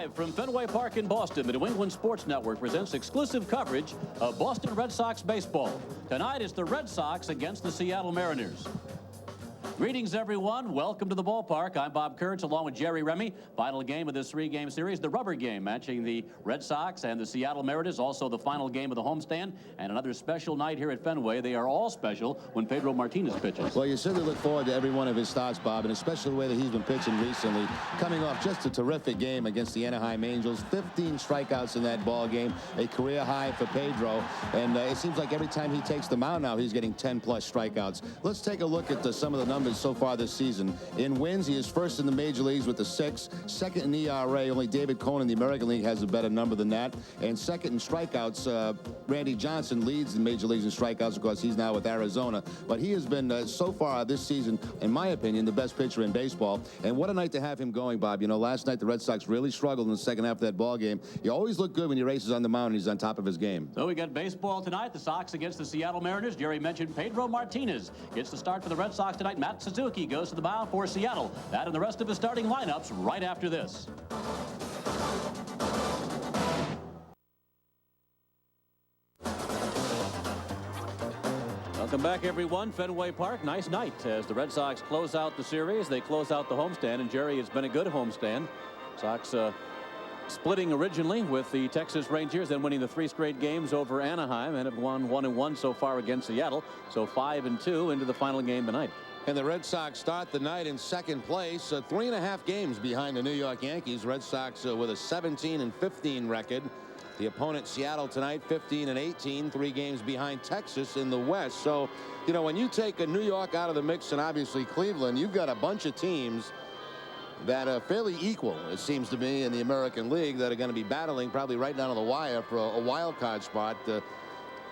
Live from Fenway Park in Boston, the New England Sports Network presents exclusive coverage of Boston Red Sox baseball. Tonight it's the Red Sox against the Seattle Mariners. Greetings, everyone. Welcome to the ballpark. I'm Bob Kurtz along with Jerry Remy. Final game of this three-game series, the rubber game, matching the Red Sox and the Seattle Mariners. Also the final game of the homestand and another special night here at Fenway. They are all special when Pedro Martinez pitches. Well, you certainly look forward to every one of his starts, Bob, and especially the way that he's been pitching recently. Coming off just a terrific game against the Anaheim Angels. 15 strikeouts in that ball game, a career high for Pedro. And it seems like every time he takes the mound now, he's getting 10-plus strikeouts. Let's take a look at some of the numbers so far this season. In wins, he is first in the major leagues with a 6, second in ERA. Only David Cohn in the American League has a better number than that. And second in strikeouts, Randy Johnson leads the major leagues in strikeouts. Of course, he's now with Arizona. But he has been, so far this season, in my opinion, the best pitcher in baseball. And what a night to have him going, Bob. You know, last night the Red Sox really struggled in the second half of that ball game. He always looked good when he races on the mound and he's on top of his game. So we got baseball tonight. The Sox against the Seattle Mariners. Jerry mentioned Pedro Martinez gets the start for the Red Sox tonight. Matt Suzuki goes to the mound for Seattle. That and the rest of his starting lineups right after this. Welcome back, everyone. Fenway Park, nice night as the Red Sox close out the series. They close out the homestand, and Jerry, it's been a good homestand. Sox splitting originally with the Texas Rangers, then winning the 3 straight games over Anaheim, and have won 1-1 so far against Seattle. So 5-2 into the final game tonight. And the Red Sox start the night in second place, 3.5 games behind the New York Yankees. Red Sox with a 17-15 record. The opponent, Seattle, tonight, 15-18, 3 games behind Texas in the West. So, you know, when you take New York out of the mix and obviously Cleveland, you've got a bunch of teams that are fairly equal, it seems to me, in the American League that are going to be battling probably right down to the wire for a wild card spot.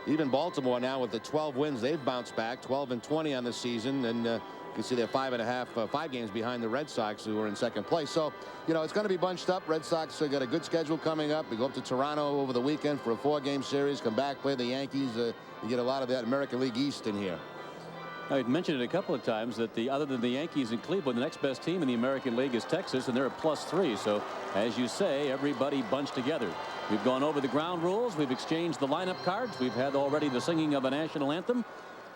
Even Baltimore now with the 12 wins, they've bounced back, 12-20 on the season, and you can see they're 5 games behind the Red Sox, who are in second place. So, you know, it's going to be bunched up. Red Sox got a good schedule coming up. We go up to Toronto over the weekend for a 4-game series, come back, play the Yankees. You get a lot of that American League East in here. I'd mentioned it a couple of times that other than the Yankees and Cleveland, the next best team in the American League is Texas, and they're at +3. So, as you say, everybody bunched together. We've gone over the ground rules. We've exchanged the lineup cards. We've had already the singing of a national anthem.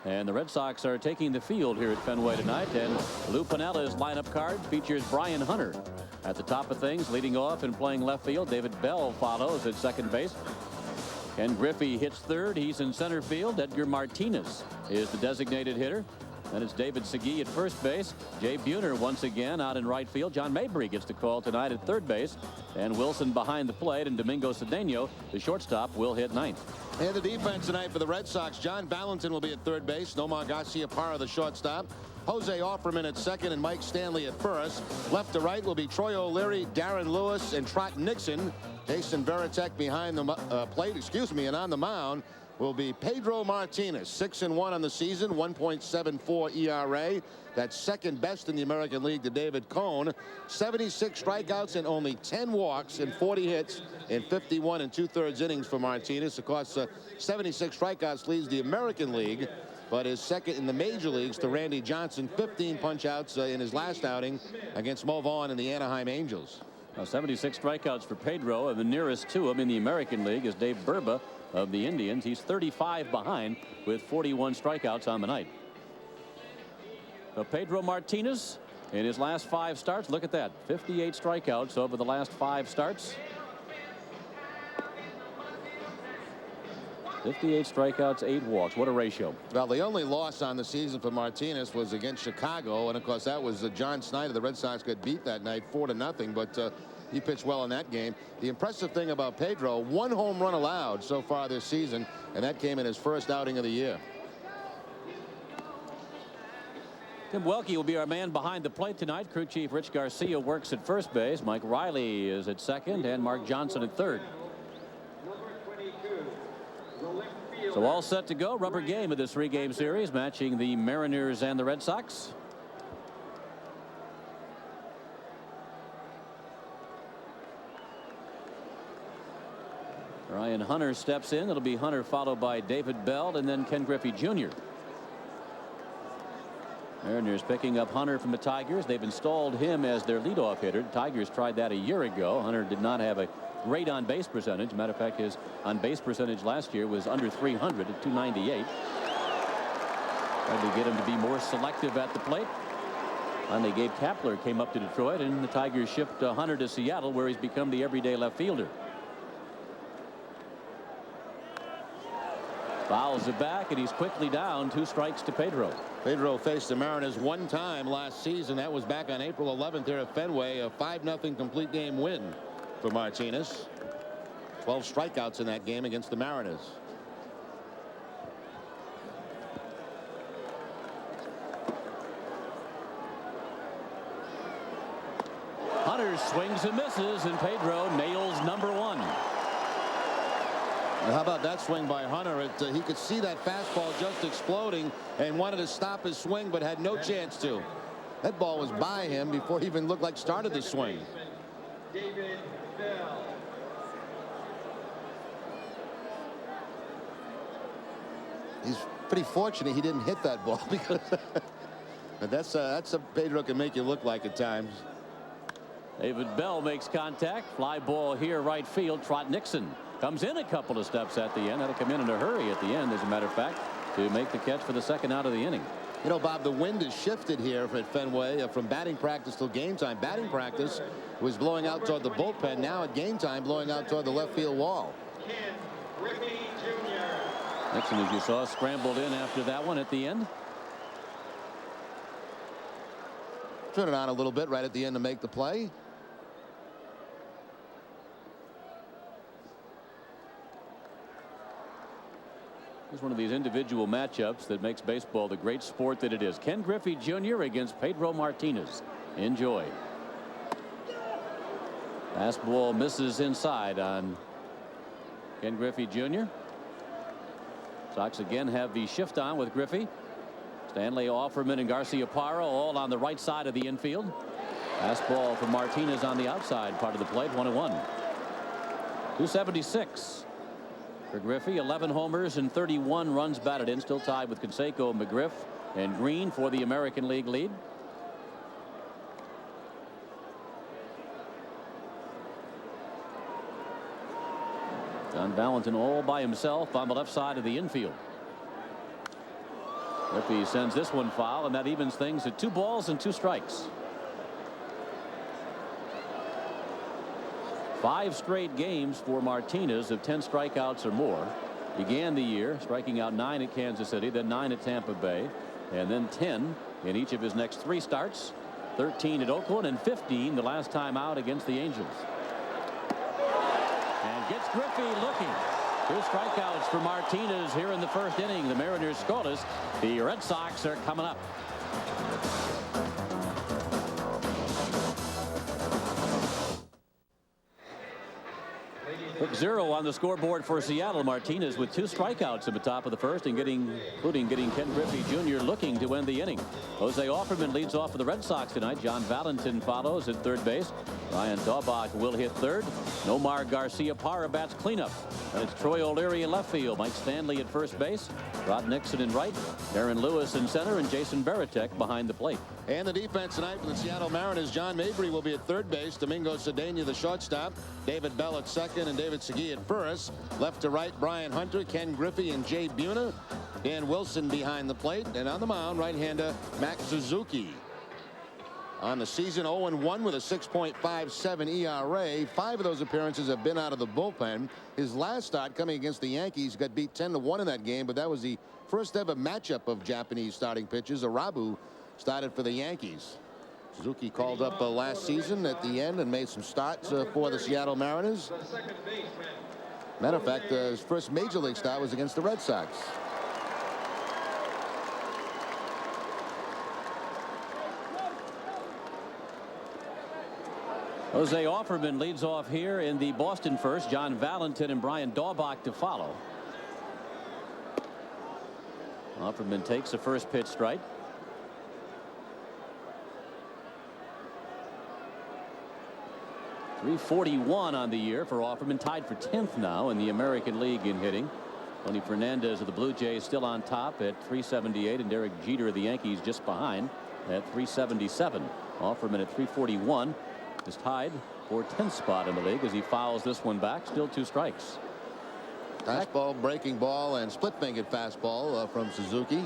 And the Red Sox are taking the field here at Fenway tonight. And Lou Pinella's lineup card features Brian Hunter at the top of things, leading off and playing left field. David Bell follows at second base. Ken Griffey hits third. He's in center field. Edgar Martinez is the designated hitter. Then it's David Segui at first base. Jay Buhner once again out in right field. John Mabry gets the call tonight at third base. And Wilson behind the plate, and Domingo Cedeno, the shortstop, will hit ninth. And the defense tonight for the Red Sox, John Valentin will be at third base. Nomar Garciaparra, the shortstop. Jose Offerman at second and Mike Stanley at first. Left to right will be Troy O'Leary, Darren Lewis, and Trot Nixon. Jason Varitek behind the plate, and on the mound will be Pedro Martinez. 6-1 on the season, 1.74 ERA. That's second best in the American League to David Cohn. 76 strikeouts and only 10 walks and 40 hits in 51 2/3 innings for Martinez. Of course, 76 strikeouts leads the American League, but is second in the major leagues to Randy Johnson. 15 punch-outs in his last outing against Mo Vaughn and the Anaheim Angels. Now 76 strikeouts for Pedro, and the nearest to him in the American League is Dave Burba of the Indians. He's 35 behind with 41 strikeouts on the night. So Pedro Martinez in his last 5 starts, look at that, 58 strikeouts over the last 5 starts. 58 strikeouts, 8 walks. What a ratio. Well, the only loss on the season for Martinez was against Chicago, and of course that was John Snyder. The Red Sox got beat that night 4-0, but he pitched well in that game. The impressive thing about Pedro, 1 home run allowed so far this season, and that came in his first outing of the year. Tim Welke will be our man behind the plate tonight. Crew chief Rich Garcia works at first base. Mike Riley is at second, and Mark Johnson at third. So all set to go. Rubber game of this 3-game series, matching the Mariners and the Red Sox. Ryan Hunter steps in. It'll be Hunter followed by David Bell and then Ken Griffey Jr. Mariners picking up Hunter from the Tigers. They've installed him as their leadoff hitter. Tigers tried that a year ago. Hunter did not have a great on base percentage. Matter of fact, his on base percentage last year was under 300 at 298. Tried to get him to be more selective at the plate. Finally, Gabe Kapler came up to Detroit, and the Tigers shipped Hunter to Seattle, where he's become the everyday left fielder. Fouls it back, and he's quickly down. 2 strikes to Pedro. Pedro faced the Mariners one time last season. That was back on April 11th here at Fenway. A 5-0 complete game win for Martinez. 12 strikeouts in that game against the Mariners. Hunter swings and misses, and Pedro nails number 1. How about that swing by Hunter? He could see that fastball just exploding and wanted to stop his swing, but had no chance to. That ball was by him before he even looked like started the swing. David Bell. He's pretty fortunate he didn't hit that ball because that's a Pedro can make you look like at times. David Bell makes contact. Fly ball here, right field. Trot Nixon comes in a couple of steps at the end. Had to come in a hurry at the end, as a matter of fact, to make the catch for the second out of the inning. You know, Bob, the wind has shifted here at Fenway from batting practice till game time. Batting practice was blowing out toward the bullpen. Now at game time, blowing out toward the left field wall. Ken Griffey Jr. Nixon, as you saw, scrambled in after that one at the end. Turn it on a little bit right at the end to make the play. It's one of these individual matchups that makes baseball the great sport that it is. Ken Griffey Jr. against Pedro Martinez. Enjoy. Fastball misses inside on Ken Griffey Jr. Sox again have the shift on with Griffey. Stanley, Offerman, and Garciaparra all on the right side of the infield. Fastball from Martinez on the outside part of the plate. 1-1. 276 for Griffey. 11 homers and 31 runs batted in. Still tied with Canseco, McGriff, and Green for the American League lead. John Valentin all by himself on the left side of the infield. Griffey sends this one foul, and that evens things at 2 balls and 2 strikes. 5 straight games for Martinez of 10 strikeouts or more. Began the year striking out 9 at Kansas City, then 9 at Tampa Bay, and then 10 in each of his next 3 starts. 13 at Oakland and 15 the last time out against the Angels. And gets Griffey looking. 2 strikeouts for Martinez here in the first inning. The Mariners scoreless. The Red Sox are coming up. Quick 0 on the scoreboard for Seattle. Martinez with 2 strikeouts in the top of the first, and including getting Ken Griffey Jr. looking to end the inning. Jose Offerman leads off for the Red Sox tonight. John Valentin follows at third base. Ryan Daubach will hit third. Nomar Garciaparra bats cleanup. And it's Troy O'Leary in left field. Mike Stanley at first base. Rod Nixon in right. Darren Lewis in center, and Jason Varitek behind the plate. And the defense tonight for the Seattle Mariners. John Mabry will be at third base. Domingo Cedeno the shortstop. David Bell at second, and David Segui at first. Left to right, Brian Hunter, Ken Griffey, and Jay Buhner. Dan Wilson behind the plate, and on the mound, right-hander Max Suzuki. On the season, 0-1 with a 6.57 ERA. 5 of those appearances have been out of the bullpen. His last start coming against the Yankees, got beat 10-1 in that game, but that was the first ever matchup of Japanese starting pitchers. Arabu started for the Yankees. Suzuki called up last season at the end and made some starts for the Seattle Mariners. Matter of fact, his first major league start was against the Red Sox. Jose Offerman leads off here in the Boston first. John Valentin and Brian Daubach to follow. Offerman takes the first pitch strike. .341 on the year for Offerman, tied for 10th now in the American League in hitting. Tony Fernandez of the Blue Jays still on top at 378, and Derek Jeter of the Yankees just behind at 377. Offerman at 341 is tied for 10th spot in the league as he fouls this one back. Still 2 strikes. Fastball, breaking ball, and split-fingered fastball from Suzuki.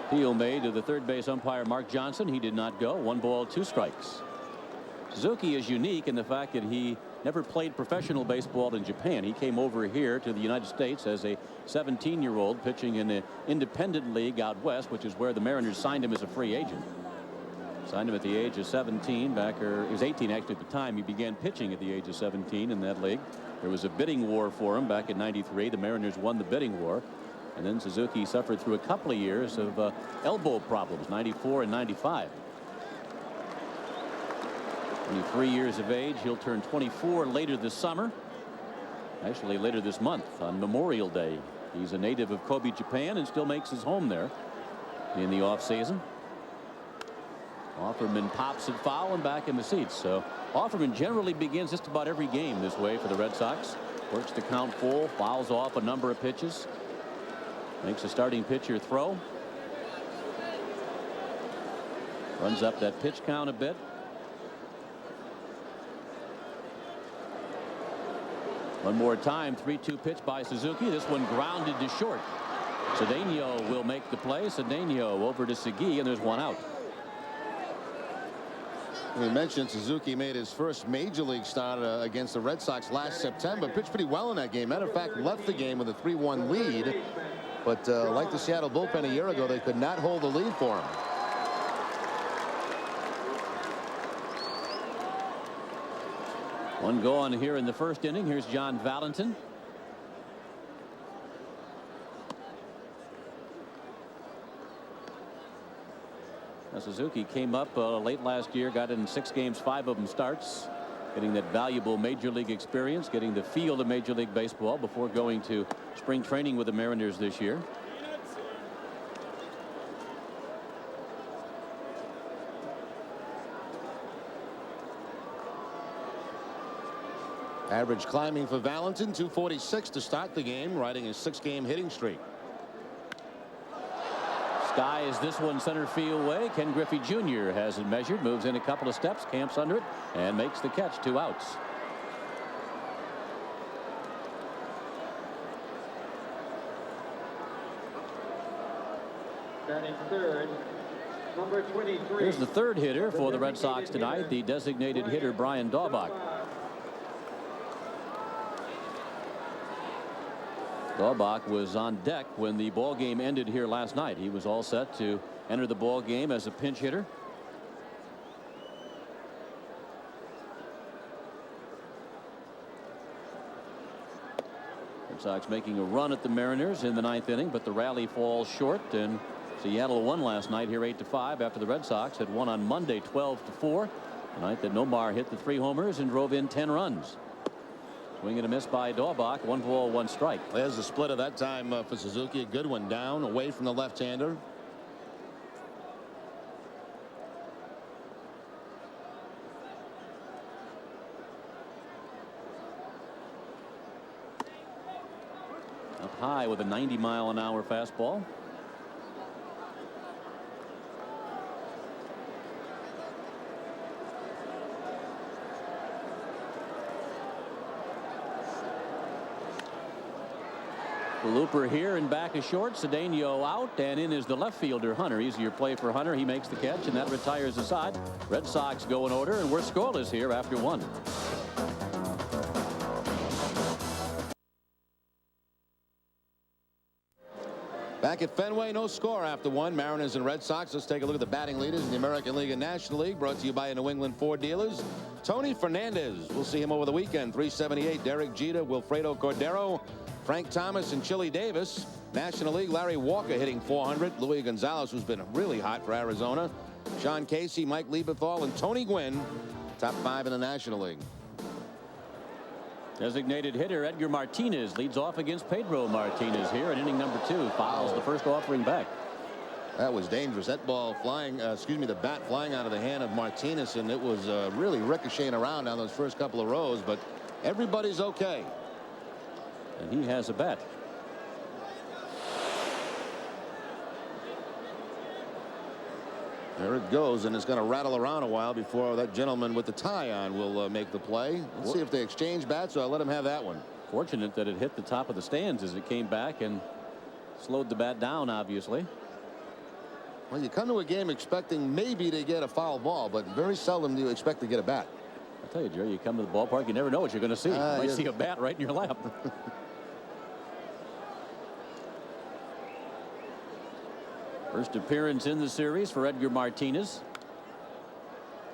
Appeal made to the third base umpire Mark Johnson. He did not go. 1 ball, 2 strikes. Suzuki is unique in the fact that he never played professional baseball in Japan. He came over here to the United States as a 17-year-old pitching in the independent league out west, which is where the Mariners signed him as a free agent. Signed him at the age of 17 back, or he was 18 actually at the time. He began pitching at the age of 17 in that league. There was a bidding war for him back in '93. The Mariners won the bidding war. And then Suzuki suffered through a couple of years of elbow problems, 94 and 95. 23 years of age. He'll turn 24 later this summer. Actually later this month on Memorial Day. He's a native of Kobe, Japan, and still makes his home there in the offseason. Offerman pops it foul and back in the seats. So Offerman generally begins just about every game this way for the Red Sox. Works the count full, fouls off a number of pitches. Makes a starting pitcher throw. Runs up that pitch count a bit. One more time. 3-2 pitch by Suzuki. This one grounded to short. Cedeno will make the play. Cedeno over to Segui, and there's one out. We mentioned Suzuki made his first major league start against the Red Sox last September. Pitched pretty well in that game. Matter of fact, left the game with a 3-1 lead. But like the Seattle bullpen a year ago, they could not hold the lead for him. One gone here in the first inning. Here's John Valentin. Now, Suzuki came up late last year, got in 6 games, 5 of them starts, getting that valuable major league experience, getting the feel of Major League Baseball before going to spring training with the Mariners this year. Average climbing for Valentin, 246 to start the game, riding his 6-game hitting streak. Skies this one center field way. Ken Griffey Jr. has it measured, moves in a couple of steps, camps under it, and makes the catch. 2 outs. Batting third, number 23. Here's the third hitter for the Red Sox tonight, the designated hitter Brian Daubach. Daubach was on deck when the ball game ended here last night. He was all set to enter the ball game as a pinch hitter. Red Sox making a run at the Mariners in the 9th inning, but the rally falls short, and Seattle won last night here 8-5 after the Red Sox had won on Monday 12-4. The night that Nomar hit the 3 homers and drove in 10 runs. Swing and a miss by Daubach. 1 ball, 1 strike. There's the splitter that time for Suzuki. A good one down away from the left-hander. Up high with a 90-mile-an-hour fastball. Looper here and back is short. Cedeno out, and in is the left fielder Hunter. Easier play for Hunter. He makes the catch, and that retires the side. Red Sox go in order, and we're scoreless here after 1. Back at Fenway, no score after 1. Mariners and Red Sox. Let's take a look at the batting leaders in the American League and National League. Brought to you by New England Ford dealers. Tony Fernandez. We'll see him over the weekend. 378. Derek Jeter, Wilfredo Cordero, Frank Thomas, and Chili Davis. National League, Larry Walker hitting 400. Luis Gonzalez, who's been really hot for Arizona. Sean Casey, Mike Lieberthal, and Tony Gwynn. Top 5 in the National League. Designated hitter Edgar Martinez leads off against Pedro Martinez here in inning number 2. Fouls the first offering back. That was dangerous. That ball flying, the bat flying out of the hand of Martinez, and it was really ricocheting around down those first couple of rows, but everybody's okay. And he has a bat. There it goes, and it's going to rattle around a while before that gentleman with the tie on will make the play. Let's see if they exchange bats, so I'll let him have that one. Fortunate that it hit the top of the stands as it came back and slowed the bat down, obviously. Well, you come to a game expecting maybe to get a foul ball, but very seldom do you expect to get a bat. I tell you, Jerry, you come to the ballpark, you never know what you're going to see. You might see a bat right in your lap. First appearance in the series for Edgar Martinez.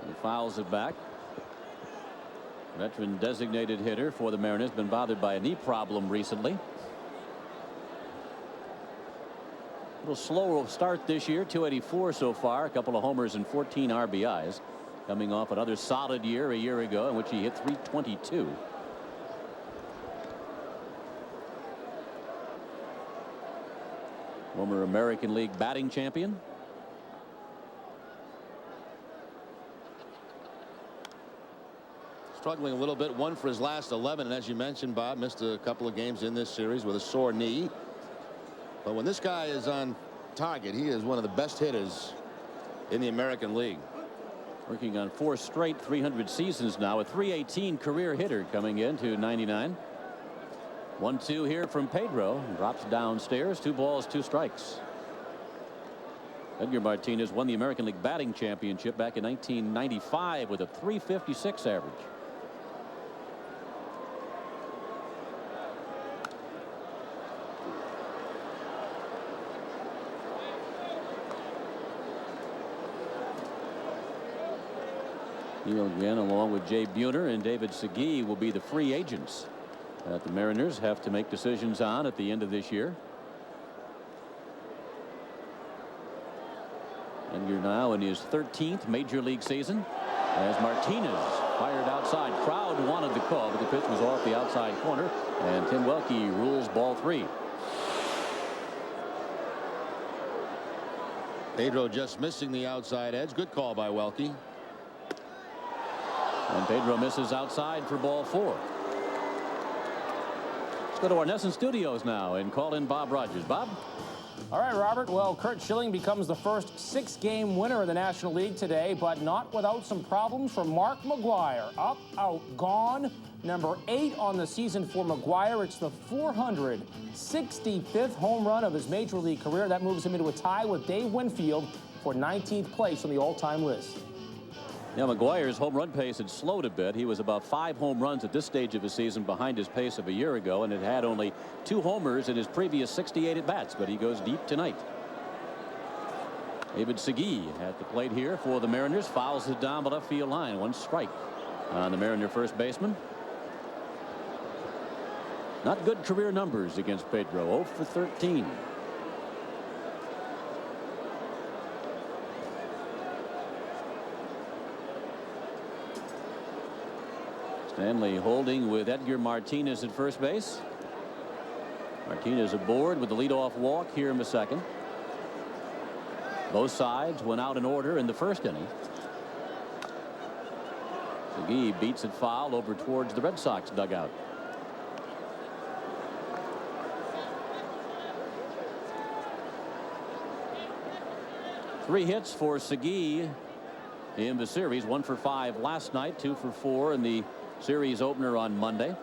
He fouls it back. Veteran designated hitter for the Mariners, been bothered by a knee problem recently. A little slower start this year, 284 so far, a couple of homers and 14 RBIs, coming off another solid year a year ago in which he hit 322. Former American League batting champion. Struggling a little bit, one for his last 11, and as you mentioned, Bob, missed a couple of games in this series with a sore knee. But when this guy is on target, he is one of the best hitters in the American League. Working on 4 straight 300 seasons now, a .318 career hitter coming into 99. 1-2 here from Pedro. Drops downstairs. 2 balls, 2 strikes. Edgar Martinez won the American League batting championship back in 1995 with a .356 average. He again, along with Jay Buhner and David Segui, will be the free agents that the Mariners have to make decisions on at the end of this year. And you're now in his 13th major league season as Martinez fired outside. Crowd wanted the call, but the pitch was off the outside corner, and Tim Welke rules ball 3. Pedro just missing the outside edge. Good call by Welke. And Pedro misses outside for ball 4. Let's go to our NESN studios now and call in Bob Rogers. Bob? All right, Robert. Well, Curt Schilling becomes the first 6-game winner of the National League today, but not without some problems for Mark McGwire. Up, out, gone. Number 8 on the season for McGwire. It's the 465th home run of his major league career. That moves him into a tie with Dave Winfield for 19th place on the all-time list. Yeah, McGwire's home run pace had slowed a bit. He was about 5 home runs at this stage of his season behind his pace of a year ago, and had only 2 homers in his previous 68 at-bats, but he goes deep tonight. David Segui at the plate here for the Mariners. Fouls it down the left field line. 1 strike on the Mariner first baseman. Not good career numbers against Pedro. 0 for 13. Stanley holding with Edgar Martinez at first base. Martinez aboard with the leadoff walk here in the second. Both sides went out in order in the first inning. Segui beats it foul over towards the Red Sox dugout. Three hits for Segui in the series. 1 for 5 last night. 2 for 4 in the series opener on Monday.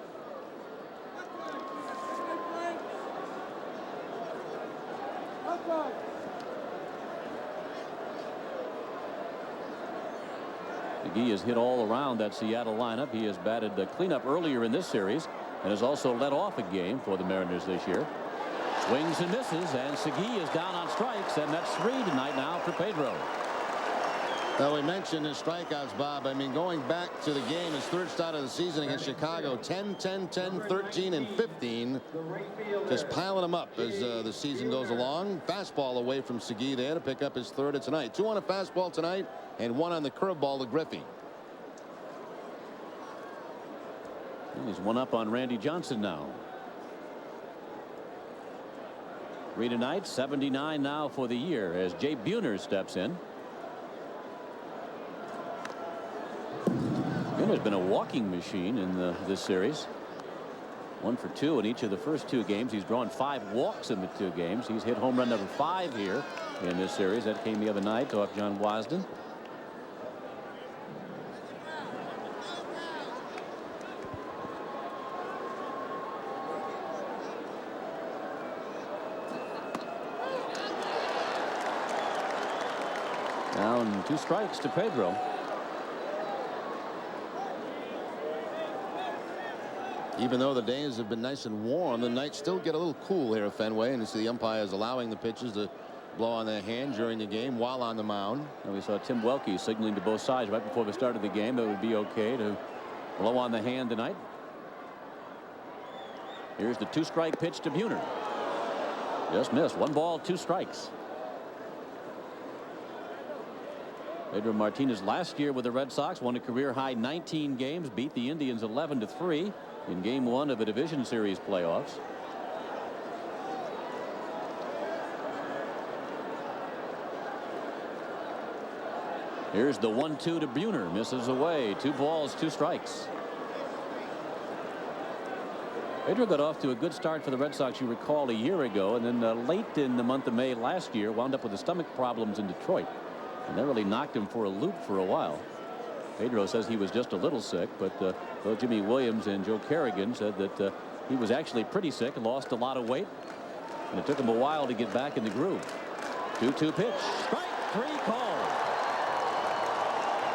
McGee has hit all around that Seattle lineup. He has batted the cleanup earlier in this series and has also led off a game for the Mariners this year. Swings and misses, and Segui is down on strikes, and that's 3 tonight now for Pedro. Well, we mentioned his strikeouts, Bob. I mean, going back to the game, his 3rd start of the season against Chicago, 10, 10, 10, 13, and 15. Just piling them up as the season goes along. Fastball away from Segui there to pick up his 3rd of tonight. 2 on a fastball tonight and 1 on the curveball to Griffey. He's 1 up on Randy Johnson now. 3 tonight, 79 now for the year as Jay Buhner steps in. Buhner's been a walking machine in this series. 1 for 2 in each of the first 2 games. He's drawn 5 walks in the 2 games. He's hit home run number 5 here in this series. That came the other night off John Wasden. Down 2 strikes to Pedro. Even though the days have been nice and warm, the nights still get a little cool here at Fenway, and you see the umpires allowing the pitchers to blow on their hand during the game while on the mound. And we saw Tim Welke signaling to both sides right before the start of the game that it would be okay to blow on the hand tonight. Here's the 2-strike pitch to Buhner. Just missed. 1 ball, 2 strikes. Pedro Martinez last year with the Red Sox won a career high 19 games, beat the Indians 11-3 in game 1 of the division series playoffs. Here's the 1-2 to Buhner, misses away. 2 balls, 2 strikes. Pedro got off to a good start for the Red Sox, you recall, a year ago, and then late in the month of May last year wound up with the stomach problems in Detroit. And that really knocked him for a loop for a while. Pedro says he was just a little sick, but both Jimmy Williams and Joe Kerrigan said that he was actually pretty sick and lost a lot of weight. And it took him a while to get back in the groove. 2-2 pitch. Strike 3 called.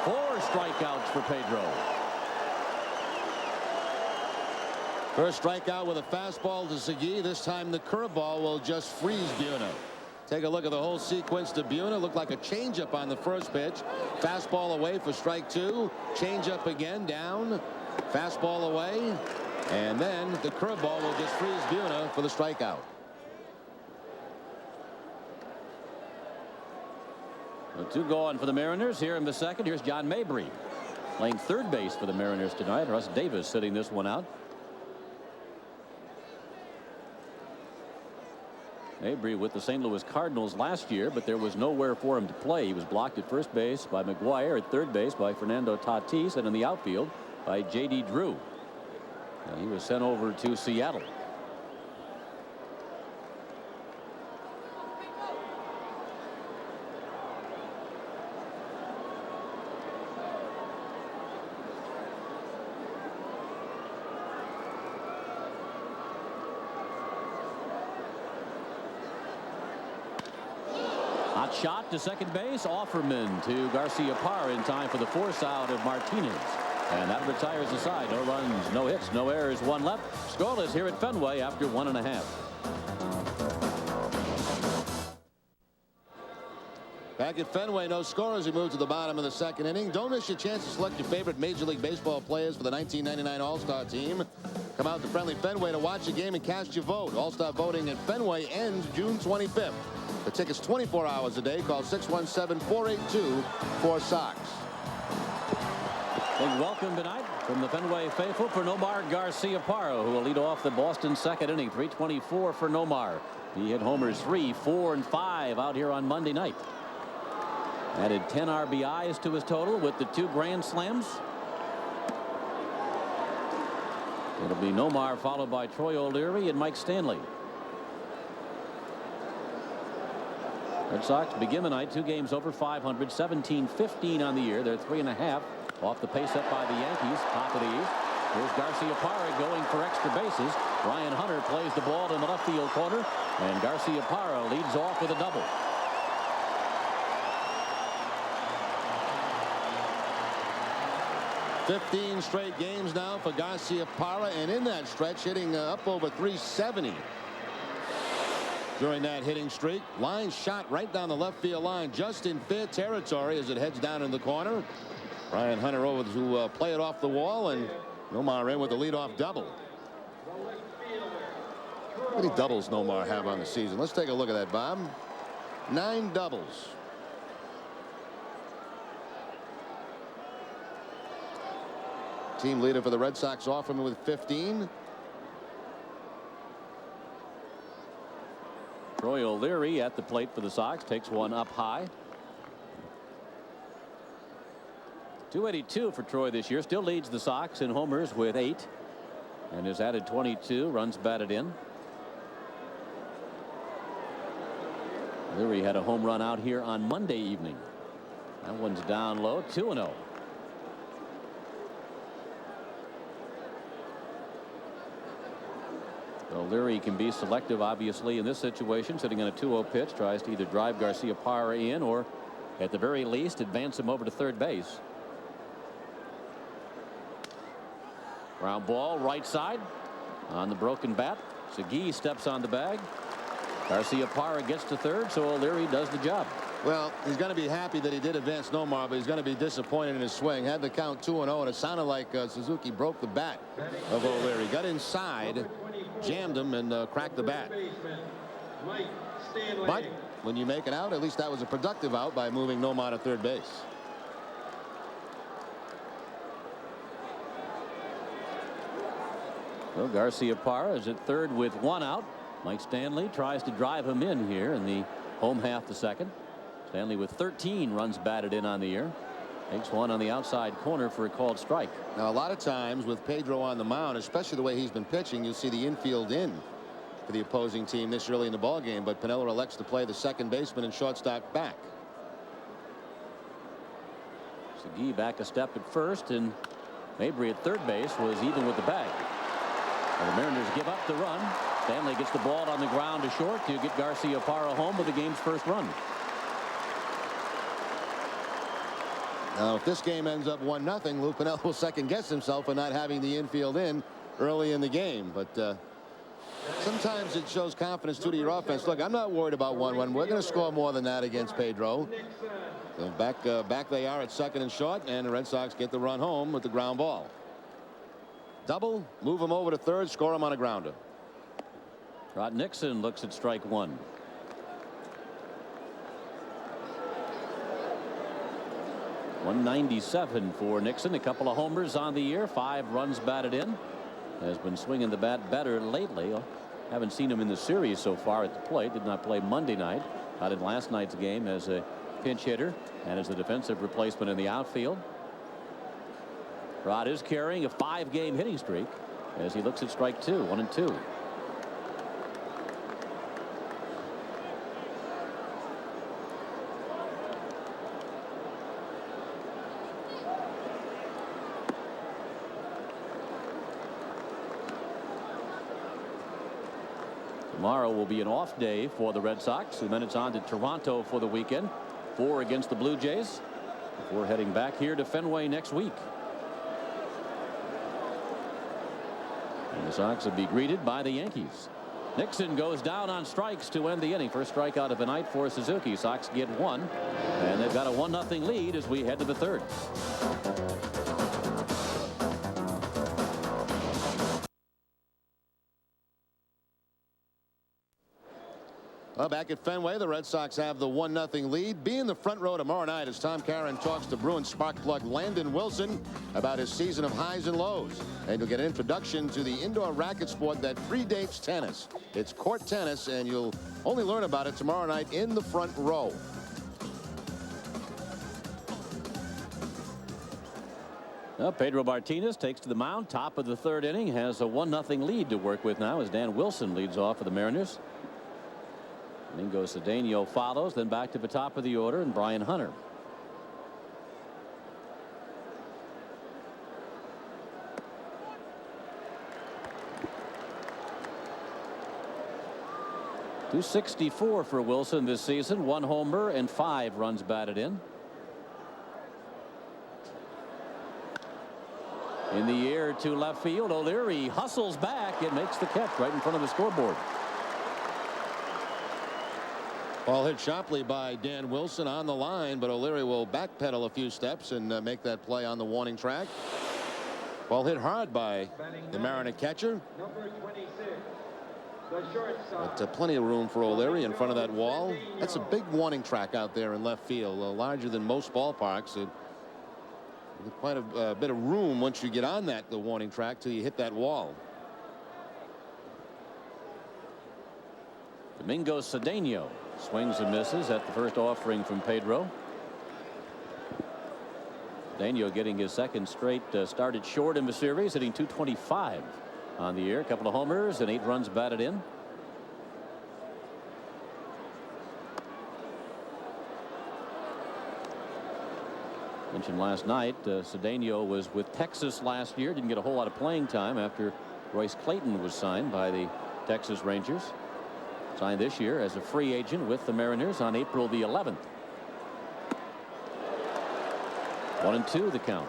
4 strikeouts for Pedro. First strikeout with a fastball to Segui. This time the curveball will just freeze Buhner. Take a look at the whole sequence to Buhner. Looked like a changeup on the first pitch. Fastball away for strike 2. Changeup again, down. Fastball away. And then the curveball will just freeze Buhner for the strikeout. The 2 gone for the Mariners here in the second. Here's John Mabry playing third base for the Mariners tonight. Russ Davis sitting this one out. Mabry with the St. Louis Cardinals last year, but there was nowhere for him to play. He was blocked at first base by McGuire, at third base by Fernando Tatis, and in the outfield by J.D. Drew. And he was sent over to Seattle. Hot shot to second base. Offerman to Garcia-Parra in time for the force out of Martinez. And that retires the side. No runs, no hits, no errors, 1 left. Scoreless here at Fenway after 1.5. Back at Fenway, no score as we move to the bottom of the second inning. Don't miss your chance to select your favorite Major League Baseball players for the 1999 All-Star team. Come out to friendly Fenway to watch the game and cast your vote. All-Star voting at Fenway ends June 25th. The ticket's 24 hours a day. Call 617-482-4SOX. Big welcome tonight from the Fenway faithful for Nomar Garcia-Parra, who will lead off the Boston second inning. 324 for Nomar. He hit homers 3, 4, and 5 out here on Monday night. Added 10 RBIs to his total with the 2 grand slams. It'll be Nomar followed by Troy O'Leary and Mike Stanley. Red Sox begin the night 2 games over 500, 17-15 on the year. They're 3.5 off the pace set by the Yankees, top of the East. Here's Garcia-Parra going for extra bases. Ryan Hunter plays the ball in the left field corner, and Garcia-Parra leads off with a double. $15 straight games now for Garcia-Parra, and in that stretch hitting up over 370 during that hitting streak. Line shot right down the left field line, just in fair territory as it heads down in the corner. Ryan Hunter over to play it off the wall, and Nomar in with the leadoff double. How many doubles Nomar have on the season? Let's take a look at that, Bob. 9 doubles. Team leader for the Red Sox, Offerman with 15. Troy O'Leary at the plate for the Sox takes one up high. 282 for Troy this year. Still leads the Sox in homers with 8 and has added 22 runs batted in. O'Leary had a home run out here on Monday evening. That one's down low. 2-0. O'Leary can be selective, obviously, in this situation. Sitting on a 2-0 pitch, tries to either drive Garcia-Parra in or, at the very least, advance him over to third base. Ground ball, right side, on the broken bat. Segui steps on the bag. Garcia-Parra gets to third, so O'Leary does the job. Well, he's going to be happy that he did advance Nomar, but he's going to be disappointed in his swing. Had the count 2-0, and it sounded like Suzuki broke the bat of O'Leary. Got inside, jammed him, and cracked the bat. But when you make it out, at least that was a productive out by moving Nomar to third base. Well, Garcia-Parra is at third with one out. Mike Stanley tries to drive him in here in the home half the second. Stanley with 13 runs batted in on the year. Takes one on the outside corner for a called strike. Now, a lot of times with Pedro on the mound, especially the way he's been pitching, you'll see the infield in for the opposing team this early in the ball game. But Pinella elects to play the second baseman and shortstop back. Segui back a step at first, and Mabry at third base was even with the bag. And the Mariners give up the run. Stanley gets the ball on the ground to short to get Garcia-Parra home with the game's first run. Now, if this game ends up 1-0, Lou Piniella will second guess himself for not having the infield in early in the game. But sometimes it shows confidence too to your offense. Look, I'm not worried about 1-1. We're going to score more than that against Pedro. So back they are at second and short, and the Red Sox get the run home with the ground ball. Double, move him over to third, score him on a grounder. Trot Nixon looks at strike one. .197 for Nixon. A couple of homers on the year. 5 runs batted in. Has been swinging the bat better lately. Haven't seen him in the series so far at the plate. Did not play Monday night. Out in last night's game as a pinch hitter and as the defensive replacement in the outfield. Rod is carrying a 5-game hitting streak as he looks at strike 2. 1-2. Tomorrow will be an off day for the Red Sox, and then it's on to Toronto for the weekend. 4 against the Blue Jays before heading back here to Fenway next week. And the Sox will be greeted by the Yankees. Nixon goes down on strikes to end the inning. First strikeout of the night for Suzuki. Sox get 1, and they've got a 1-0 lead as we head to the third. Well, back at Fenway, the Red Sox have the 1-0 lead. Be in the front row tomorrow night as Tom Caron talks to Bruins spark plug Landon Wilson about his season of highs and lows. And you'll get an introduction to the indoor racket sport that predates tennis. It's court tennis, and you'll only learn about it tomorrow night in the front row. Well, Pedro Martinez takes to the mound. Top of the third inning. Has a 1-0 lead to work with now as Dan Wilson leads off for the Mariners. Mingo Cedeno follows, then back to the top of the order, and Brian Hunter. .264 for Wilson this season. 1 homer and 5 runs batted in. In the air to left field. O'Leary hustles back and makes the catch right in front of the scoreboard. Ball hit sharply by Dan Wilson on the line, but O'Leary will backpedal a few steps and make that play on the warning track. Ball hit hard by the Mariner catcher. Number 26, the shortstop. But plenty of room for O'Leary in front of that wall. That's a big warning track out there in left field, larger than most ballparks. Quite a bit of room once you get on the warning track till you hit that wall. Domingo Cedeno swings and misses at the first offering from Pedro. Cedeno getting his second straight started short in the series, hitting .225 on the year. A couple of homers and 8 runs batted in. Mentioned last night, Cedeno was with Texas last year. Didn't get a whole lot of playing time after Royce Clayton was signed by the Texas Rangers. Signed this year as a free agent with the Mariners on April the 11th. 1-2 the count.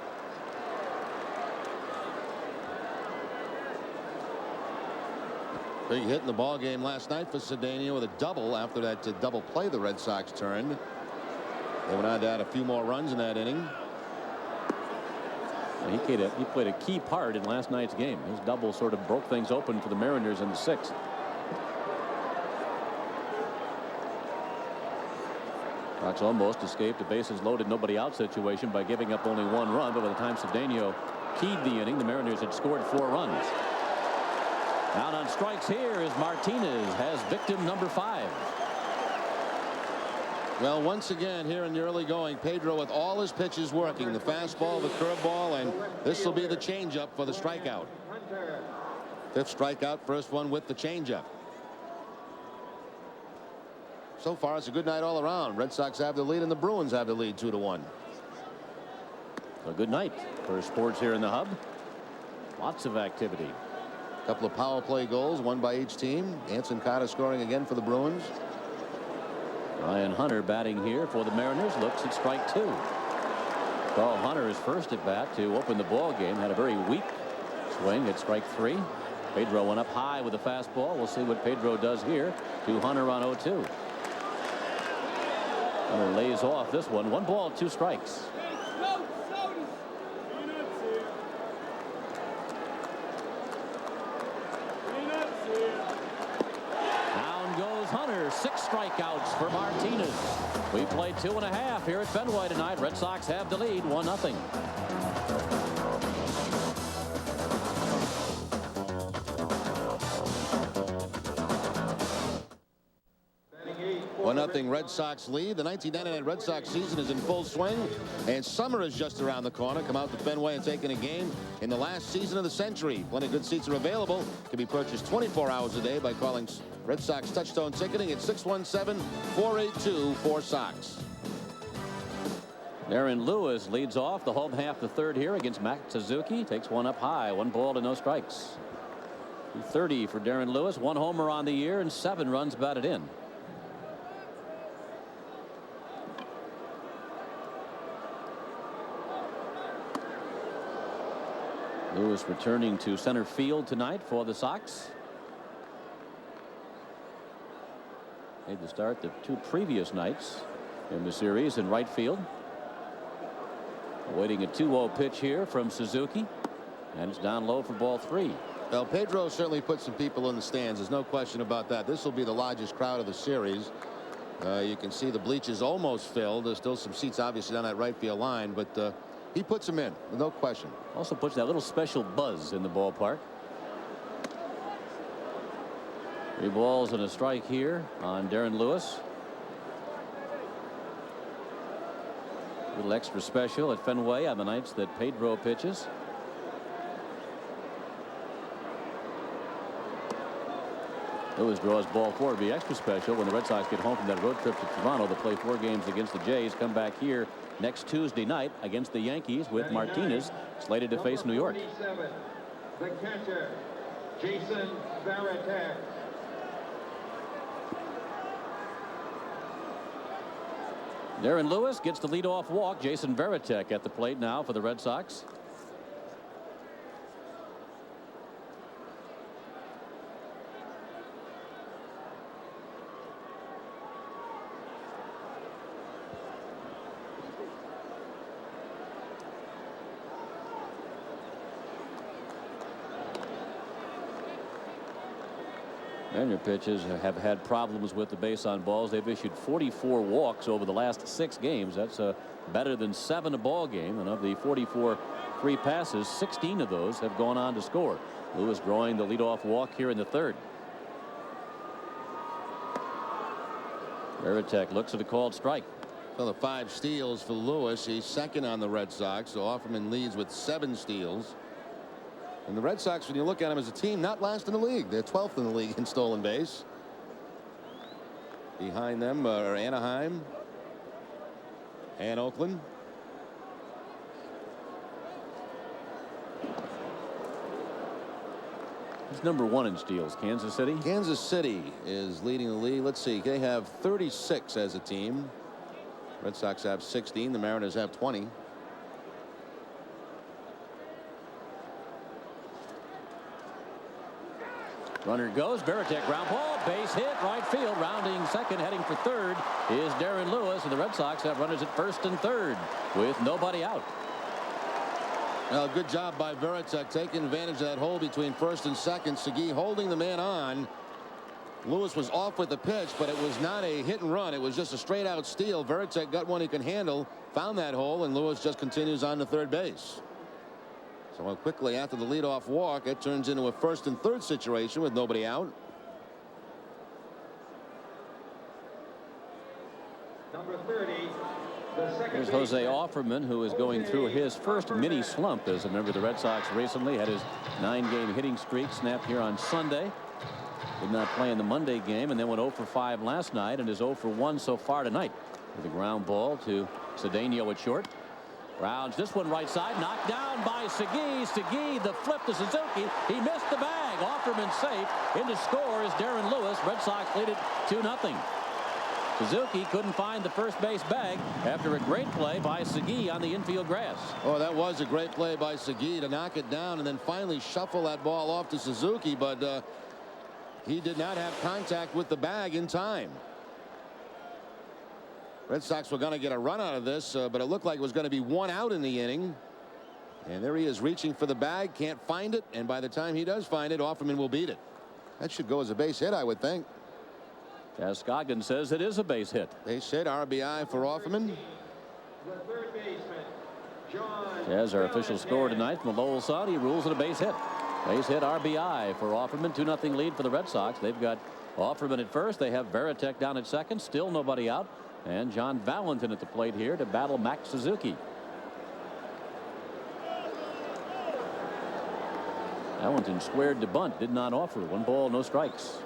Big hit in the ball game last night for Cedeno with a double after that double play the Red Sox turned. They went on to add a few more runs in that inning. He played a key part in last night's game. His double sort of broke things open for the Mariners in the 6th. Sox almost escaped a bases loaded nobody out situation by giving up only 1 run, but by the time Cedeno keyed the inning, the Mariners had scored 4 runs. Out on strikes here is Martinez, has victim number 5. Well, once again here in the early going, Pedro with all his pitches working, the fastball, the curveball, and this will be the changeup for the strikeout. 5th strikeout, first one with the changeup. So far it's a good night all around. Red Sox have the lead and the Bruins have the lead 2-1. A good night for sports here in the hub. Lots of activity. A couple of power play goals, one by each team. Anson Carter scoring again for the Bruins. Ryan Hunter batting here for the Mariners. Looks at strike 2. Carl Hunter is first at bat to open the ball game. Had a very weak swing at strike 3. Pedro went up high with a fastball. We'll see what Pedro does here to Hunter on 0-2. Hunter lays off this one. 1 ball, 2 strikes. Down goes Hunter. 6 strikeouts for Martinez. We played 2.5 here at Fenway tonight. Red Sox have the lead 1-0. Nothing Red Sox lead. The 1999 Red Sox season is in full swing, and summer is just around the corner. Come out to Fenway and take in a game in the last season of the century. Plenty of good seats are available. Can be purchased 24 hours a day by calling Red Sox Touchstone Ticketing at 617-482-4SOX. Darren Lewis leads off the home half the 3rd here against Matt Suzuki. Takes one up high. 1 ball to no strikes. 230 for Darren Lewis. 1 homer on the year and 7 runs batted in. Lewis returning to center field tonight for the Sox. Made the start the 2 previous nights in the series in right field. Awaiting a 2-0 pitch here from Suzuki, and it's down low for ball 3. Well, Pedro certainly put some people in the stands. There's no question about that. This will be the largest crowd of the series. You can see the bleachers almost filled. There's still some seats obviously down that right field line, but he puts them in, no question. Also puts that little special buzz in the ballpark. 3 balls and a strike here on Darren Lewis. A little extra special at Fenway on the nights that Pedro pitches. Lewis draws ball 4. It'll be extra special when the Red Sox get home from that road trip to Toronto to play 4 games against the Jays. Come back here next Tuesday night against the Yankees with Martinez slated to face New York. The catcher, Jason Varitek. Darren Lewis gets the leadoff walk. Jason Varitek at the plate now for the Red Sox. Their pitches have had problems with the base on balls. They've issued 44 walks over the last 6 games. That's better than 7 a ball game. And of the 44 free passes, 16 of those have gone on to score. Lewis drawing the leadoff walk here in the 3rd. Veritek looks at a called strike. So the 5 steals for Lewis. He's second on the Red Sox. So Offerman leads with 7 steals. And the Red Sox, when you look at them as a team, not last in the league. They're 12th in the league in stolen base. Behind them are Anaheim and Oakland. He's number 1 in steals. Kansas City. Kansas City is leading the league. Let's see. They have 36 as a team. Red Sox have 16. The Mariners have 20. Runner goes. Veritek ground ball. Base hit. Right field. Rounding second. Heading for third is Darren Lewis. And the Red Sox have runners at first and third with nobody out. Well, good job by Veritek taking advantage of that hole between first and second. Segui holding the man on. Lewis was off with the pitch, but it was not a hit and run. It was just a straight out steal. Veritek got one he can handle, found that hole, and Lewis just continues on to third base. So quickly after the leadoff walk, it turns into a first and third situation with nobody out. Number 30, the second Here's Jose Offerman, who is going through his first mini slump as a member of the Red Sox recently. Had his 9-game hitting streak snapped here on Sunday. Did not play in the Monday game and then went 0 for 5 last night and is 0 for 1 so far tonight. With a ground ball to Cedeno at short. Rounds this one right side, knocked down by Segui. Segui, the flip to Suzuki. He missed the bag. Offerman safe. In to score is Darren Lewis. Red Sox lead it 2-0. Suzuki couldn't find the first base bag after a great play by Segui on the infield grass. Oh, that was a great play by Segui to knock it down and then finally shuffle that ball off to Suzuki, but he did not have contact with the bag in time. Red Sox were going to get a run out of this, but it looked like it was going to be 1 out in the inning. And there he is reaching for the bag, can't find it, and by the time he does find it, Offerman will beat it. That should go as a base hit, I would think. Jazz Scoggins says it is a base hit. Base hit, RBI for Offerman. the third baseman, John Jazz, our official scorer tonight from the Lowell Sun. He rules it a base hit. Base hit RBI for Offerman. 2-0 lead for the Red Sox. They've got Offerman at first. They have Veritek down at second. Still nobody out. And John Valentin at the plate here to battle Max Suzuki. Valentin squared to bunt. Did not offer. 1 ball, no strikes.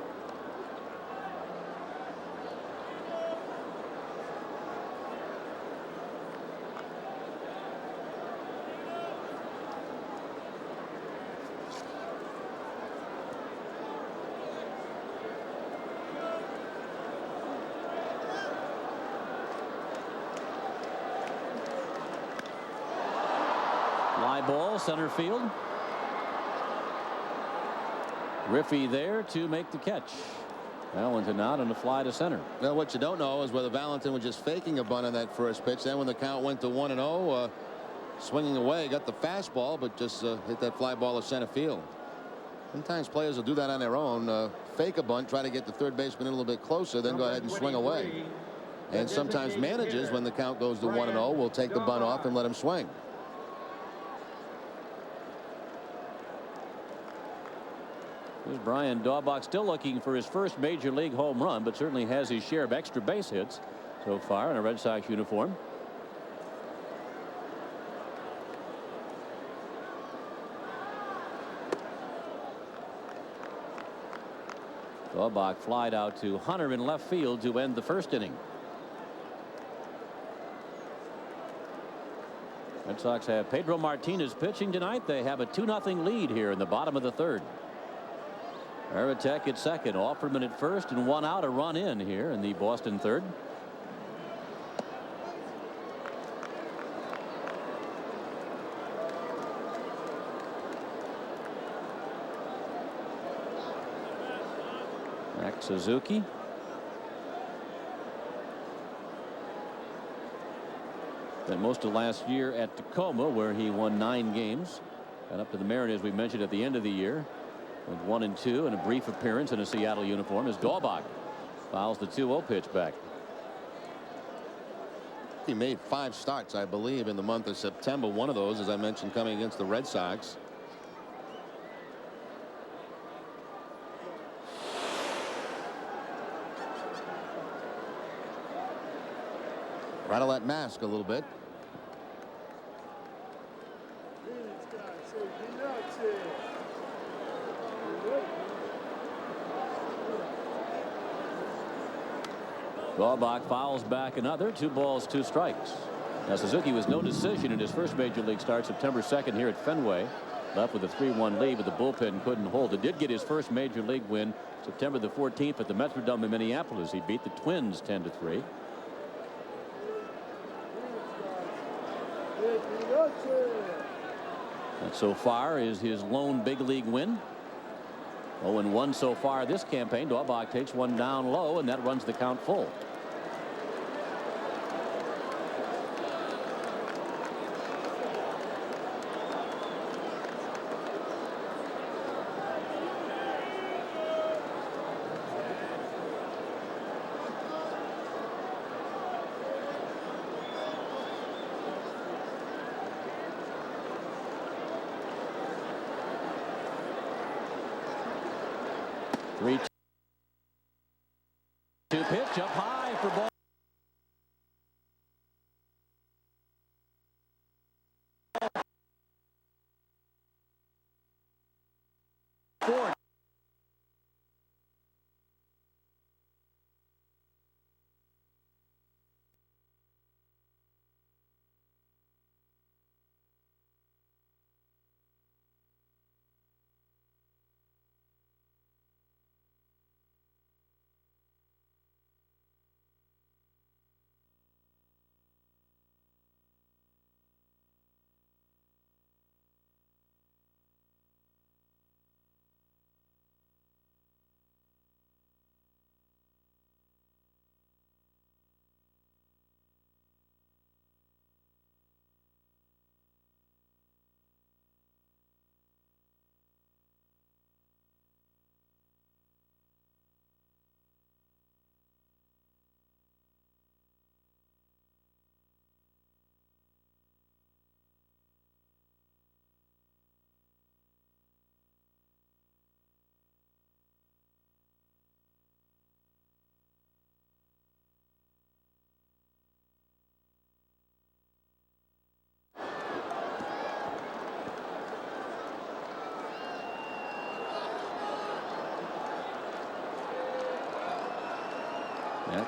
Fly ball, center field. Griffey there to make the catch. Valentin out on the fly to center. Well, what you don't know is whether Valentin was just faking a bunt on that first pitch. Then when the count went to 1-0, swinging away, got the fastball, but just hit that fly ball to center field. Sometimes players will do that on their own. Fake a bunt, try to get the third baseman in a little bit closer, then go ahead and swing away. And sometimes managers, when the count goes to 1-0, will take the bunt off and let him swing. Here's Brian Daubach still looking for his first major league home run, but certainly has his share of extra base hits so far in a Red Sox uniform. Daubach flied out to Hunter in left field to end the first inning. Red Sox have Pedro Martinez pitching tonight. They have a 2-0 lead here in the bottom of the third. Veritek at second, Offerman at first, and 1 out, a run in here in the Boston third. Max Suzuki. Spent most of last year at Tacoma, where he won 9 games. Got up to the Mariners, we mentioned, at the end of the year. With 1 and 2 and a brief appearance in a Seattle uniform as Daubach fouls the 2-0 pitch back. He made 5 starts, I believe, in the month of September. One of those, as I mentioned, coming against the Red Sox. Try to let mask a little bit. Daubach fouls back another. 2 balls, 2 strikes. Now Suzuki was no decision in his first major league start September 2nd here at Fenway. Left with a 3-1 lead, but the bullpen couldn't hold it. Did get his first major league win September the 14th at the Metrodome in Minneapolis. He beat the Twins 10-3. And so far is his lone big league win. 0-1 so far this campaign. Daubach takes one down low, and that runs the count full. Pitch up high for ball. Four.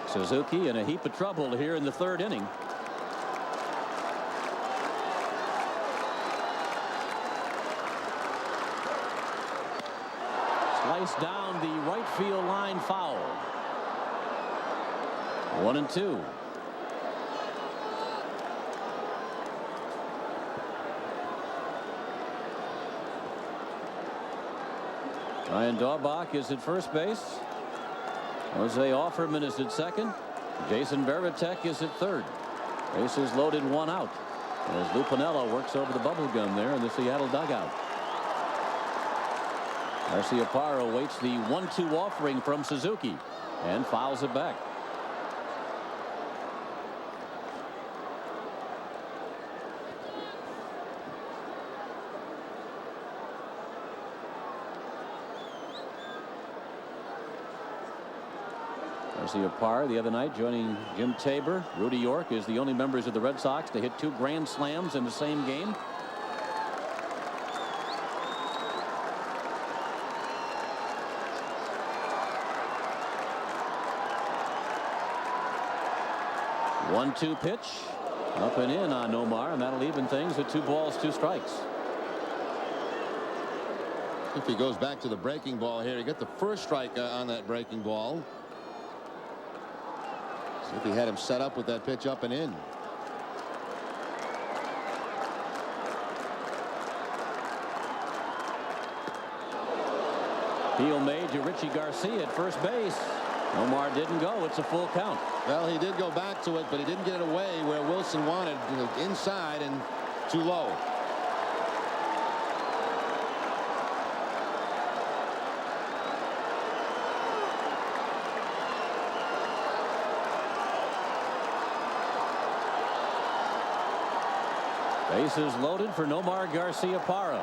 Suzuki in a heap of trouble here in the 3rd inning. Sliced down the right field line foul. 1-2. Ryan Daubach is at first base. Jose Offerman is at second. Jason Varitek is at third. Bases loaded, 1 out. As Lou Piniella works over the bubble gum there in the Seattle dugout. Garciaparra waits the 1-2 offering from Suzuki and fouls it back. Garciaparra the other night joining Jim Tabor. Rudy York is the only members of the Red Sox to hit 2 grand slams in the same game. One-two pitch up and in on Nomar, and that'll even things at 2 balls, 2 strikes. If he goes back to the breaking ball here, he got the first strike on that breaking ball. If he had him set up with that pitch up and in. Heel made to Richie Garcia at first base. Nomar didn't go. It's a full count. Well, he did go back to it, but he didn't get it away where Wilson wanted, inside and too low. Bases loaded for Nomar Garciaparra.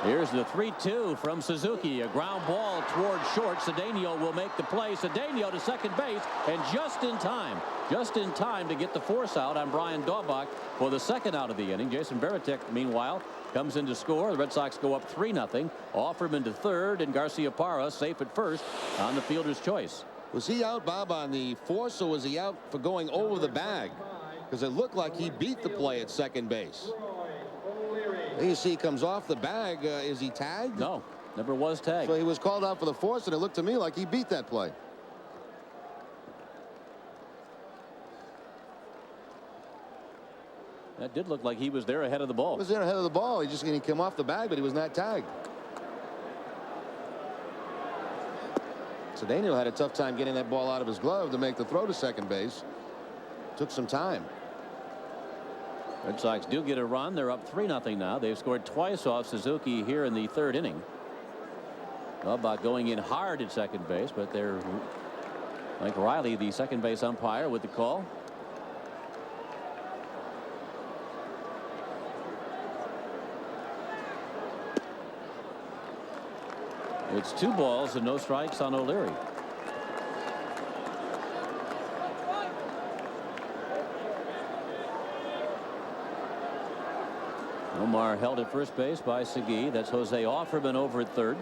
Here's the 3-2 from Suzuki. A ground ball toward short. Cedeno will make the play. Cedeno to second base, and just in time to get the force out on Brian Daubach for the second out of the inning. Jason Varitek, meanwhile, comes in to score. The Red Sox go up 3-0. Offerman to third, and Garciaparra safe at first on the fielder's choice. Was he out, Bob, on the force, or was he out for going over the bag? Because it looked like he beat the play at second base. There you see he comes off the bag. Is he tagged? No, never was tagged. So he was called out for the force, and it looked to me like he beat that play. That did look like he was there ahead of the ball. He was there ahead of the ball. He came off the bag, but he was not tagged. So Daniel had a tough time getting that ball out of his glove to make the throw to second base. Took some time. Red Sox do get a run. They're up 3-0 now. They've scored twice off Suzuki here in the third inning. Daubach going in hard at second base, but they're Mike Riley, the second base umpire, with the call. It's 2 balls and no strikes on O'Leary. Omar held at first base by Segui. That's Jose Offerman over at third.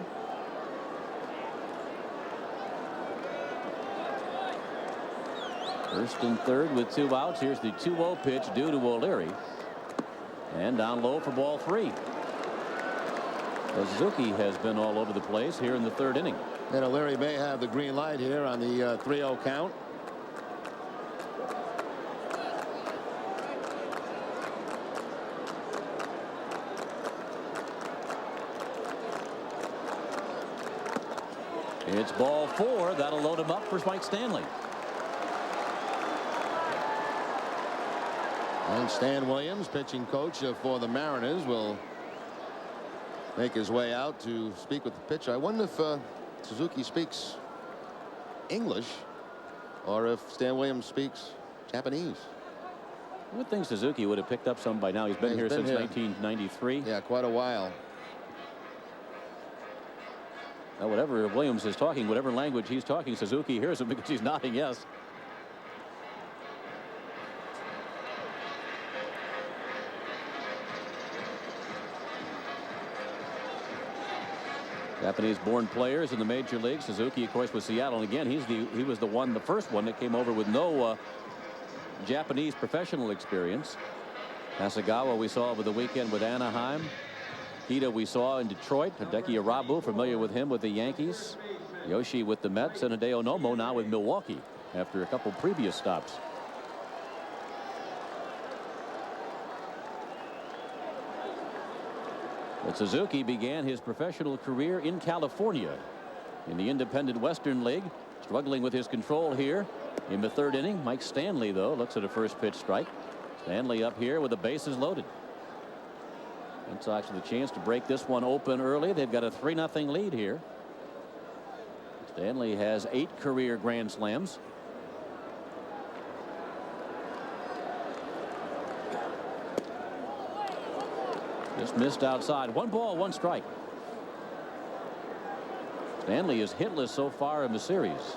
First and third with 2 outs. Here's the 2-0 pitch due to O'Leary. And down low for ball 3. Suzuki has been all over the place here in the third inning. And O'Leary may have the green light here on the 3-0 count. It's ball 4. That'll load him up for Mike Stanley. And Stan Williams, pitching coach for the Mariners, will make his way out to speak with the pitcher. I wonder if Suzuki speaks English or if Stan Williams speaks Japanese. I would think Suzuki would have picked up some by now. He's been here since 1993. Yeah, quite a while. Now, whatever Williams is talking, whatever language he's talking, Suzuki hears him because he's nodding yes. Japanese-born players in the major leagues. Suzuki, of course, with Seattle, and again, he was the first one that came over with no Japanese professional experience. Hasegawa we saw over the weekend with Anaheim. Hida we saw in Detroit. Hideki Arabu, familiar with him with the Yankees. Yoshi with the Mets, and Hideo Nomo now with Milwaukee after a couple previous stops. But Suzuki began his professional career in California in the Independent Western League, struggling with his control here in the third inning. Mike Stanley, though, looks at a first pitch strike. Stanley up here with the bases loaded. Red Sox with a chance to break this one open early. They've got a 3-0 lead here. Stanley has 8 career grand slams. Just missed outside. 1 ball, 1 strike. Stanley is hitless so far in the series.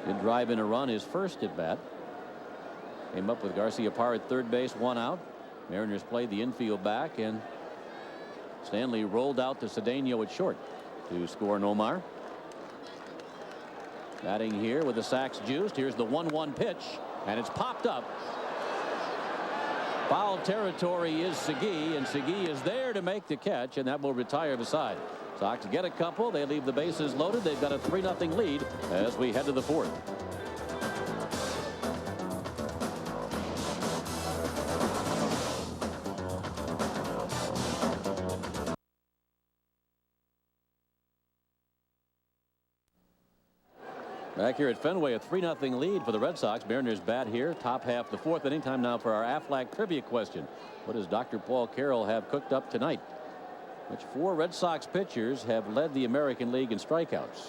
Did drive in a run his first at bat. Came up with Garciaparra at third base, 1 out. Mariners played the infield back, and Stanley rolled out to Cedeno at short to score Nomar. Batting here with the sacks juiced. Here's the 1-1 pitch, and it's popped up. Foul territory is Segui, and Segui is there to make the catch, and that will retire the side. Sox get a couple. They leave the bases loaded. They've got a 3-0 lead as we head to the 4th. Back here at Fenway, a 3-0 lead for the Red Sox. Mariners bat here, top half the 4th inning. Time now for our Aflac trivia question. What does Dr. Paul Carroll have cooked up tonight? Which 4 Red Sox pitchers have led the American League in strikeouts?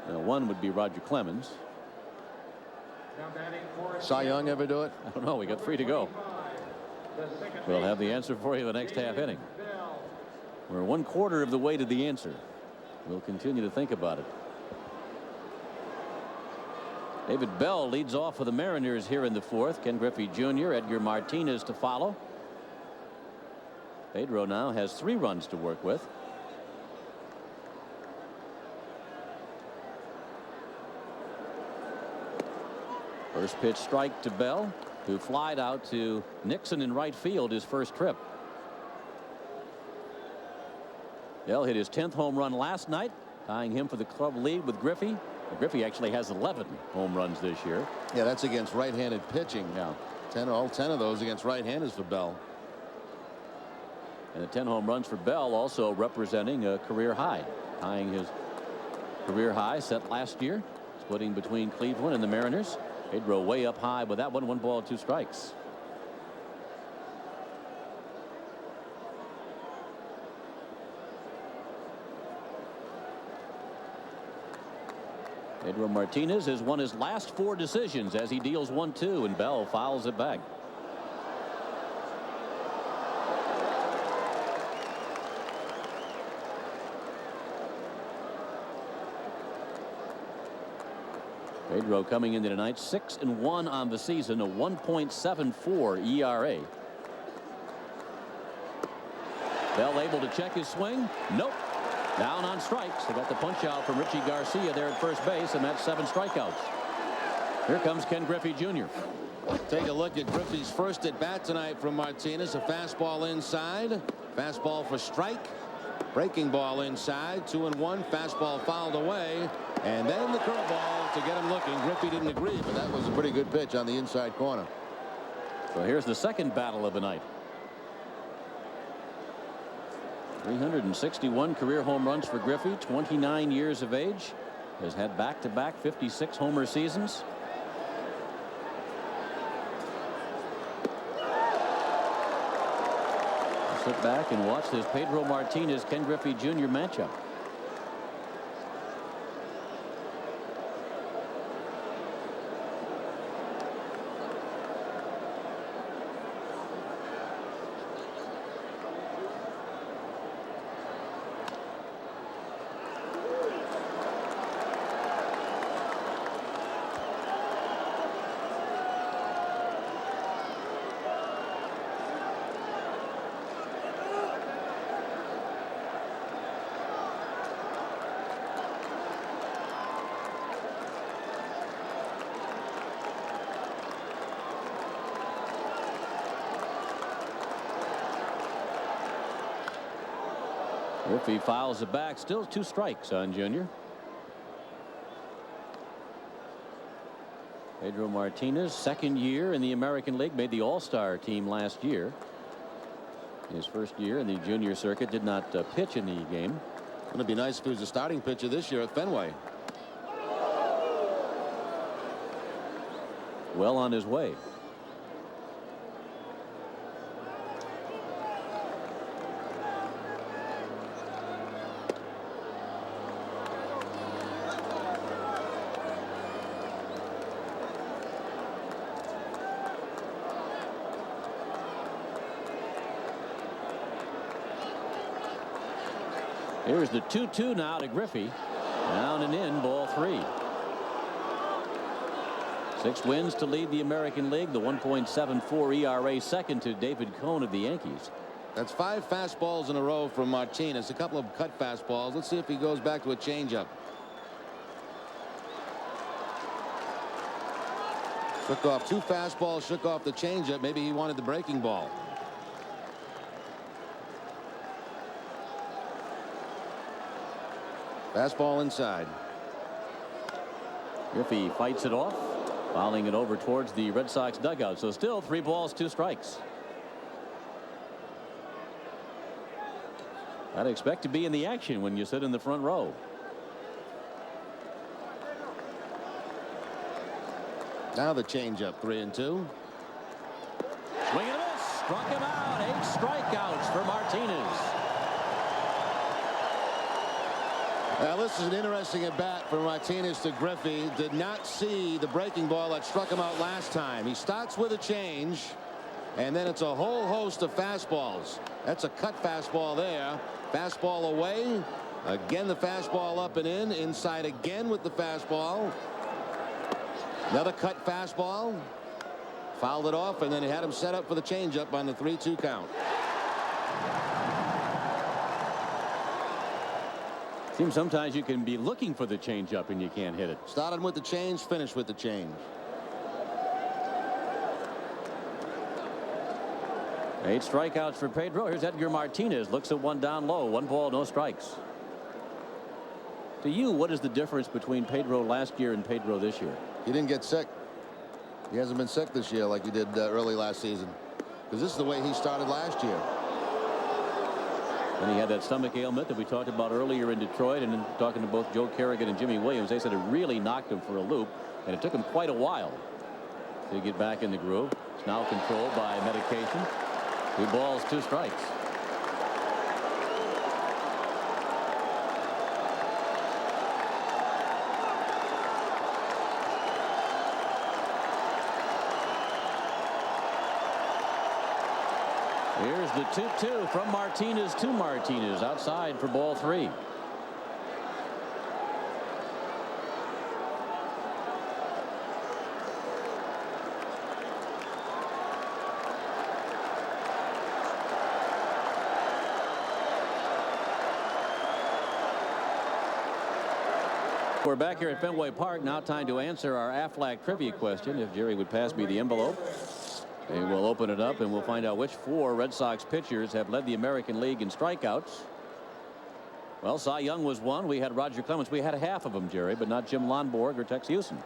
Now, one would be Roger Clemens. Cy Young ever do it? I don't know. We got 3 to go. We'll have the answer for you the next half inning. We're 1/4 of the way to the answer. We'll continue to think about it. David Bell leads off for the Mariners here in the 4th. Ken Griffey Jr., Edgar Martinez to follow. Pedro now has 3 runs to work with. First pitch strike to Bell, who flied out to Nixon in right field his first trip. Bell hit his 10th home run last night, tying him for the club lead with Griffey. Griffey actually has 11 home runs this year. Yeah, that's against right-handed pitching. Yeah. All 10 of those against right-handers for Bell. And the 10 home runs for Bell also representing a career high, tying his career high set last year, splitting between Cleveland and the Mariners. Pedro way up high with that one. 1 ball, 2 strikes. Pedro Martinez has won his last 4 decisions as he deals 1-2, and Bell fouls it back. Pedro coming into tonight 6-1 on the season, a 1.74 ERA. Bell able to check his swing. Nope. Down on strikes. They got the punch out from Richie Garcia there at first base, and that's 7 strikeouts. Here comes Ken Griffey Jr. Take a look at Griffey's first at bat tonight from Martinez. A fastball inside. Fastball for strike. Breaking ball inside. 2-1. Fastball fouled away. And then the curveball to get him looking. Griffey didn't agree, but that was a pretty good pitch on the inside corner. So here's the second battle of the night. 361 career home runs for Griffey, 29 years of age, has had back-to-back 56 homer seasons. Sit back and watch this Pedro Martinez Ken Griffey Jr. matchup. Griffey fouls it back. Still 2 strikes on Junior. Pedro Martinez, 2nd year in the American League, made the All-Star team last year. His first year in the junior circuit, did not pitch in the game. Wouldn't it be nice if he was a starting pitcher this year at Fenway? Well on his way. Here's the 2-2 now to Griffey. Down and in, ball 3. 6 wins to lead the American League. The 1.74 ERA, second to David Cone of the Yankees. That's 5 fastballs in a row from Martinez. A couple of cut fastballs. Let's see if he goes back to a changeup. Shook off 2 fastballs, shook off the changeup. Maybe he wanted the breaking ball. Fastball inside. Griffey fights it off, fouling it over towards the Red Sox dugout. So still 3 balls, 2 strikes. I'd expect to be in the action when you sit in the front row. Now the changeup, 3-2. Swing and a miss. Struck him out. 8 strikeouts for Martinez. Now this is an interesting at bat for Martinez to Griffey. Did not see the breaking ball that struck him out last time. He starts with a change. And then it's a whole host of fastballs. That's a cut fastball there. Fastball away. Again, the fastball up and in. Inside again with the fastball. Another cut fastball. Fouled it off, and then he had him set up for the changeup on the 3-2 count. Seems sometimes you can be looking for the changeup and you can't hit it. Started with the change, finished with the change. 8 strikeouts for Pedro. Here's Edgar Martinez. Looks at one down low. 1 ball, no strikes. To you, what is the difference between Pedro last year and Pedro this year? He didn't get sick. He hasn't been sick this year like he did early last season. Because this is the way he started last year. And he had that stomach ailment that we talked about earlier in Detroit, and then talking to both Joe Kerrigan and Jimmy Williams, they said it really knocked him for a loop, and it took him quite a while to get back in the groove. It's now controlled by medication. 2 balls, 2 strikes. Here's the 2-2 from Martinez to Martinez, outside for ball 3. We're back here at Fenway Park. Now time to answer our Aflac trivia question. If Jerry would pass me the envelope. And we'll open it up and we'll find out which 4 Red Sox pitchers have led the American League in strikeouts. Well, Cy Young was one. We had Roger Clemens. We had half of them, Jerry, but not Jim Lonborg or Tex Houston.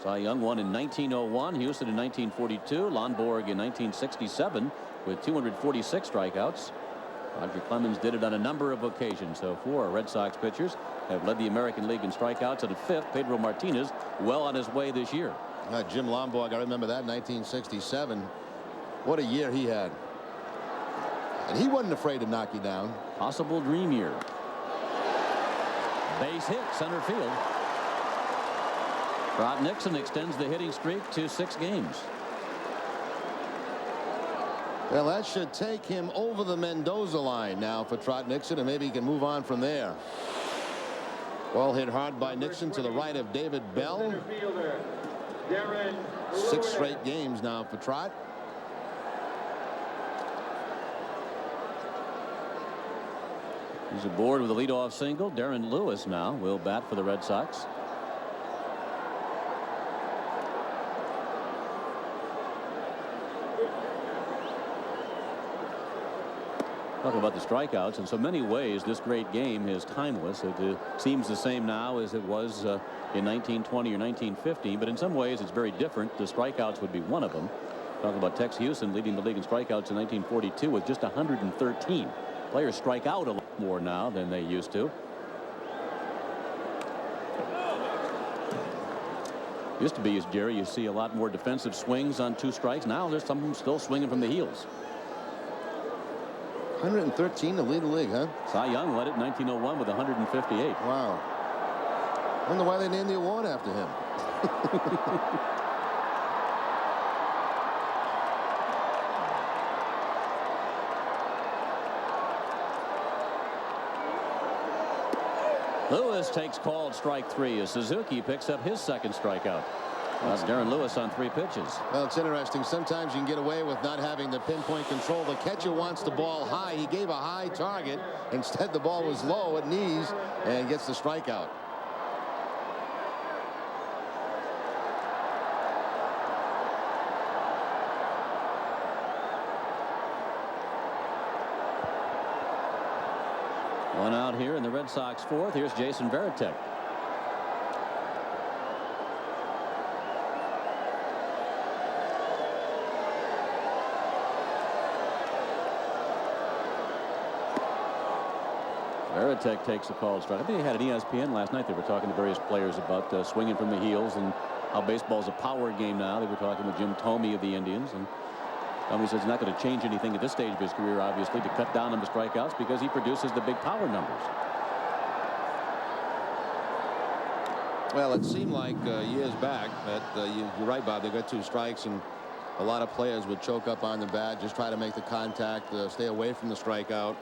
Cy Young won in 1901, Houston in 1942, Lonborg in 1967 with 246 strikeouts. Roger Clemens did it on a number of occasions. So 4 Red Sox pitchers have led the American League in strikeouts, and a 5th, Pedro Martinez, well on his way this year. Jim Lonborg, I remember that, 1967. What a year he had. And he wasn't afraid to knock you down. Possible dream year. Base hit, center field. Trot Nixon extends the hitting streak to 6 games. Well, that should take him over the Mendoza line now for Trot Nixon, and maybe he can move on from there. Ball hit hard by Nixon to the right of David Bell. 6 straight games now for Trot. He's aboard with a leadoff single. Darren Lewis now will bat for the Red Sox. Talking about the strikeouts, in so many ways this great game is timeless. It seems the same now as it was in 1920 or 1915, but in some ways it's very different. The strikeouts would be one of them. Talking about Tex Houston leading the league in strikeouts in 1942 with just 113. Players strike out a lot more now than they used to. Used to be, as Jerry, you see a lot more defensive swings on 2 strikes. Now there's some of them still swinging from the heels. 113 to lead the league, huh? Cy Young led it in 1901 with 158. Wow. I wonder why they named the award after him. Lewis takes called strike 3 as Suzuki picks up his 2nd strikeout. That's Darren Lewis on 3 pitches. Well, it's interesting. Sometimes you can get away with not having the pinpoint control. The catcher wants the ball high. He gave a high target. Instead, the ball was low at knees and gets the strikeout. One out here in the Red Sox 4th. Here's Jason Varitek. Varitek takes a called strike. I think they had an ESPN last night. They were talking to various players about swinging from the heels and how baseball's a power game now. They were talking with Jim Thome of the Indians, and Thome says he's not going to change anything at this stage of his career, obviously, to cut down on the strikeouts because he produces the big power numbers. Well, it seemed like years back that you're right, Bob. They got 2 strikes, and a lot of players would choke up on the bat, just try to make the contact, stay away from the strikeout.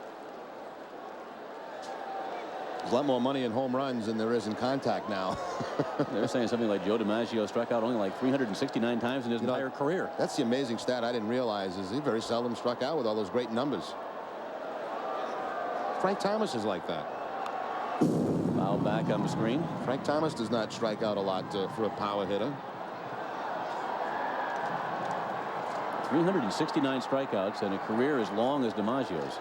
There's a lot more money in home runs than there is in contact now. They're saying something like Joe DiMaggio struck out only like 369 times in his entire career. That's the amazing stat I didn't realize, is he very seldom struck out with all those great numbers. Frank Thomas is like that. Foul back on the screen. Frank Thomas does not strike out a lot for a power hitter. 369 strikeouts and a career as long as DiMaggio's.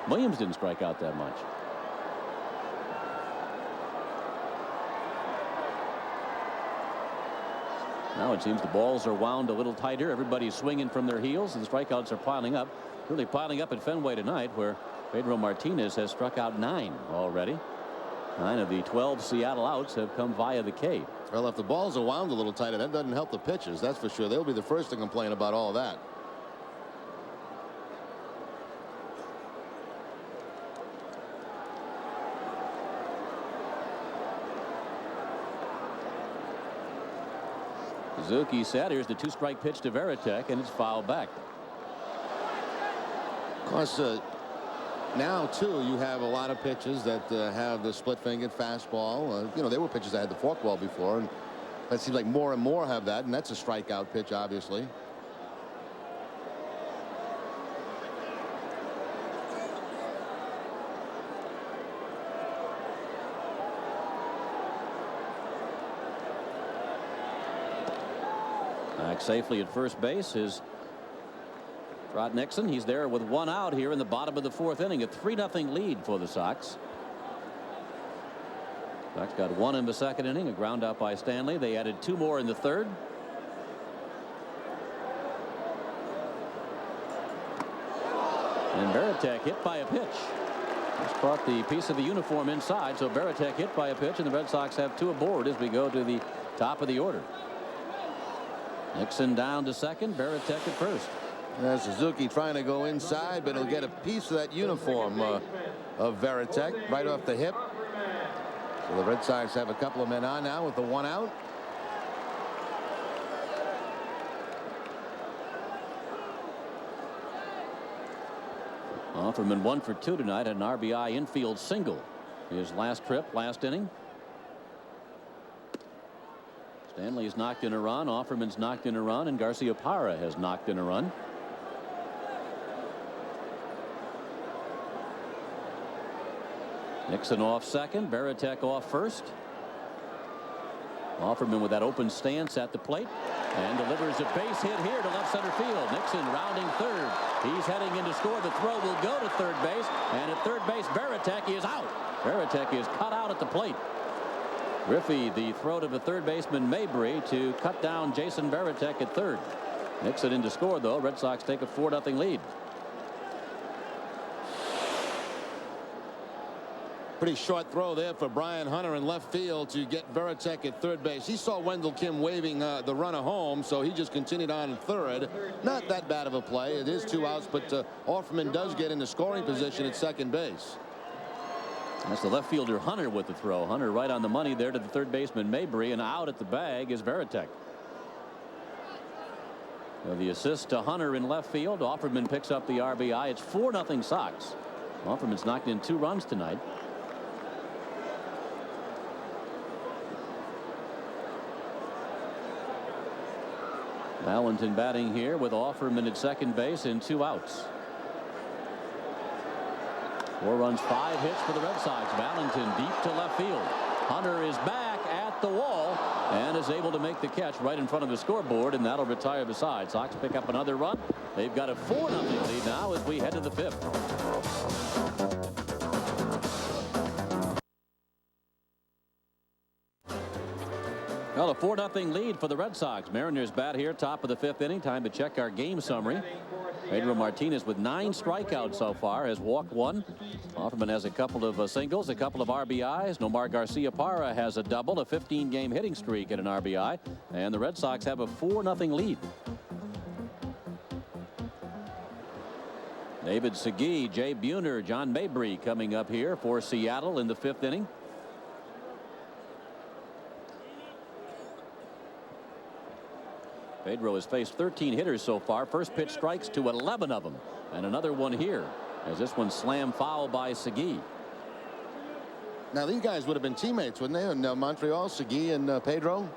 Williams didn't strike out that much. Now it seems the balls are wound a little tighter. Everybody's swinging from their heels, and the strikeouts are piling up. Really piling up at Fenway tonight, where Pedro Martinez has struck out 9 already. 9 of the 12 Seattle outs have come via the K. Well, if the balls are wound a little tighter, that doesn't help the pitchers, that's for sure. They'll be the first to complain about all that. Suzuki said, here's the 2-strike pitch to Veritek, and it's fouled back. Of course, now too you have a lot of pitches that have the split-fingered fastball. You know, there were pitches that had the forkball before, and it seems like more and more have that, and that's a strikeout pitch, obviously. Back safely at first base is Trot Nixon. He's there with 1 out here in the bottom of the 4th inning. A 3-0 lead for the Sox. Sox got 1 in the 2nd inning, a ground out by Stanley. They added 2 more in the 3rd. And Veritek hit by a pitch. Just caught the piece of the uniform inside, so Veritek hit by a pitch, and the Red Sox have 2 aboard as we go to the top of the order. Nixon down to 2nd, Veritek at 1st. Suzuki trying to go inside, but he'll get a piece of that uniform of Veritek right off the hip. So the Red Sox have a couple of men on now with the 1 out. Offerman 1 for 2 tonight, an RBI infield single. His last trip, last inning. Stanley's knocked in a run, Offerman's knocked in a run, and Garciaparra has knocked in a run. Nixon off 2nd, Veritek off 1st. Offerman with that open stance at the plate and delivers a base hit here to left center field. Nixon rounding 3rd. He's heading in to score. The throw will go to 3rd base, and at 3rd base Veritek is out. Veritek is cut out at the plate. Griffey, the throw to the 3rd baseman Mabry to cut down Jason Veritek at 3rd. Nixon in to score, though. Red Sox take a 4-0 lead. Pretty short throw there for Brian Hunter in left field to get Veritek at 3rd base. He saw Wendell Kim waving the runner home, so he just continued on in 3rd. Not that bad of a play. It is 2 outs, but Offerman does get into scoring position at 2nd base. That's the left fielder Hunter with the throw. Hunter right on the money there to the 3rd baseman Mabry, and out at the bag is Veritek. So the assist to Hunter in left field. Offerman picks up the RBI. It's 4-0 Sox. Offerman's knocked in 2 runs tonight. Valentin batting here with Offerman at 2nd base and 2 outs. 4 runs, 5 hits for the Red Sox. Valentin deep to left field. Hunter is back at the wall and is able to make the catch right in front of the scoreboard, and that'll retire the side. Sox pick up another run. They've got a 4-0 lead now as we head to the 5th. Well, a 4-0 lead for the Red Sox. Mariners bat here, top of the 5th inning. Time to check our game summary. Pedro Martinez with 9 strikeouts so far has walked 1. Offerman has a couple of singles, a couple of RBIs. Nomar Garciaparra has a double, a 15-game hitting streak at an RBI, and the Red Sox have a 4-0 lead. David Segui, Jay Buhner, John Mabry coming up here for Seattle in the 5th inning. Pedro has faced 13 hitters so far. First pitch strikes to 11 of them, and another one here as this one slammed foul by Segui. Now these guys would have been teammates, wouldn't they, in Montreal, Segui and Pedro,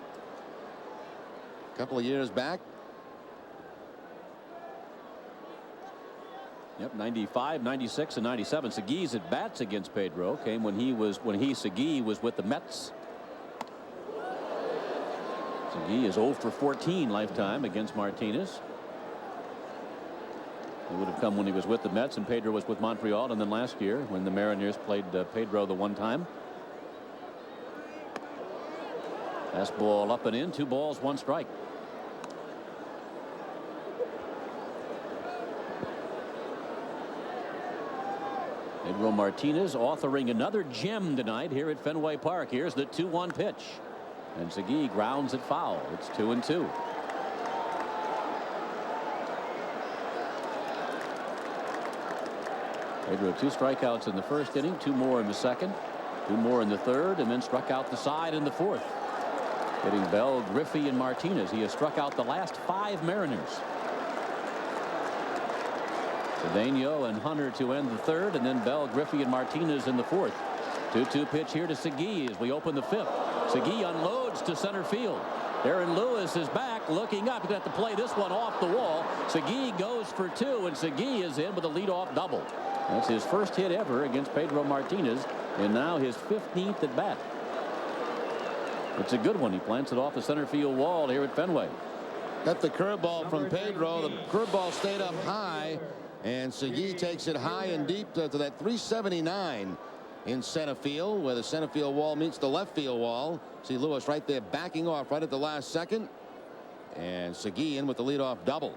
a couple of years back. Yep, 95, 96, and 97. Segui's at bats against Pedro came when Segui was with the Mets. Segui is 0 for 14 lifetime against Martinez. It would have come when he was with the Mets and Pedro was with Montreal, and then last year when the Mariners played Pedro the one time. Fastball up and in, 2 balls, 1 strike. Pedro Martinez authoring another gem tonight here at Fenway Park. Here's the 2-1 pitch, and Segui grounds it foul. It's 2-2. Pedro 2 strikeouts in the first inning, 2 more in the second, 2 more in the third, and then struck out the side in the fourth. Hitting Bell, Griffey, and Martinez. He has struck out the last 5 Mariners. Cedeno and Hunter to end the third, and then Bell, Griffey, and Martinez in the fourth. 2-2 pitch here to Segui as we open the fifth. Segui unloads to center field. Aaron Lewis is back, looking up. He's got to play this one off the wall. Segui goes for 2, and Segui is in with a leadoff double. That's his first hit ever against Pedro Martinez, and now his 15th at bat. It's a good one. He plants it off the center field wall here at Fenway. Got the curveball from Pedro. The curveball stayed up high, and Segui takes it high and deep to that 379 in center field, where the center field wall meets the left field wall. See Lewis right there backing off right at the last second, and Segui in with the leadoff double.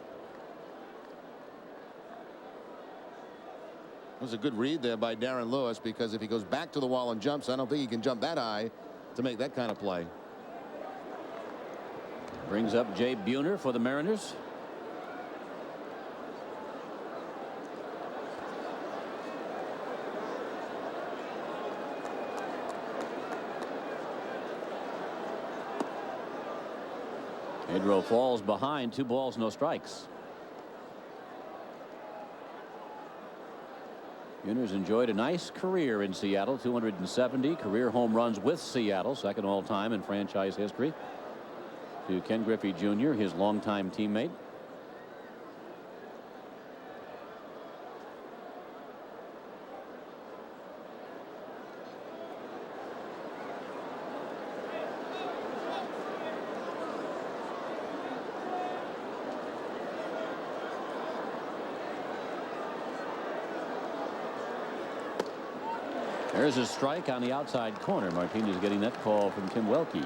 It was a good read there by Darren Lewis, because if he goes back to the wall and jumps, I don't think he can jump that high to make that kind of play. Brings up Jay Buhner for the Mariners. Pedro falls behind, 2 balls, no strikes. Buhner's enjoyed a nice career in Seattle. 270 career home runs with Seattle, second all time in franchise history to Ken Griffey Jr., his longtime teammate. There's a strike on the outside corner. Martinez getting that call from Tim Welke.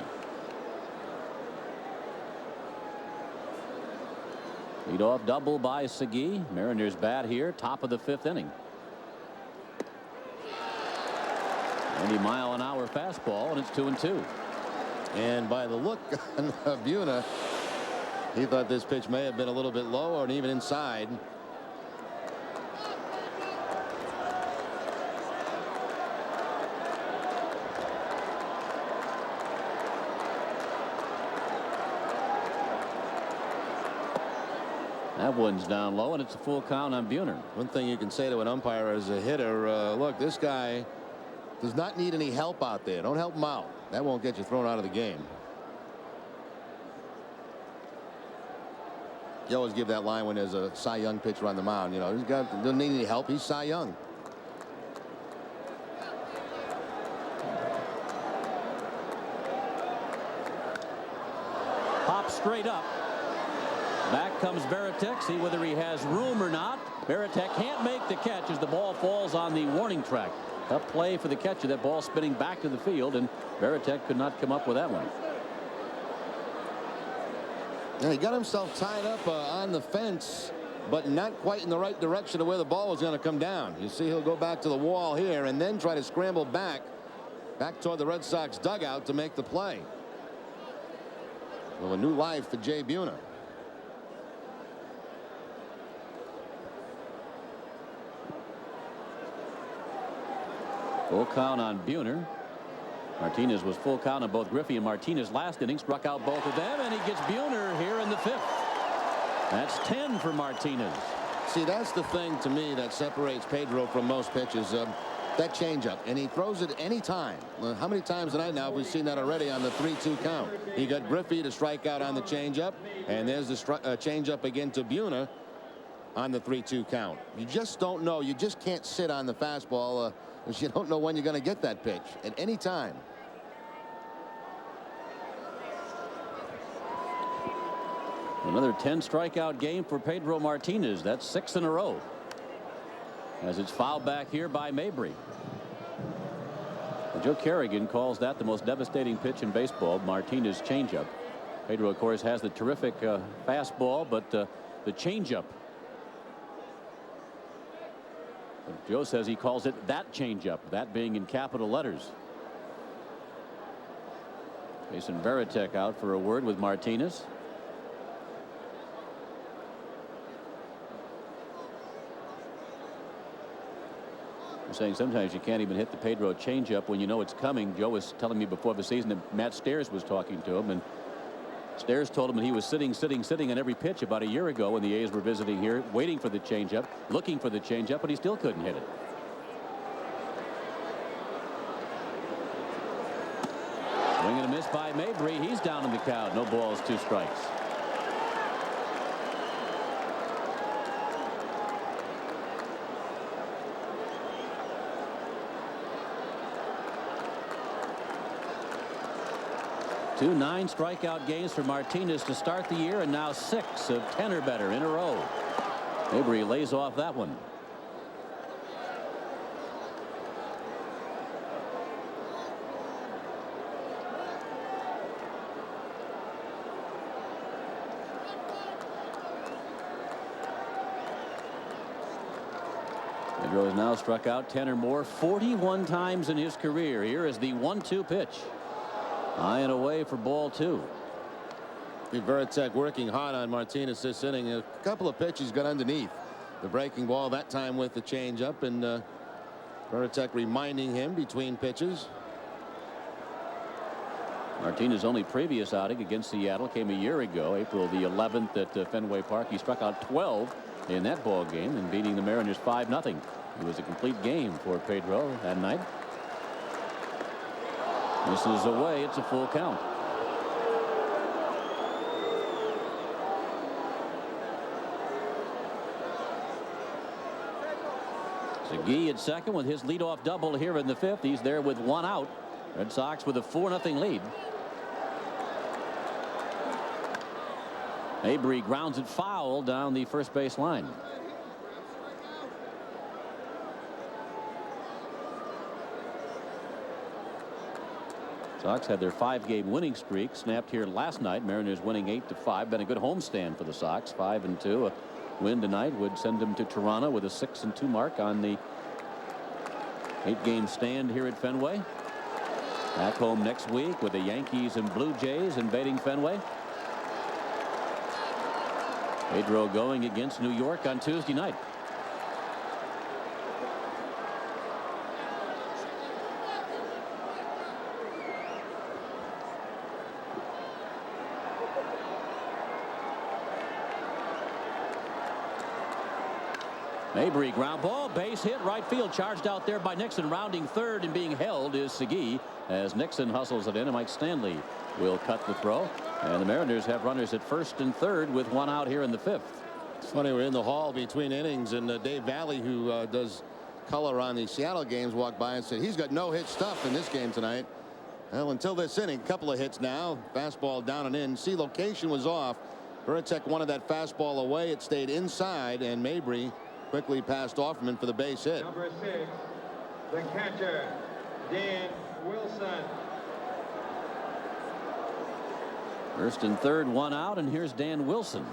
Leadoff double by Segui. Mariners bat here, top of the 5th inning. 90-mile-an-hour fastball, and it's 2-2. And by the look on Buhner, he thought this pitch may have been a little bit low or even inside. That one's down low, and it's a full count on Buhner. One thing you can say to an umpire as a hitter, look, this guy does not need any help out there. Don't help him out. That won't get you thrown out of the game. You always give that line when there's a Cy Young pitcher on the mound. You know, this guy doesn't need any help. He's Cy Young. Pop straight up. Back comes Varitek. See whether he has room or not. Varitek can't make the catch as the ball falls on the warning track. Tough play for the catcher. That ball spinning back to the field, and Varitek could not come up with that one. And he got himself tied up on the fence, but not quite in the right direction of where the ball was going to come down. You see he'll go back to the wall here and then try to scramble back toward the Red Sox dugout to make the play. Well, a new life for Jay Buhner. Full count on Buhner. Martinez was full count on both Griffey and Martinez last inning, struck out both of them, and he gets Buhner here in the 5th. That's 10 for Martinez. See, that's the thing to me that separates Pedro from most pitchers. That changeup, and he throws it any time. How many times tonight now have we seen that already on the 3-2 count? He got Griffey to strike out on the changeup, and there's the changeup again to Buhner on the 3-2 count. You just don't know. You just can't sit on the fastball because you don't know when you're going to get that pitch at any time. Another 10 strikeout game for Pedro Martinez. That's 6 in a row. As it's fouled back here by Mabry. Joe Kerrigan calls that the most devastating pitch in baseball, Martinez changeup. Pedro, of course, has the terrific fastball, but the changeup. Joe says he calls it that changeup, that being in capital letters. Jason Varitek out for a word with Martinez. I'm saying sometimes you can't even hit the Pedro changeup when you know it's coming. Joe was telling me before the season that Matt Stairs was talking to him, and Stairs told him that he was sitting on every pitch about a year ago when the A's were visiting here, waiting for the changeup, looking for the changeup, but he still couldn't hit it. Swing and a miss by Mabry. He's down in the count. No balls, 2 strikes. Two 9 strikeout games for Martinez to start the year, and now 6 of 10 or better in a row. Mabry lays off that one. Pedro has now struck out 10 or more 41 times in his career. Here is the 1-2 pitch. High and away for ball 2. Varitek working hard on Martinez this inning. A couple of pitches got underneath the breaking ball that time with the changeup, and Varitek reminding him between pitches. Martinez's only previous outing against Seattle came a year ago, April the 11th at Fenway Park. He struck out 12 in that ball game and beating the Mariners 5-0. It was a complete game for Pedro that night. This is away. It's a full count. Segui at second with his leadoff double here in the 5th. He's there with 1 out. Red Sox with a 4-0 lead. Mabry grounds it foul down the first base line. Sox had their 5-game winning streak snapped here last night. Mariners winning 8-5. Been a good homestand for the Sox. 5-2. A win tonight would send them to Toronto with a 6-2 mark on the 8-game stand here at Fenway. Back home next week with the Yankees and Blue Jays invading Fenway. Pedro going against New York on Tuesday night. Mabry ground ball, base hit, right field, charged out there by Nixon. Rounding third and being held is Segui as Nixon hustles it in, and Mike Stanley will cut the throw. And the Mariners have runners at first and third with 1 out here in the 5th. It's funny, we're in the hall between innings, and Dave Valley, who does color on the Seattle games, walked by and said he's got no hit stuff in this game tonight. Well, until this inning, a couple of hits now. Fastball down and in. See, location was off. Varitek wanted that fastball away. It stayed inside, and Mabry quickly passed Offerman for the base hit. Number 6, the catcher, Dan Wilson. First and third, 1 out, and here's Dan Wilson.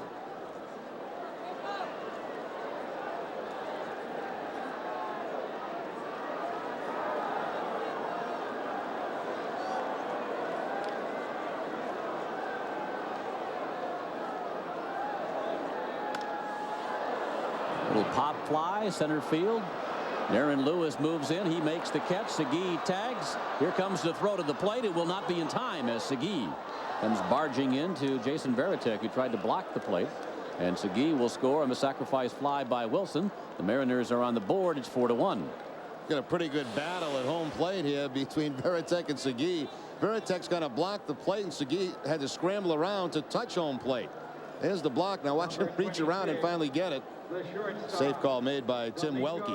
Little pop fly, center field. Aaron Lewis moves in. He makes the catch. Segui tags. Here comes the throw to the plate. It will not be in time as Segui comes barging into Jason Varitek, who tried to block the plate. And Segui will score on the sacrifice fly by Wilson. The Mariners are on the board. It's 4-1. Got a pretty good battle at home plate here between Varitek and Segui. Varitek's going to block the plate, and Segui had to scramble around to touch home plate. There's the block. Now watch him reach around and finally get it. Safe call made by Tim Welke.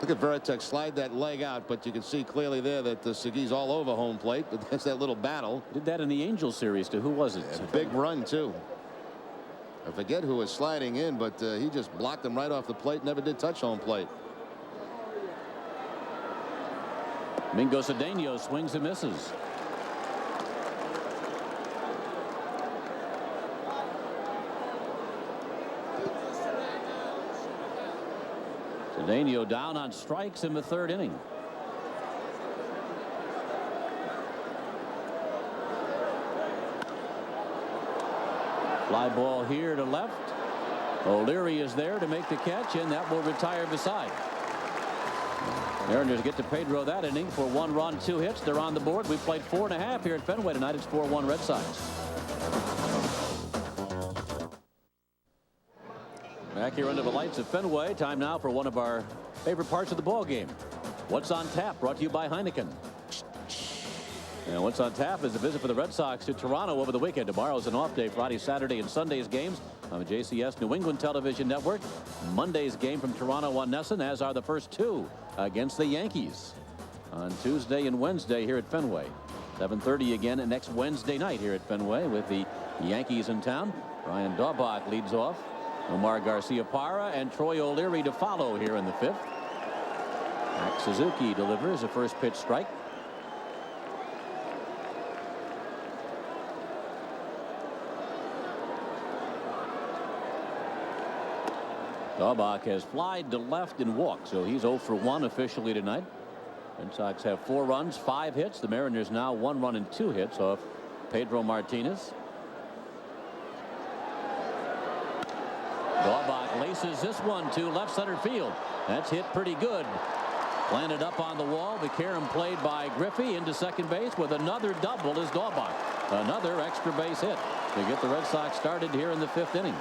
Look at Varitek slide that leg out, but you can see clearly there that the Segui's all over home plate. But that's that little battle. Did that in the Angels series too. Who was it? A big run too. I forget who was sliding in, but he just blocked him right off the plate. Never did touch home plate. Mingo Cedeno swings and misses. Cedeno down on strikes in the third inning. Fly ball here to left. O'Leary is there to make the catch, and that will retire the side. Mariners get to Pedro that inning for 1 run, 2 hits. They're on the board. We've played 4.5 here at Fenway tonight. It's 4-1 Red Sox. Back here under the lights of Fenway. Time now for one of our favorite parts of the ball game. What's on tap? Brought to you by Heineken. And what's on tap is a visit for the Red Sox to Toronto over the weekend. Tomorrow's an off day. Friday, Saturday, and Sunday's games on the JCS New England Television Network. Monday's game from Toronto on Nesson, as are the first 2 against the Yankees on Tuesday and Wednesday here at Fenway. 7:30 again next Wednesday night here at Fenway with the Yankees in town. Ryan Daubach leads off. Omar Garcia-Parra and Troy O'Leary to follow here in the 5th. Max Suzuki delivers a first pitch strike. Daubach has flied to left and walked, so he's 0 for 1 officially tonight. Red Sox have 4 runs, 5 hits. The Mariners now 1 run and 2 hits off Pedro Martinez. Daubach laces this one to left center field. That's hit pretty good. Landed up on the wall. The carom played by Griffey into second base with another double is Daubach. Another extra base hit to get the Red Sox started here in the 5th inning.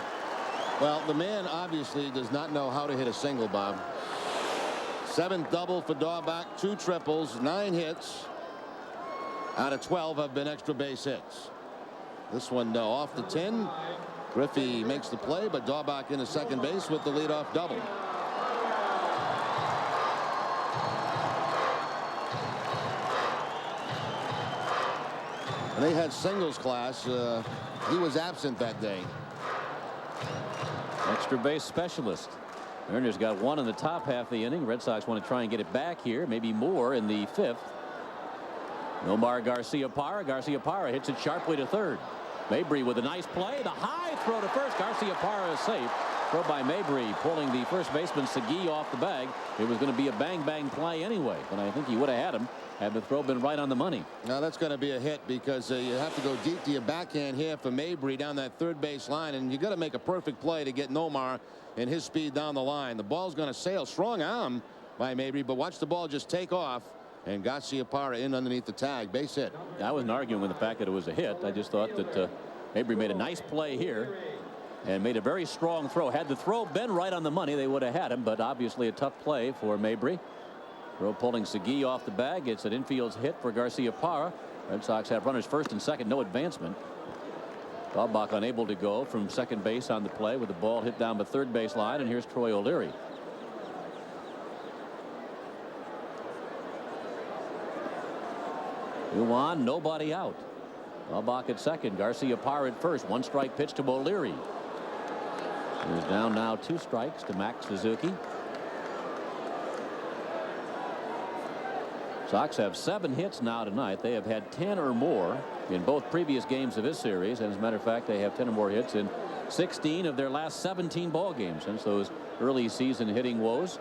Well, the man obviously does not know how to hit a single, Bob. 7th double for Daubach, 2 triples, 9 hits. Out of 12 have been extra base hits. This one off the 10. Griffey makes the play, but Daubach into second base with the leadoff double. And they had singles class. He was absent that day. Extra base specialist. Mariners got 1 in the top half of the inning. Red Sox want to try and get it back here, maybe more in the 5th. Omar Garcia-Parra. Garcia-Parra hits it sharply to third. Mabry with a nice play. The high throw to first. Garcia-Parra is safe. Throw by Mabry, pulling the first baseman Segui off the bag. It was going to be a bang-bang play anyway, but I think he would have had him had the throw been right on the money. Now that's going to be a hit because you have to go deep to your backhand here for Mabry down that third base line, and you got to make a perfect play to get Nomar and his speed down the line. The ball's going to sail. Strong arm by Mabry, but watch the ball just take off, and Garcia-Parra in underneath the tag. Base hit. I wasn't arguing with the fact that it was a hit. I just thought that Mabry made a nice play here and made a very strong throw. Had the throw been right on the money, they would have had him, but obviously a tough play for Mabry. Throw pulling Segui off the bag. It's an infield's hit for Garcia-Parra. Red Sox have runners first and second, no advancement. Daubach unable to go from second base on the play with the ball hit down the third base line, and here's Troy O'Leary. Two on, nobody out. Daubach at second, Garcia-Parra at first. 1 strike pitch to O'Leary. He's down now 2 strikes to Max Suzuki. Sox have 7 hits now tonight. They have had 10 or more in both previous games of this series. And as a matter of fact, they have 10 or more hits in 16 of their last 17 ball games since those early season hitting woes.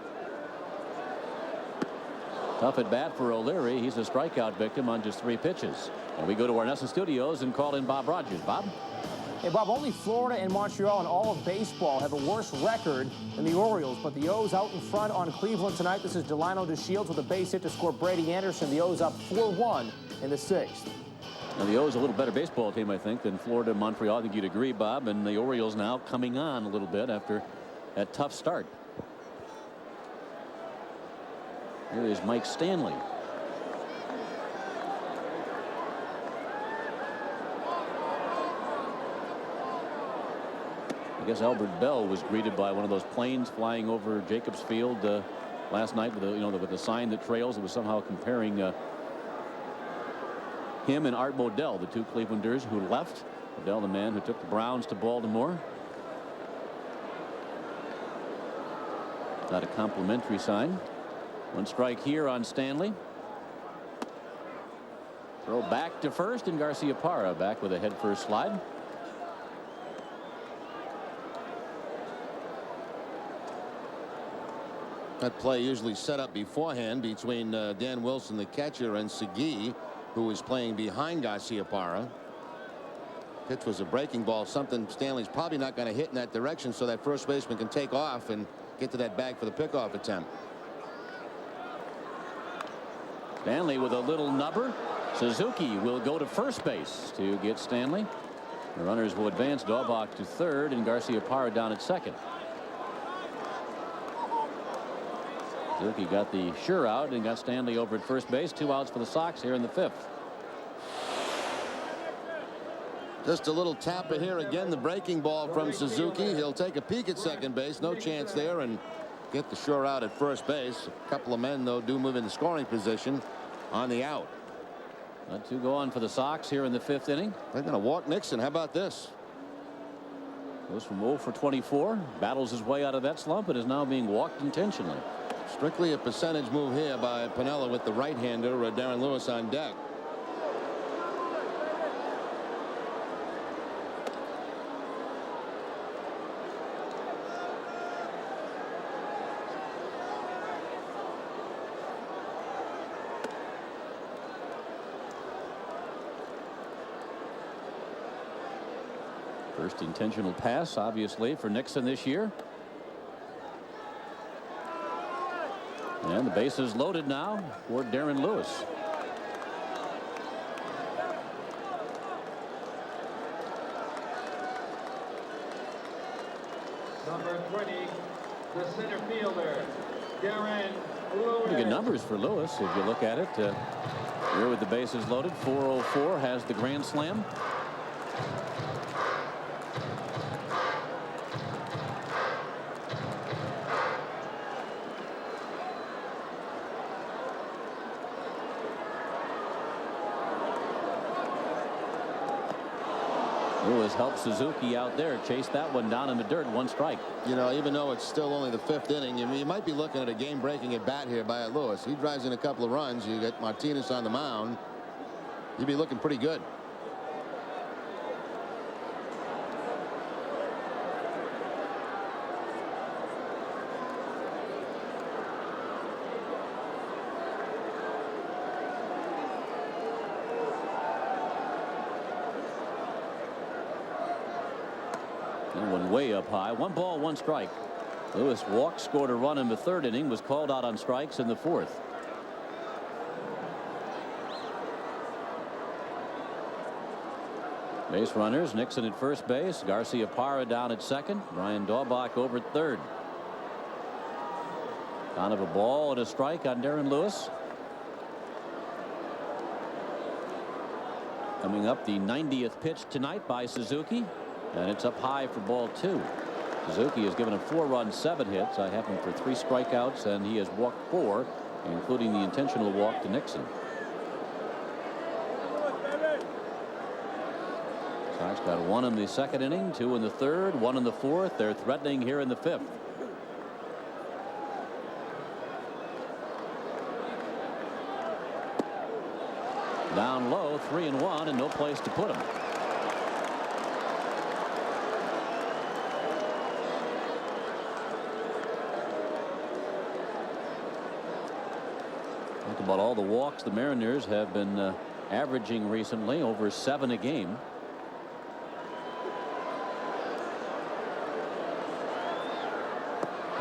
Tough at bat for O'Leary. He's a strikeout victim on just 3 pitches. And we go to our Nesson studios and call in Bob Rogers. Bob? Hey, Bob, only Florida and Montreal in all of baseball have a worse record than the Orioles, but the O's out in front on Cleveland tonight. This is Delano DeShields with a base hit to score Brady Anderson. The O's up 4-1 in the 6th. Now, the O's a little better baseball team, I think, than Florida and Montreal. I think you'd agree, Bob. And the Orioles now coming on a little bit after that tough start. Here is Mike Stanley. I guess Albert Bell was greeted by one of those planes flying over Jacobs Field last night with with the sign that trails. It was somehow comparing him and Art Modell, the two Clevelanders who left. Modell, the man who took the Browns to Baltimore. Not a complimentary sign. One strike here on Stanley. Throw back to first, and Garcia Parra back with a head first slide. That play usually set up beforehand between Dan Wilson, the catcher, and Segui, who was playing behind Garcia Parra. Pitch was a breaking ball, something Stanley's probably not going to hit in that direction, so that first baseman can take off and get to that bag for the pickoff attempt. Stanley with a little nubber. Suzuki will go to first base to get Stanley. The runners will advance. Daubach to third, and Garcia Parra down at second. Suzuki got the sure out and got Stanley over at first base. 2 outs for the Sox here in the 5th. Just a little tapper here again. The breaking ball from Suzuki. He'll take a peek at second base. No chance there, and get the sure out at first base. A couple of men, though, do move into scoring position on the out. 2 go on for the Sox here in the 5th inning. They're going to walk Nixon. How about this? Goes from 0 for 24. Battles his way out of that slump and is now being walked intentionally. Strictly a percentage move here by Piniella with the right-hander, Darren Lewis on deck. First intentional pass, obviously, for Nixon this year. And the base is loaded now for Darren Lewis. Number 20, the center fielder, Darren Lewis. Pretty good numbers for Lewis if you look at it. Here with the bases loaded, 404 has the grand slam. Lewis helps Suzuki out there. Chase that one down in the dirt. 1 strike. You know, even though it's still only the 5th inning, you might be looking at a game-breaking at bat here by Lewis. He drives in a couple of runs. You get Martinez on the mound. You'd be looking pretty good. One way up high. 1 ball, 1 strike. Lewis walked, scored a run in the 3rd inning, was called out on strikes in the 4th. Base runners, Nixon at first base, Garcia Parra down at second, Brian Daubach over at third. Count of a ball and a strike on Darren Lewis. Coming up, the 90th pitch tonight by Suzuki. And it's up high for ball 2. Suzuki has given him 4 runs, 7 hits. I have him for 3 strikeouts, and he has walked 4, including the intentional walk to Nixon. Sox got 1 in the 2nd inning, 2 in the 3rd, 1 in the 4th. They're threatening here in the 5th. Down low, 3-1, and no place to put him. Think about all the walks the Mariners have been averaging recently, over 7 a game.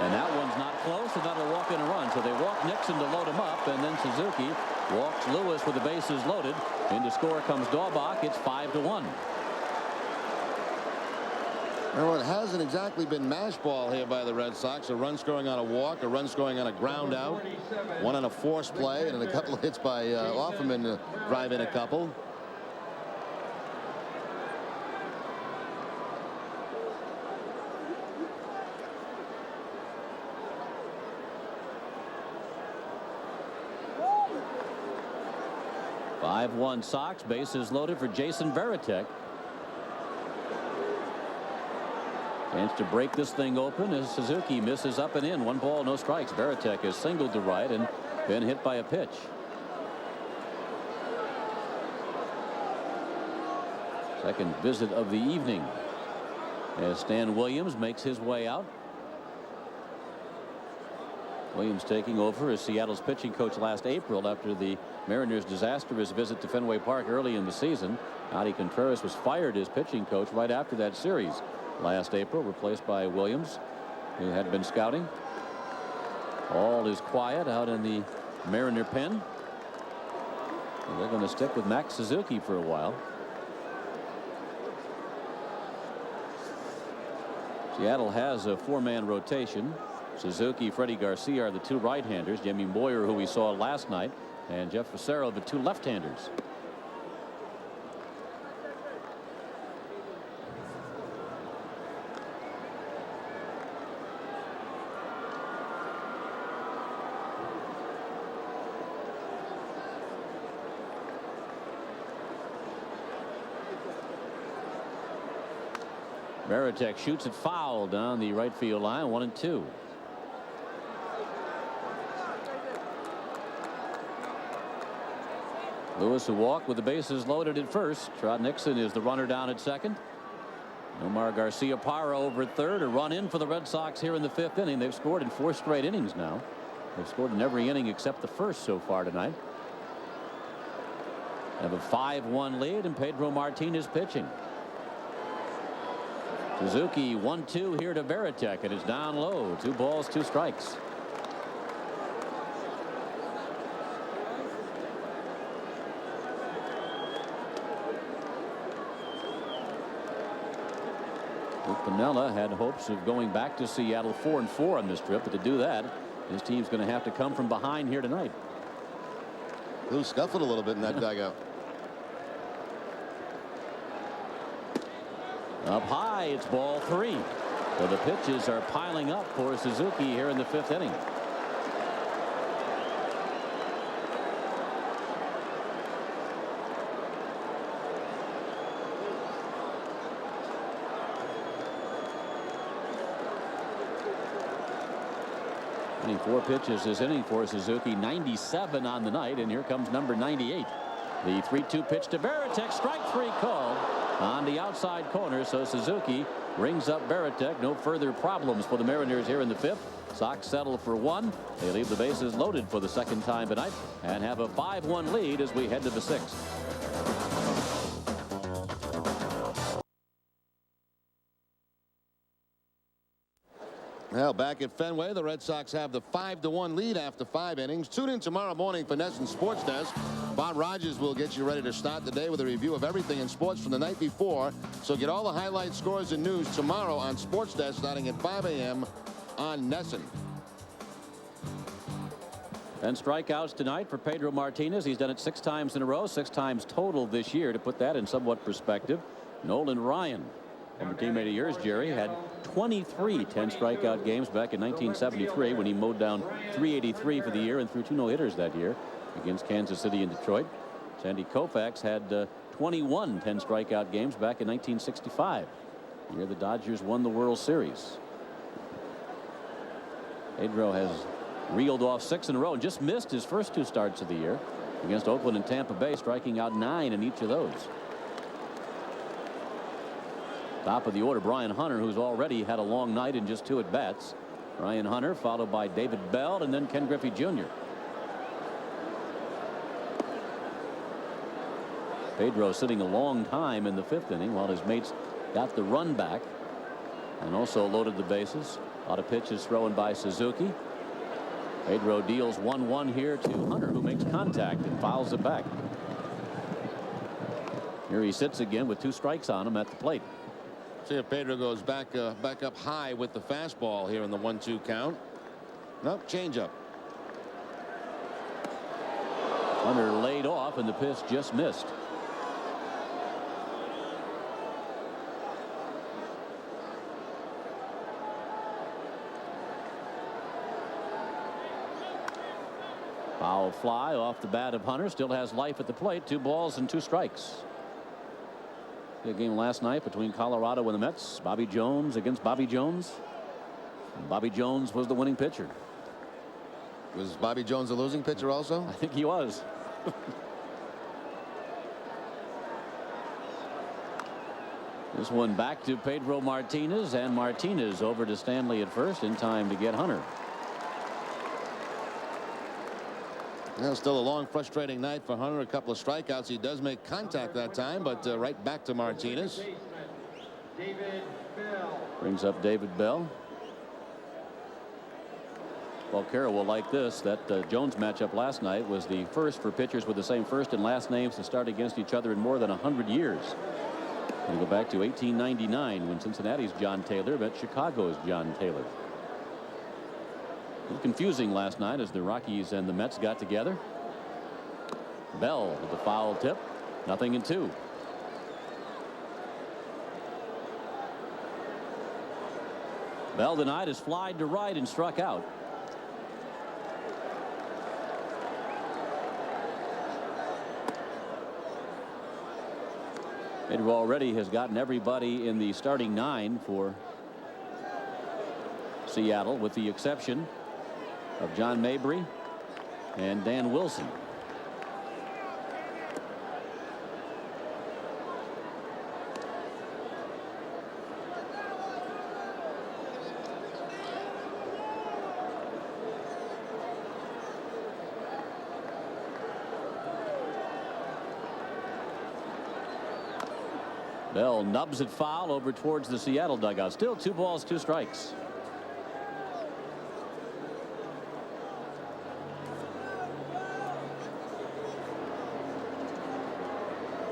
And that one's not close, and that'll walk in a run. So they walk Nixon to load him up, and then Suzuki walks Lewis with the bases loaded. In to score comes Daubach. It's 5-1. Well, it hasn't exactly been mash ball here by the Red Sox. A run scoring on a walk, a run scoring on a ground out, one on a forced play, and a couple of hits by Offerman to drive in a couple. Five-1 Sox. Bases loaded for Jason Varitek. Chance to break this thing open as Suzuki misses up and in. 1 ball, no strikes. Varitek has singled to right and been hit by a pitch. Second visit of the evening as Stan Williams makes his way out. Williams taking over as Seattle's pitching coach last April after the Mariners' disastrous visit to Fenway Park early in the season. Adi Contreras was fired as pitching coach right after that series last April, replaced by Williams, who had been scouting. All is quiet out in the Mariner pen. And they're going to stick with Max Suzuki for a while. Seattle has a 4-man rotation. Suzuki, Freddie Garcia are the 2 right-handers. Jimmy Boyer, who we saw last night, and Jeff Facero, the 2 left-handers. Varitek shoots it foul down the right field line. 1-2. Lewis who walked with the bases loaded at first. Trot Nixon is the runner down at second. Nomar Garcia Parra over at third. A run in for the Red Sox here in the 5th inning. They've scored in 4 straight innings now. They've scored in every inning except the first so far tonight. They have a 5-1 lead, and Pedro Martinez pitching. Suzuki 1-2 here to Varitek, and it's down low. 2 balls, 2 strikes. Piniella had hopes of going back to Seattle 4-4 on this trip, but to do that, his team's going to have to come from behind here tonight. Who scuffled a little bit in that dugout. Up high, it's ball 3. So the pitches are piling up for Suzuki here in the 5th inning. Four pitches this inning for Suzuki. 97 on the night, and here comes number 98. The 3-2 pitch to Varitek. Strike 3 called on the outside corner. So Suzuki rings up Varitek. No further problems for the Mariners here in the 5th. Sox settle for 1. They leave the bases loaded for the 2nd time tonight and have a 5-1 lead as we head to the 6th. Well, back at Fenway, the Red Sox have the 5-1 lead after 5 innings. Tune in tomorrow morning for NESN Sports Desk. Bob Rogers will get you ready to start the day with a review of everything in sports from the night before. So get all the highlights, scores, and news tomorrow on Sports Desk starting at 5 a.m. on NESN. And strikeouts tonight for Pedro Martinez. He's done it 6 times in a row, 6 times total this year. To put that in somewhat perspective, Nolan Ryan, former teammate of yours, Jerry, had 23 10-strikeout games back in 1973 when he mowed down 383 for the year and threw 2 no-hitters that year against Kansas City and Detroit. Sandy Koufax had 21 10-strikeout games back in 1965, the year the Dodgers won the World Series. Pedro has reeled off 6 in a row and just missed his first 2 starts of the year against Oakland and Tampa Bay, striking out 9 in each of those. Top of the order, Brian Hunter, who's already had a long night in just 2 at-bats. Brian Hunter followed by David Bell and then Ken Griffey Jr. Pedro sitting a long time in the 5th inning while his mates got the run back and also loaded the bases. A lot of pitches thrown by Suzuki. Pedro deals 1-1 here to Hunter, who makes contact and fouls it back. Here he sits again with 2 strikes on him at the plate. See if Pedro goes back up high with the fastball here in the 1-2 count. Nope, changeup. Hunter laid off, and the pitch just missed. Foul fly off the bat of Hunter. Still has life at the plate. 2 balls and 2 strikes. Good game last night between Colorado and the Mets. Bobby Jones against Bobby Jones. And Bobby Jones was the winning pitcher. Was Bobby Jones a losing pitcher also? I think he was. This one back to Pedro Martinez, and Martinez over to Stanley at first in time to get Hunter. Well, still a long, frustrating night for Hunter. A couple of strikeouts. He does make contact that time, but right back to Martinez. David Bell. Brings up David Bell. Well, Carroll will like this. That Jones matchup last night was the first for pitchers with the same first and last names to start against each other in more than 100 years. We go back to 1899 when Cincinnati's John Taylor met Chicago's John Taylor. It was confusing last night as the Rockies and the Mets got together. Bell with the foul tip. 0-2. Bell tonight has flied to right and struck out. Pedro already has gotten everybody in the starting 9 for Seattle, with the exception of John Mabry and Dan Wilson. Bell nubs it foul over towards the Seattle dugout. Still 2 balls, 2 strikes.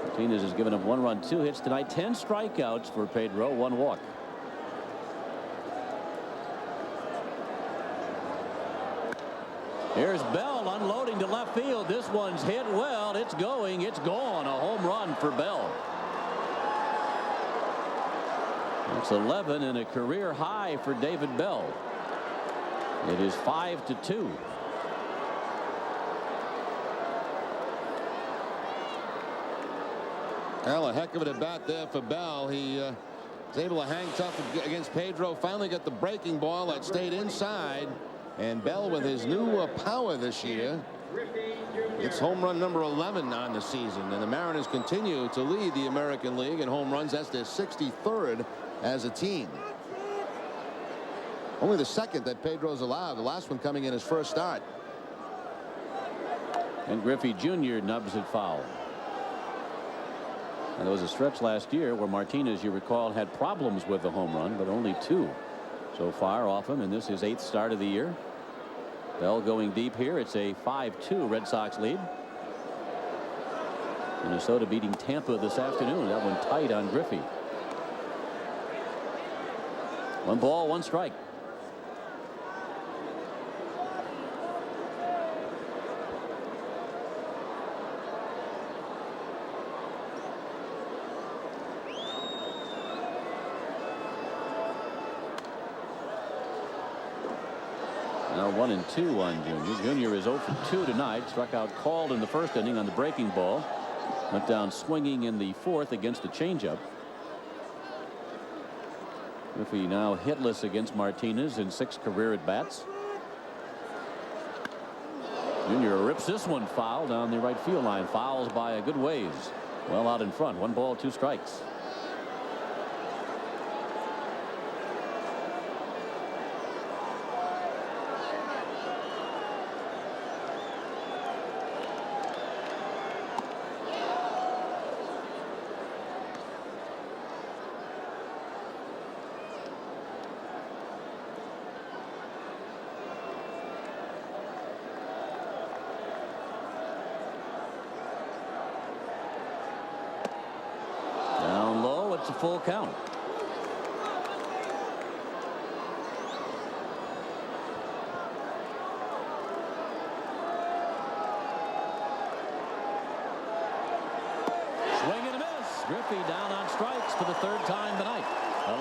Martinez has given up 1 run, 2 hits tonight. 10 strikeouts for Pedro, 1 walk. Here's Bell unloading to left field. This one's hit well. It's going. It's gone. A home run for Bell. That's 11 and a career high for David Bell. It is 5-2. Well, a heck of an at bat there for Bell. He was able to hang tough against Pedro. Finally got the breaking ball that stayed inside. And Bell, with his new power this year, it's home run number 11 on the season. And the Mariners continue to lead the American League in home runs. That's their 63rd as a team. Only the second that Pedro's allowed. The last one coming in his first start. And Griffey Jr. nubs it foul. And there was a stretch last year where Martinez, you recall, had problems with the home run, but only 2 so far off him, and this is 8th start of the year. Bell going deep here. It's a 5-2 Red Sox lead. Minnesota beating Tampa this afternoon. That one tight on Griffey. 1 ball, 1 strike. Now 1-2 on Jr. Jr. is 0 for 2 tonight. Struck out called in the first inning on the breaking ball. Went down swinging in the 4th against the changeup. Griffey now hitless against Martinez in 6 career at bats. Jr. rips this one foul down the right field line. Fouls by a good ways. Well out in front. 1 ball, 2 strikes. full count. Swing and a miss. Griffey down on strikes for the third time tonight.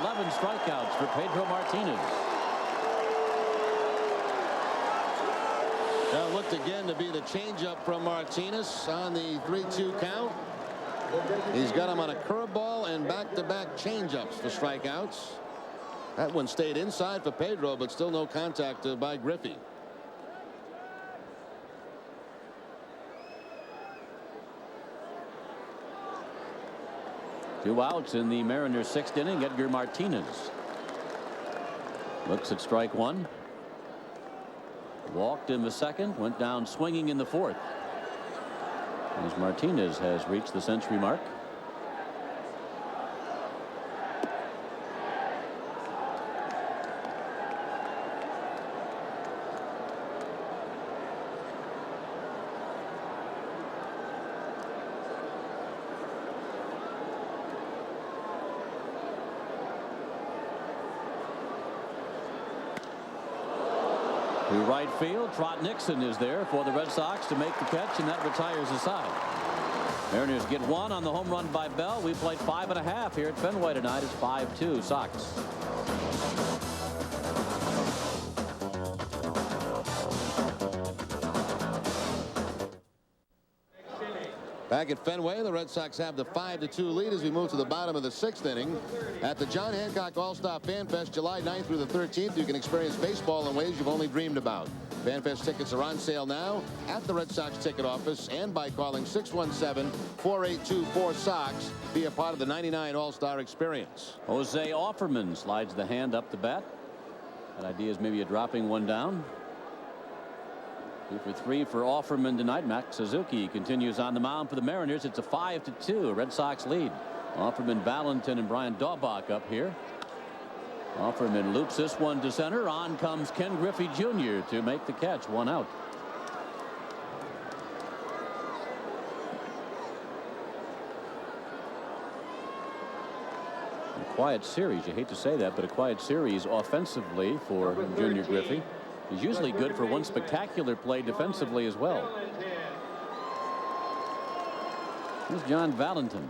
11 strikeouts for Pedro Martinez. That looked again to be the changeup from Martinez on the 3-2 count. He's got him on a curveball and back-to-back changeups for strikeouts. That one stayed inside for Pedro, but still no contact by Griffey. Two outs in the Mariners' sixth inning. Edgar Martinez looks at strike one. Walked in the second, went down swinging in the fourth. As Martinez has reached the century mark. To right field, Trot Nixon is there for the Red Sox to make the catch, and that retires the side. Mariners get one on the home run by Bell. We played 5.5 here at Fenway tonight. It's 5-2 Sox. Back at Fenway, the Red Sox have the 5-2 lead as we move to the bottom of the sixth inning. At the John Hancock All-Star Fan Fest, July 9th through the 13th, you can experience baseball in ways you've only dreamed about. Fan Fest tickets are on sale now at the Red Sox ticket office and by calling 617-482-4SOX. Be a part of the '99 All-Star experience. Jose Offerman slides the hand up the bat. That idea is maybe a dropping one down. 2 for 3 for Offerman tonight. Max Suzuki continues on the mound for the Mariners. It's a 5-2 Red Sox lead. Offerman, Valentin, and Brian Daubach up here. Offerman loops this one to center. On comes Ken Griffey Jr. to make the catch. 1 out. A quiet series. You hate to say that, but a quiet series offensively for Junior Griffey. He's usually good for one spectacular play defensively as well. Here's John Valentin.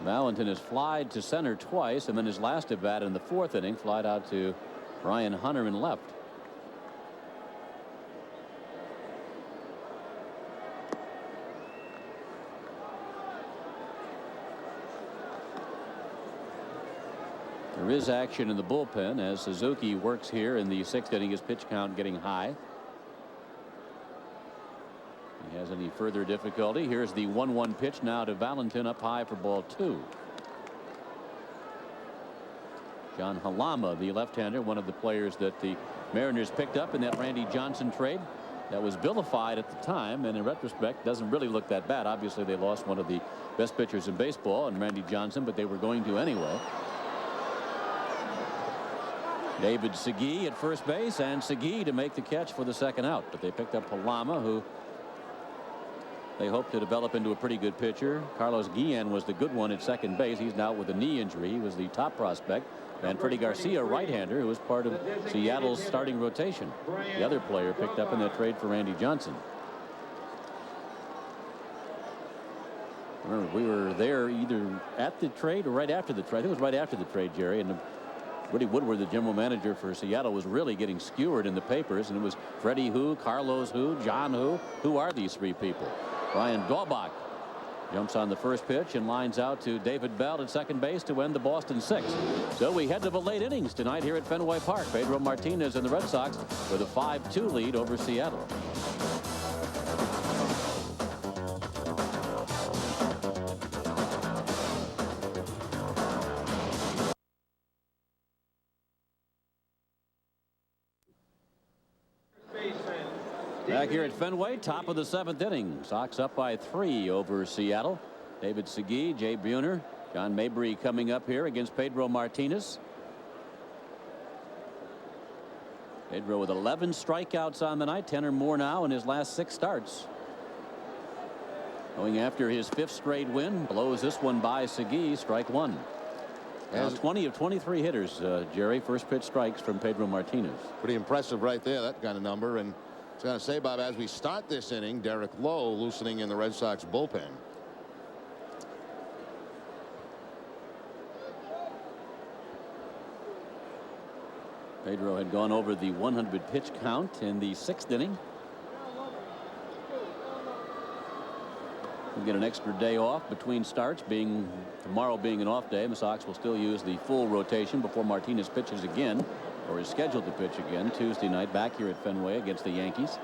Valentin has flied to center twice, and then his last at bat in the fourth inning flied out to Brian Hunter in left. There is action in the bullpen as Suzuki works here in the sixth inning. His pitch count getting high. He has any further difficulty. Here's the 1-1 pitch now to Valentin, up high for ball 2. John Halama, the left-hander, one of the players that the Mariners picked up in that Randy Johnson trade that was vilified at the time, and in retrospect doesn't really look that bad. Obviously they lost one of the best pitchers in baseball in Randy Johnson, but they were going to anyway. David Segui at first base, and Segui to make the catch for the second out. But they picked up Halama, who they hope to develop into a pretty good pitcher. Carlos Guillen was the good one at second base. He's now with a knee injury. He was the top prospect. And Freddie Garcia, right-hander, who was part of Seattle's starting rotation. The other player picked up in that trade for Randy Johnson. Remember, we were there either at the trade or right after the trade. I think it was right after the trade, Jerry. And Woody Woodward, the general manager for Seattle, was really getting skewered in the papers, and it was Freddie who, Carlos who, John who are these three people? Brian Daubach jumps on the first pitch and lines out to David Bell at second base to end the Boston sixth. So we head to the late innings tonight here at Fenway Park. Pedro Martinez and the Red Sox with a 5-2 lead over Seattle. Back here at Fenway, top of the seventh inning. Sox up by 3 over Seattle. David Segui, Jay Buhner, John Mabry coming up here against Pedro Martinez. Pedro with 11 strikeouts on the night, 10 or more now in his last 6 starts. Going after his 5th straight win, blows this one by Segui, strike 1. Now 20 of 23 hitters, Jerry. First pitch strikes from Pedro Martinez. Pretty impressive right there, that kind of number. And I was going to say, Bob, as we start this inning, Derek Lowe loosening in the Red Sox bullpen. Pedro had gone over the 100 pitch count in the 6th inning. We'll get an extra day off between starts, being tomorrow being an off day. The Sox will still use the full rotation before Martinez pitches again, or is scheduled to pitch again Tuesday night back here at Fenway against the Yankees.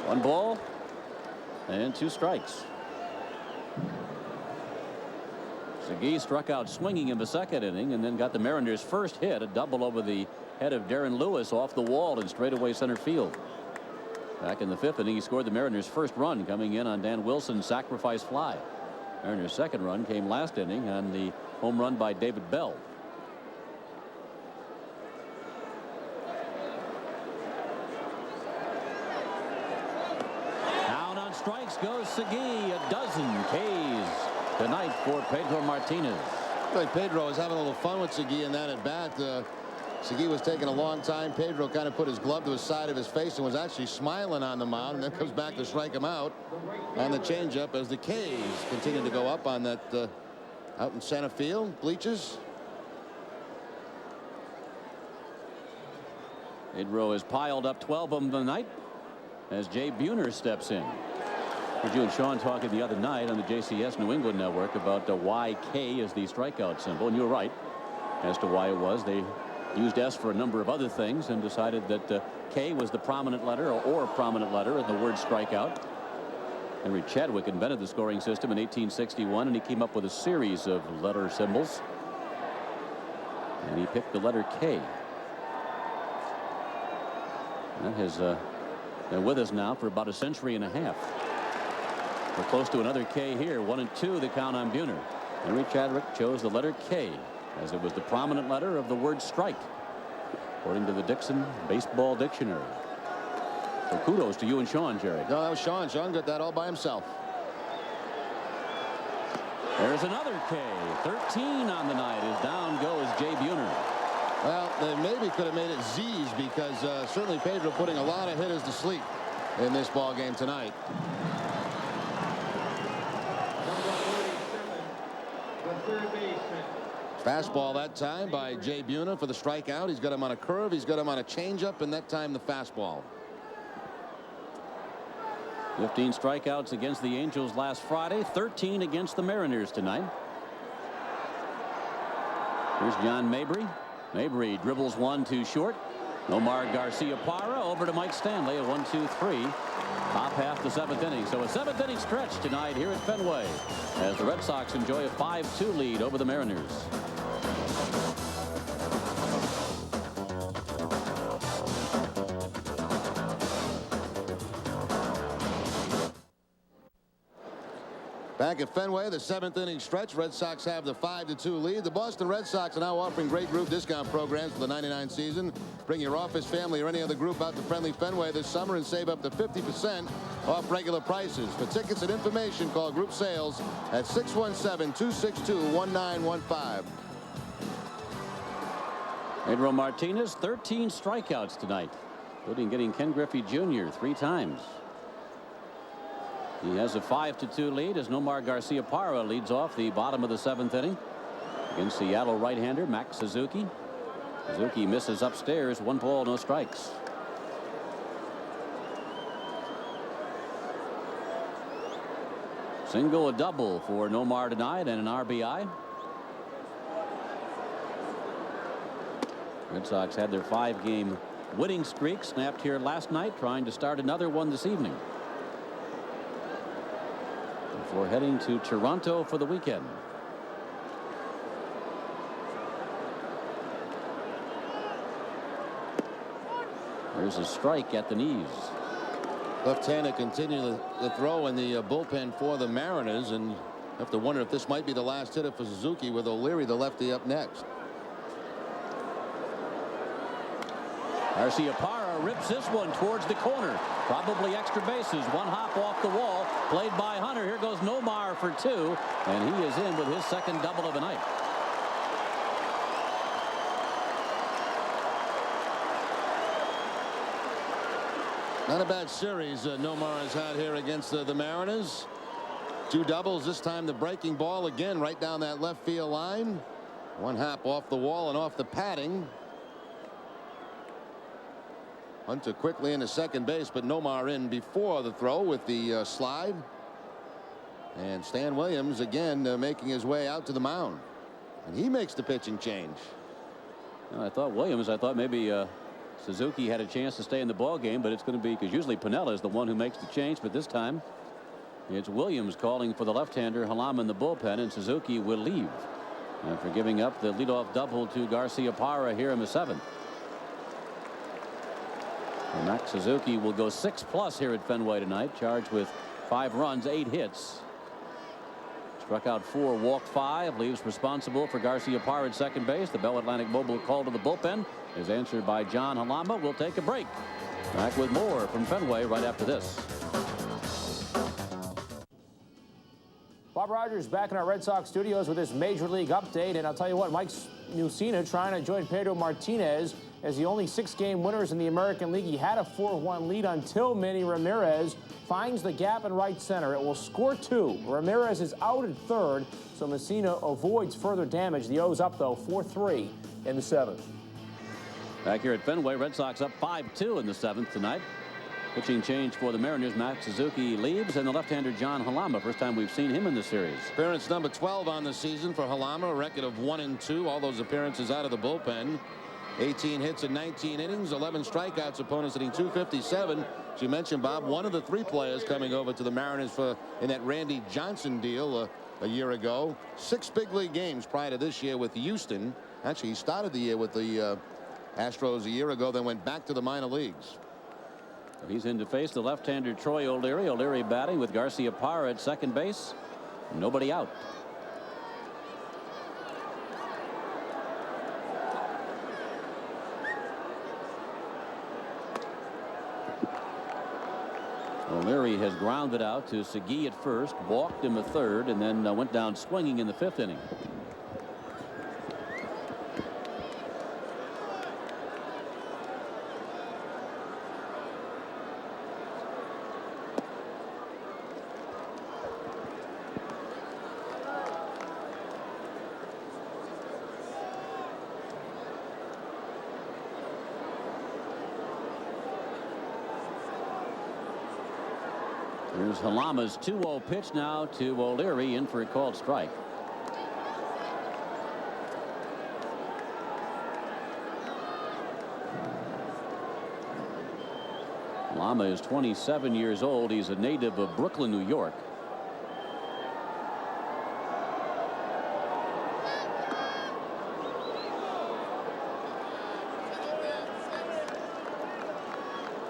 One ball and 2 strikes. Segui struck out swinging in the 2nd inning and then got the Mariners' first hit, a double over the head of Darren Lewis off the wall in straightaway center field. Back in the 5th inning, he scored the Mariners' first run coming in on Dan Wilson's sacrifice fly. Mariners' 2nd run came last inning on the home run by David Bell. Strikes goes Segui. A dozen Ks tonight for Pedro Martinez. Like Pedro was having a little fun with Segui in that at bat. Segui was taking a long time. Pedro kind of put his glove to the side of his face and was actually smiling on the mound, and then comes back to strike him out on the changeup as the Ks continue to go up on that out in center field bleachers. Pedro has piled up 12 of them tonight as Jay Buhner steps in. You and Sean talking the other night on the JCS New England network about why K is the strikeout symbol, and you were right as to why it was. They used S for a number of other things and decided that K was the prominent letter or prominent letter in the word strikeout. Henry Chadwick invented the scoring system in 1861, and he came up with a series of letter symbols, and he picked the letter K. That has been with us now for about a century and a half. We're close to another K here. 1 and 2 the count on Buhner. Henry Chadwick chose the letter K as it was the prominent letter of the word strike, according to the Dixon Baseball Dictionary. So kudos to you and Sean, Jerry. No, that was Sean. Sean got that all by himself. There's another K. 13 on the night as down goes Jay Buhner. Well, they maybe could have made it Z's because certainly Pedro putting a lot of hitters to sleep in this ball game tonight. Fastball that time by Jay Buhner for the strikeout. He's got him on a curve. He's got him on a changeup, and that time the fastball. 15 strikeouts against the Angels last Friday. 13 against the Mariners tonight. Here's John Mabry. Mabry dribbles 1 too short. Nomar Garcia-Parra over to Mike Stanley. A 1-2-3. Top half the 7th inning. So a 7th inning stretch tonight here at Fenway as the Red Sox enjoy a 5-2 lead over the Mariners. Back at Fenway, the 7th inning stretch. Red Sox have the 5-2 lead. The Boston Red Sox are now offering great group discount programs for the '99 season. Bring your office, family, or any other group out to friendly Fenway this summer and save up to 50% off regular prices. For tickets and information, call Group Sales at 617-262-1915. Pedro Martinez, 13 strikeouts tonight, including getting Ken Griffey Jr. 3 times. He has a 5-2 lead as Nomar Garcia-Parra leads off the bottom of the 7th inning against Seattle right-hander Max Suzuki. Suzuki misses upstairs. 1 ball, no strikes. Single, a double for Nomar tonight, and an RBI. Red Sox had their 5-game winning streak snapped here last night, trying to start another one this evening before heading to Toronto for the weekend. There's a strike at the knees. Left-hander continuing the throw in the bullpen for the Mariners, and you have to wonder if this might be the last hitter for Suzuki, with O'Leary, the lefty, up next. Garciaparra rips this one towards the corner. Probably extra bases. One hop off the wall. Played by Hunter. Here goes Nomar for two. And he is in with his second double of the night. Not a bad series Nomar has had here against the Mariners. Two doubles. This time the breaking ball again right down that left field line. One hop off the wall and off the padding. Hunter quickly into second base, but Nomar in before the throw with the slide. And Stan Williams again making his way out to the mound. And he makes the pitching change. Well, I thought maybe Suzuki had a chance to stay in the ball game, but it's going to be, because usually Piniella is the one who makes the change, but this time it's Williams calling for the left-hander Halama in the bullpen, and Suzuki will leave after giving up the leadoff double to Garciaparra here in the seventh. And Max Suzuki will go 6+ here at Fenway tonight, charged with 5 runs, 8 hits. Struck out 4, walked 5, leaves responsible for Garciaparra at second base. The Bell Atlantic Mobile call to the bullpen is answered by John Halama. We'll take a break. Back with more from Fenway right after this. Bob Rogers back in our Red Sox studios with this Major League update. And I'll tell you what, Mike Mussina trying to join Pedro Martinez as the only 6-game winners in the American League. He had a 4-1 lead until Manny Ramirez finds the gap in right center. It will score 2. Ramirez is out at third, so Mussina avoids further damage. The O's up, though, 4-3 in the 7th. Back here at Fenway, Red Sox up 5-2 in the 7th tonight. Pitching change for the Mariners. Max Suzuki leaves, and the left-hander John Halama. First time we've seen him in the series. Appearance number 12 on the season for Halama. A record of 1-2. All those appearances out of the bullpen. 18 hits in 19 innings, 11 strikeouts, opponents hitting .257. As you mentioned, Bob, one of the 3 players coming over to the Mariners in that Randy Johnson deal a year ago. 6 big league games prior to this year with Houston. Actually, he started the year with the Astros a year ago, then went back to the minor leagues. He's in to face the left-hander Troy O'Leary. O'Leary batting with Garciaparra at second base. Nobody out. O'Leary has grounded out to Segui at first, walked him at third, and then went down swinging in the 5th inning. Here's Halama's 2-0 pitch now to O'Leary, in for a called strike. Halama is 27 years old. He's a native of Brooklyn, New York.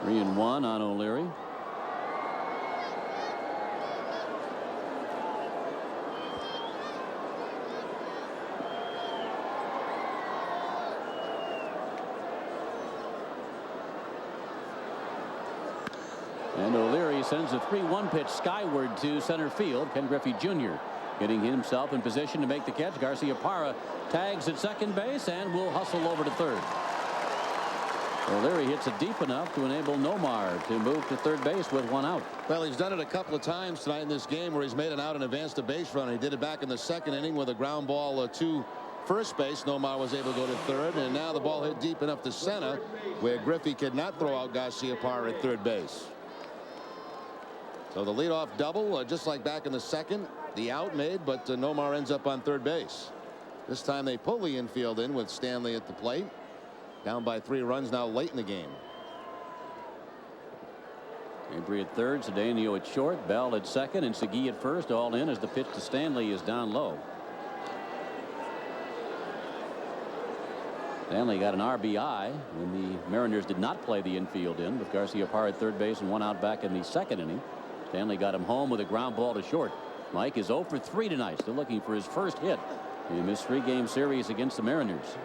Three and one on O'Leary. And O'Leary sends a 3-1 pitch skyward to center field. Ken Griffey Jr. getting himself in position to make the catch. Garciaparra tags at second base and will hustle over to third. O'Leary hits it deep enough to enable Nomar to move to third base with 1 out. Well, he's done it a couple of times tonight in this game where he's made an out and advanced to base run. He did it back in the 2nd inning with a ground ball to first base. Nomar was able to go to third, and now the ball hit deep enough to center where Griffey could not throw out Garciaparra at third base. So the leadoff double, just like back in the 2nd, the out made, but Nomar ends up on third base. This time they pull the infield in with Stanley at the plate. Down by 3 runs now late in the game. Avery at third, Cedeno at short, Bell at second, and Segui at first, all in as the pitch to Stanley is down low. Stanley got an RBI when the Mariners did not play the infield in with Garciaparra at third base and one out back in the second inning. Stanley got him home with a ground ball to short. Mike is 0 for 3 tonight, still looking for his first hit in this 3-game series against the Mariners.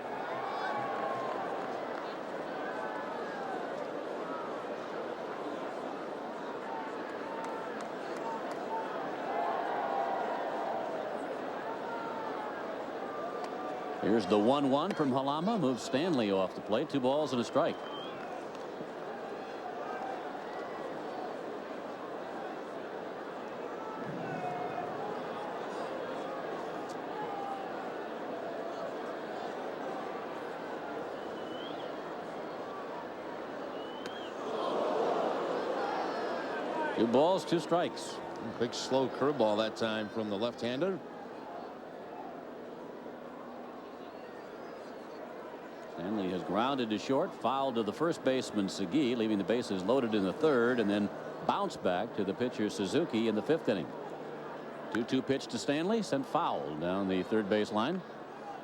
Here's the 1-1 from Halama. Moves Stanley off the plate. 2 balls and a strike. Two balls, 2 strikes. Big slow curveball that time from the left-hander. Stanley has grounded to short, fouled to the first baseman Segui, leaving the bases loaded in the third, and then bounced back to the pitcher Suzuki in the 5th inning. 2-2 pitch to Stanley, sent foul down the third base line.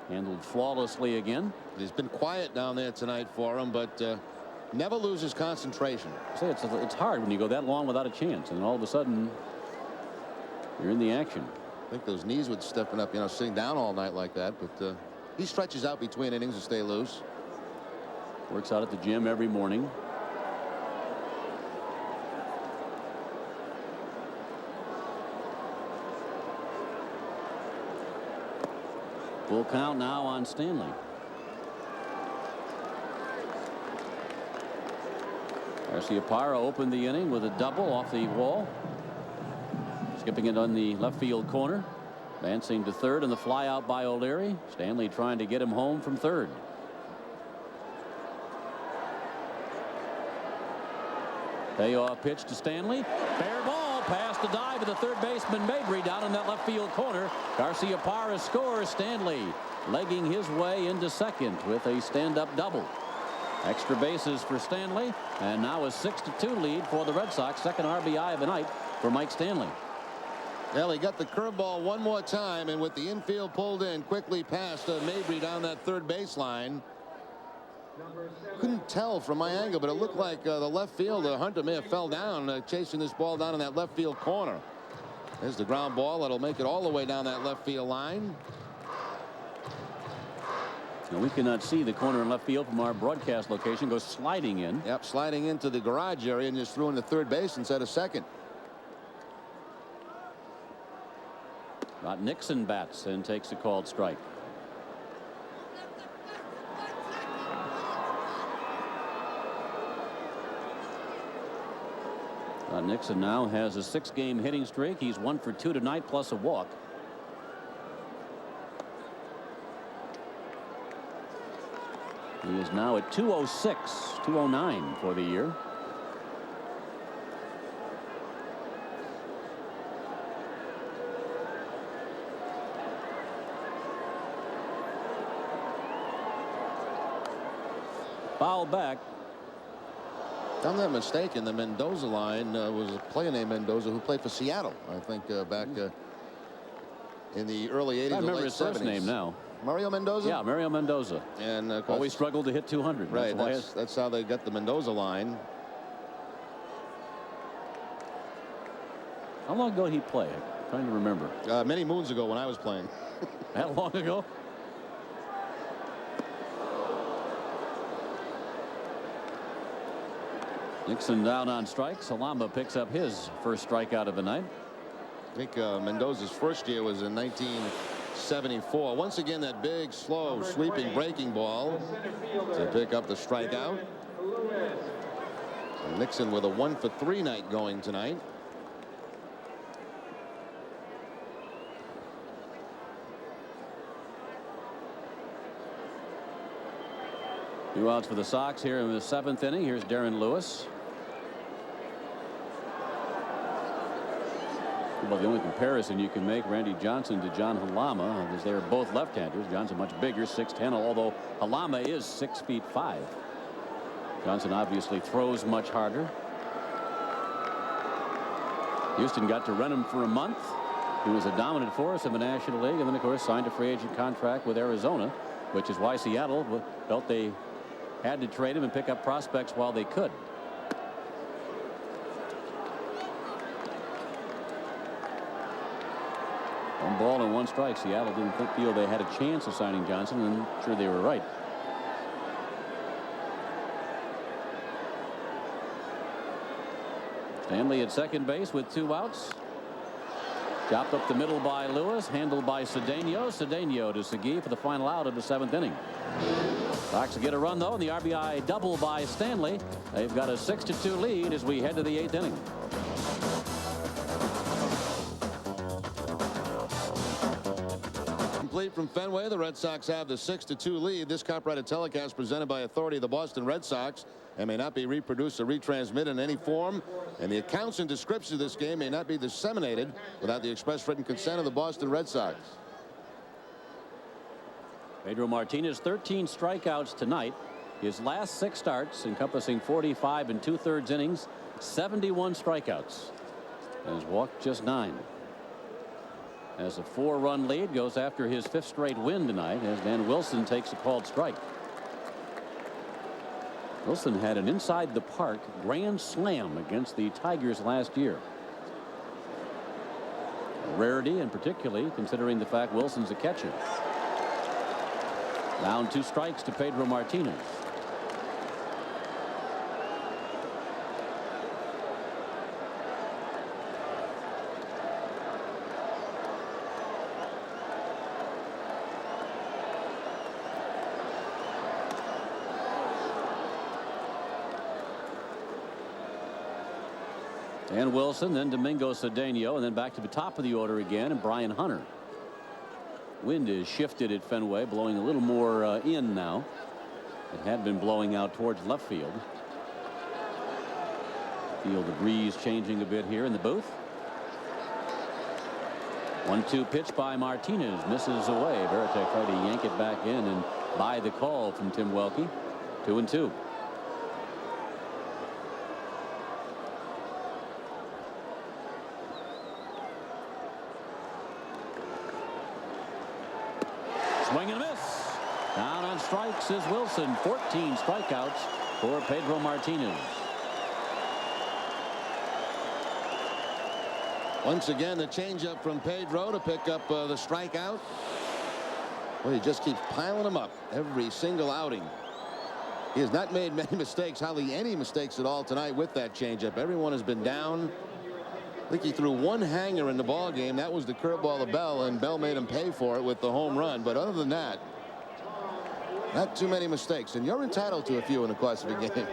Handled flawlessly again. He's been quiet down there tonight for him, but never loses concentration. Say it's hard when you go that long without a chance, and all of a sudden you're in the action. I think those knees would stiffen up, sitting down all night like that, but he stretches out between innings to stay loose. Works out at the gym every morning. Full count now on Stanley. Garciaparra opened the inning with a double off the wall. Skipping it on the left field corner. Advancing to third and the fly out by O'Leary. Stanley trying to get him home from third. Payoff pitch to Stanley. Fair ball past the dive of the third baseman Mabry down in that left field corner. Garciaparra scores. Stanley legging his way into second with a stand-up double. Extra bases for Stanley, and now a 6-2 lead for the Red Sox. Second RBI of the night for Mike Stanley. Well, he got the curveball one more time, and with the infield pulled in quickly past Mabry down that third baseline. Couldn't tell from my angle, but it looked like the left fielder Hunter may have fell down chasing this ball down in that left field corner. There's the ground ball that'll make it all the way down that left field line. Now we cannot see the corner in left field from our broadcast location. Goes sliding in. Yep, sliding into the garage area and just threw into third base instead of second. Rod Nixon bats and takes a called strike. Rod Nixon now has a 6-game hitting streak. He's 1 for 2 tonight plus a walk. He is now at 206, 209 for the year. Foul back. If I'm not mistaken, the Mendoza line was a player named Mendoza who played for Seattle, I think, back in the early 80s. I remember late his 70s. first name now. Mario Mendoza? Yeah, Mario Mendoza. And always struggled to hit 200. Right, that's how they got the Mendoza line. How long ago did he play? I'm trying to remember. Many moons ago when I was playing. That long ago? Nixon down on strikes. Halama picks up his first strikeout of the night. I think Mendoza's first year was in 1974. Once again, that big, slow, sweeping breaking ball to pick up the strikeout. So Nixon with a 1 for 3 night going tonight. Two outs for the Sox here in the 7th inning. Here's Darren Lewis. Well, the only comparison you can make Randy Johnson to John Halama is they're both left-handers. Johnson much bigger, 6'10", although Halama is 6'5". Johnson obviously throws much harder. Houston got to rent him for a month. He was a dominant force in the National League, and then of course signed a free agent contract with Arizona. which is why Seattle felt they had to trade him and pick up prospects while they could. One ball and one strike. Seattle didn't feel they had a chance of signing Johnson, and I'm sure they were right. Stanley at second base with 2 outs. Chopped up the middle by Lewis, handled by Cedeno. Cedeno to Segui for the final out of the 7th inning. Sox get a run though, and the RBI double by Stanley. They've got a 6-2 lead as we head to the 8th inning. Complete from Fenway, the Red Sox have the 6-2 lead. This copyrighted telecast presented by authority of the Boston Red Sox and may not be reproduced or retransmitted in any form, and the accounts and descriptions of this game may not be disseminated without the express written consent of the Boston Red Sox. Pedro Martinez, 13 strikeouts tonight. His last 6 starts, encompassing 45 2/3 innings, 71 strikeouts, and has walked just 9. Has a 4-run lead, goes after his 5th straight win tonight as Dan Wilson takes a called strike. Wilson had an inside the park grand slam against the Tigers last year. A rarity, and particularly considering the fact Wilson's a catcher. Down 2 strikes to Pedro Martinez. And Wilson, then Domingo Cedeno, and then back to the top of the order again, and Brian Hunter. Wind is shifted at Fenway, blowing a little more in now. It had been blowing out towards left field. Feel the breeze changing a bit here in the booth. 1-2 pitch by Martinez, misses away. Veritek tried to yank it back in and buy the call from Tim Welke. 2-2. Swing and a miss. Down on strikes is Wilson. 14 strikeouts for Pedro Martinez. Once again, the changeup from Pedro to pick up the strikeout. Well, he just keeps piling them up every single outing. He has not made many mistakes, hardly any mistakes at all tonight with that changeup. Everyone has been down. I think he threw 1 hanger in the ball game. That was the curveball to Bell, and Bell made him pay for it with the home run. But other than that, not too many mistakes, and you're entitled to a few in the course of a game.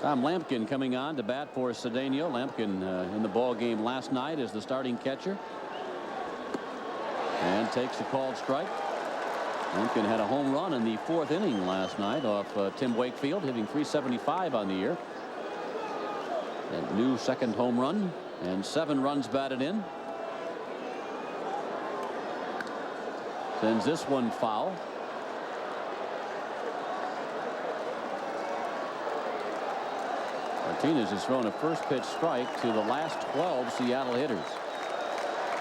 Tom Lampkin coming on to bat for Cedeno. Lampkin in the ball game last night as the starting catcher, and takes a called strike. Lampkin had a home run in the 4th inning last night off Tim Wakefield, hitting .375 on the year. That new 2nd home run, and 7 runs batted in. Sends this one foul. Martinez has thrown a first pitch strike to the last 12 Seattle hitters,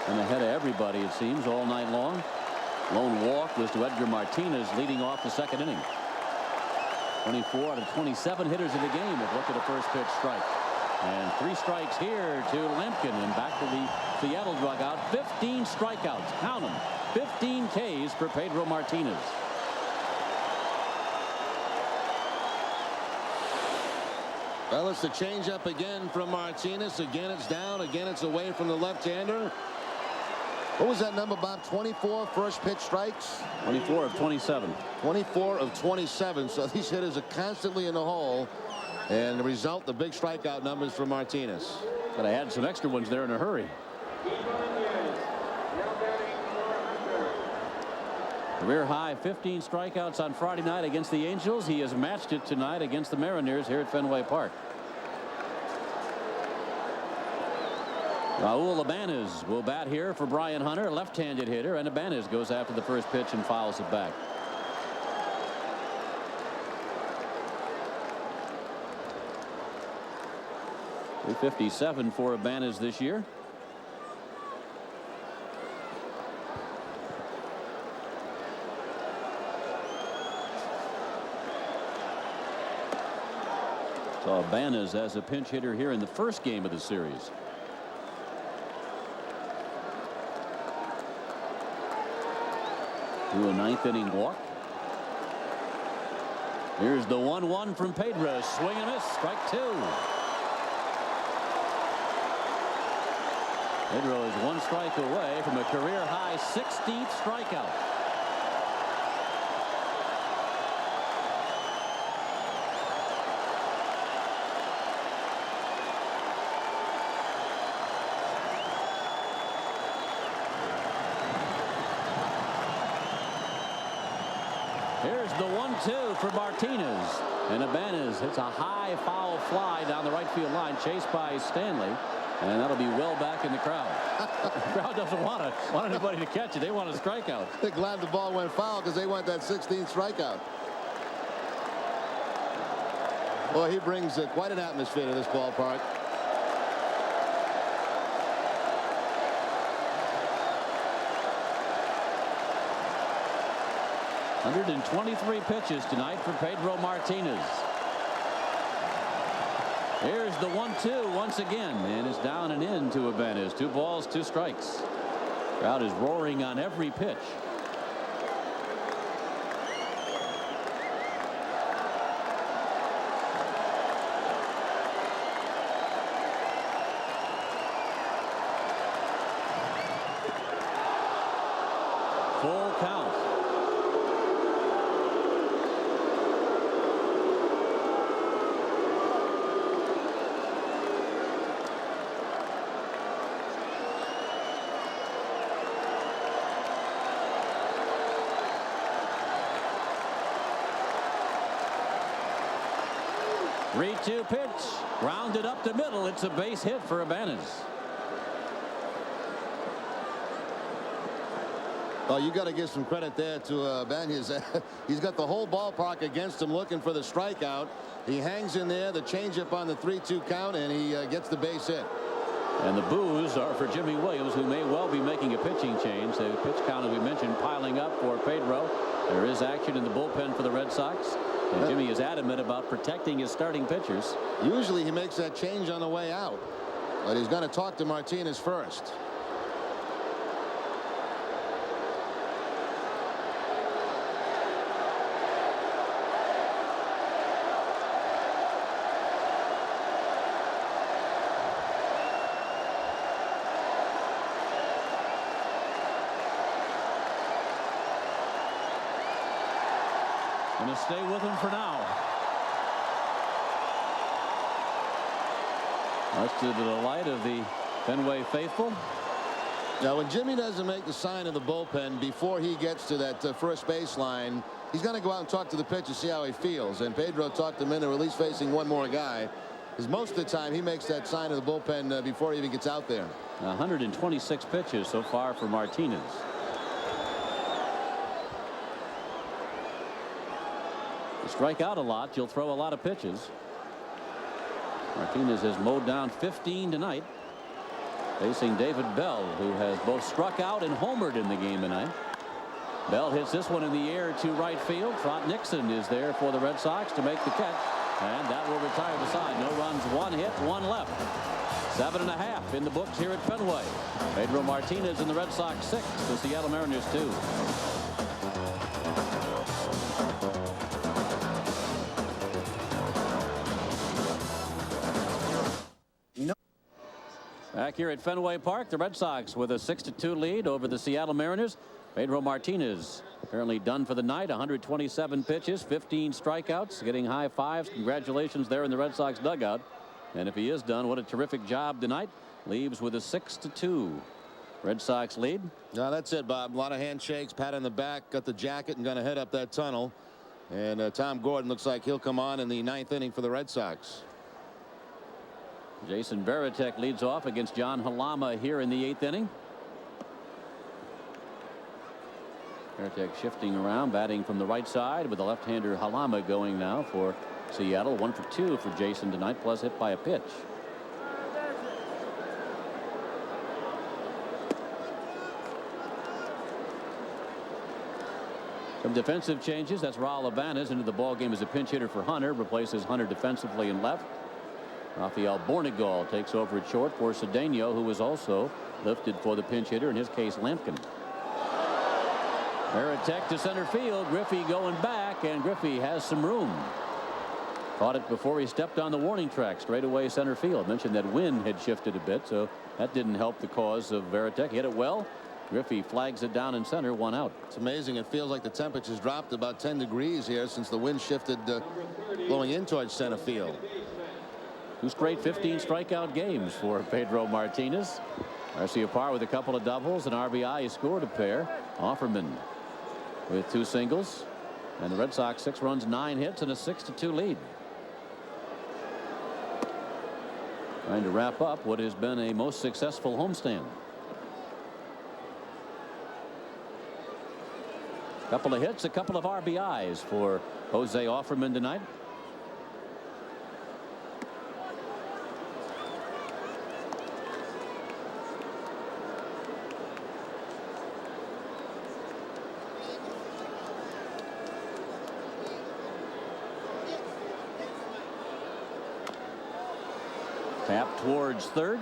and ahead of everybody it seems all night long. Lone walk was to Edgar Martinez leading off the 2nd inning. 24 out of 27 hitters in the game have looked at a first pitch strike. And 3 strikes here to Lampkin, and back to the Seattle dugout. 15 strikeouts. Count them. 15 Ks for Pedro Martinez. Well, it's the changeup again from Martinez. Again, it's down. Again, it's away from the left-hander. What was that number, Bob? 24 first pitch strikes? 24 of 27. 24 of 27. So these hitters are constantly in the hole. And the result, the big strikeout numbers for Martinez. But I had some extra ones there in a hurry. Career high 15 strikeouts on Friday night against the Angels. He has matched it tonight against the Mariners here at Fenway Park. Raul Ibanez will bat here for Brian Hunter, left-handed hitter, and Ibanez goes after the first pitch and fouls it back. .357 for Ibanez this year. Saw Martinez as a pinch hitter here in the first game of the series. To a ninth inning walk. Here's the 1-1 from Pedro. Swing and miss. Strike two. Pedro is one strike away from a career high 16th strikeout. Here's the 1-2 for Martinez. And Martinez hits a high foul fly down the right field line, chased by Stanley. And that'll be well back in the crowd. The crowd doesn't want anybody to catch it. They want a strikeout. They're glad the ball went foul because they want that 16th strikeout. Well, he brings quite an atmosphere to this ballpark. .123 pitches tonight for Pedro Martinez. Here's the 1-2 once again, and it's down and in to Martinez. 2 balls, 2 strikes. Crowd is roaring on every pitch. Full count. Three-two pitch, grounded up the middle. It's a base hit for Martinez. Well, you got to give some credit there to Martinez. He's got the whole ballpark against him, looking for the strikeout. He hangs in there, the changeup on the 3-2 count, and he gets the base hit. And the boos are for Jimmy Williams, who may well be making a pitching change. The pitch count, as we mentioned, piling up for Pedro. There is action in the bullpen for the Red Sox. And Jimmy is adamant about protecting his starting pitchers. Usually he makes that change on the way out, but he's going to talk to Martinez first. Going to stay with him for now. Much to the delight of the Fenway faithful. Now, when Jimmy doesn't make the sign of the bullpen before he gets to that first baseline, he's going to go out and talk to the pitcher, see how he feels. And Pedro talked him into at least facing one more guy, because most of the time he makes that sign of the bullpen before he even gets out there. 126 pitches so far for Martinez. You strike out a lot, you'll throw a lot of pitches. Martinez has mowed down 15 tonight, facing David Bell, who has both struck out and homered in the game tonight. Bell hits this one in the air to right field. Trot Nixon is there for the Red Sox to make the catch, and that will retire the side. No runs, 1 hit, 1 left. 7.5 in the books here at Fenway. Pedro Martinez and the Red Sox 6, the Seattle Mariners 2. Back here at Fenway Park, the Red Sox with a 6-2 lead over the Seattle Mariners. Pedro Martinez apparently done for the night. 127 pitches, 15 strikeouts, getting high fives. Congratulations there in the Red Sox dugout. And if he is done, what a terrific job tonight. Leaves with a 6-2 Red Sox lead. No, that's it, Bob. A lot of handshakes, pat on the back, got the jacket, and going to head up that tunnel. And Tom Gordon looks like he'll come on in the 9th inning for the Red Sox. Jason Varitek leads off against John Halama here in the 8th inning. Varitek shifting around, batting from the right side with the left-hander Halama going now for Seattle. 1 for 2 for Jason tonight, plus hit by a pitch. Some defensive changes. That's Raul Ibanez into the ball game as a pinch hitter for Hunter. Replaces Hunter defensively in left. Rafael Bornegal takes over at short for Cedeno, who was also lifted for the pinch hitter, in his case Lampkin. Veritek to center field. Griffey going back, and Griffey has some room. Caught it before he stepped on the warning track. Straight away center field. Mentioned that wind had shifted a bit, so that didn't help the cause of Veritek. Hit it well. Griffey flags it down in center. 1 out. It's amazing. It feels like the temperature's dropped about 10 degrees here since the wind shifted blowing in towards center field. 2 straight 15 strikeout games for Pedro Martinez. Garciaparra with a couple of doubles, and RBI. He scored a pair. Offerman with 2 singles, and the Red Sox 6 runs, 9 hits, and a 6-2 lead. Trying to wrap up what has been a most successful homestand. Couple of hits, a couple of RBIs for Jose Offerman tonight. Tap towards third.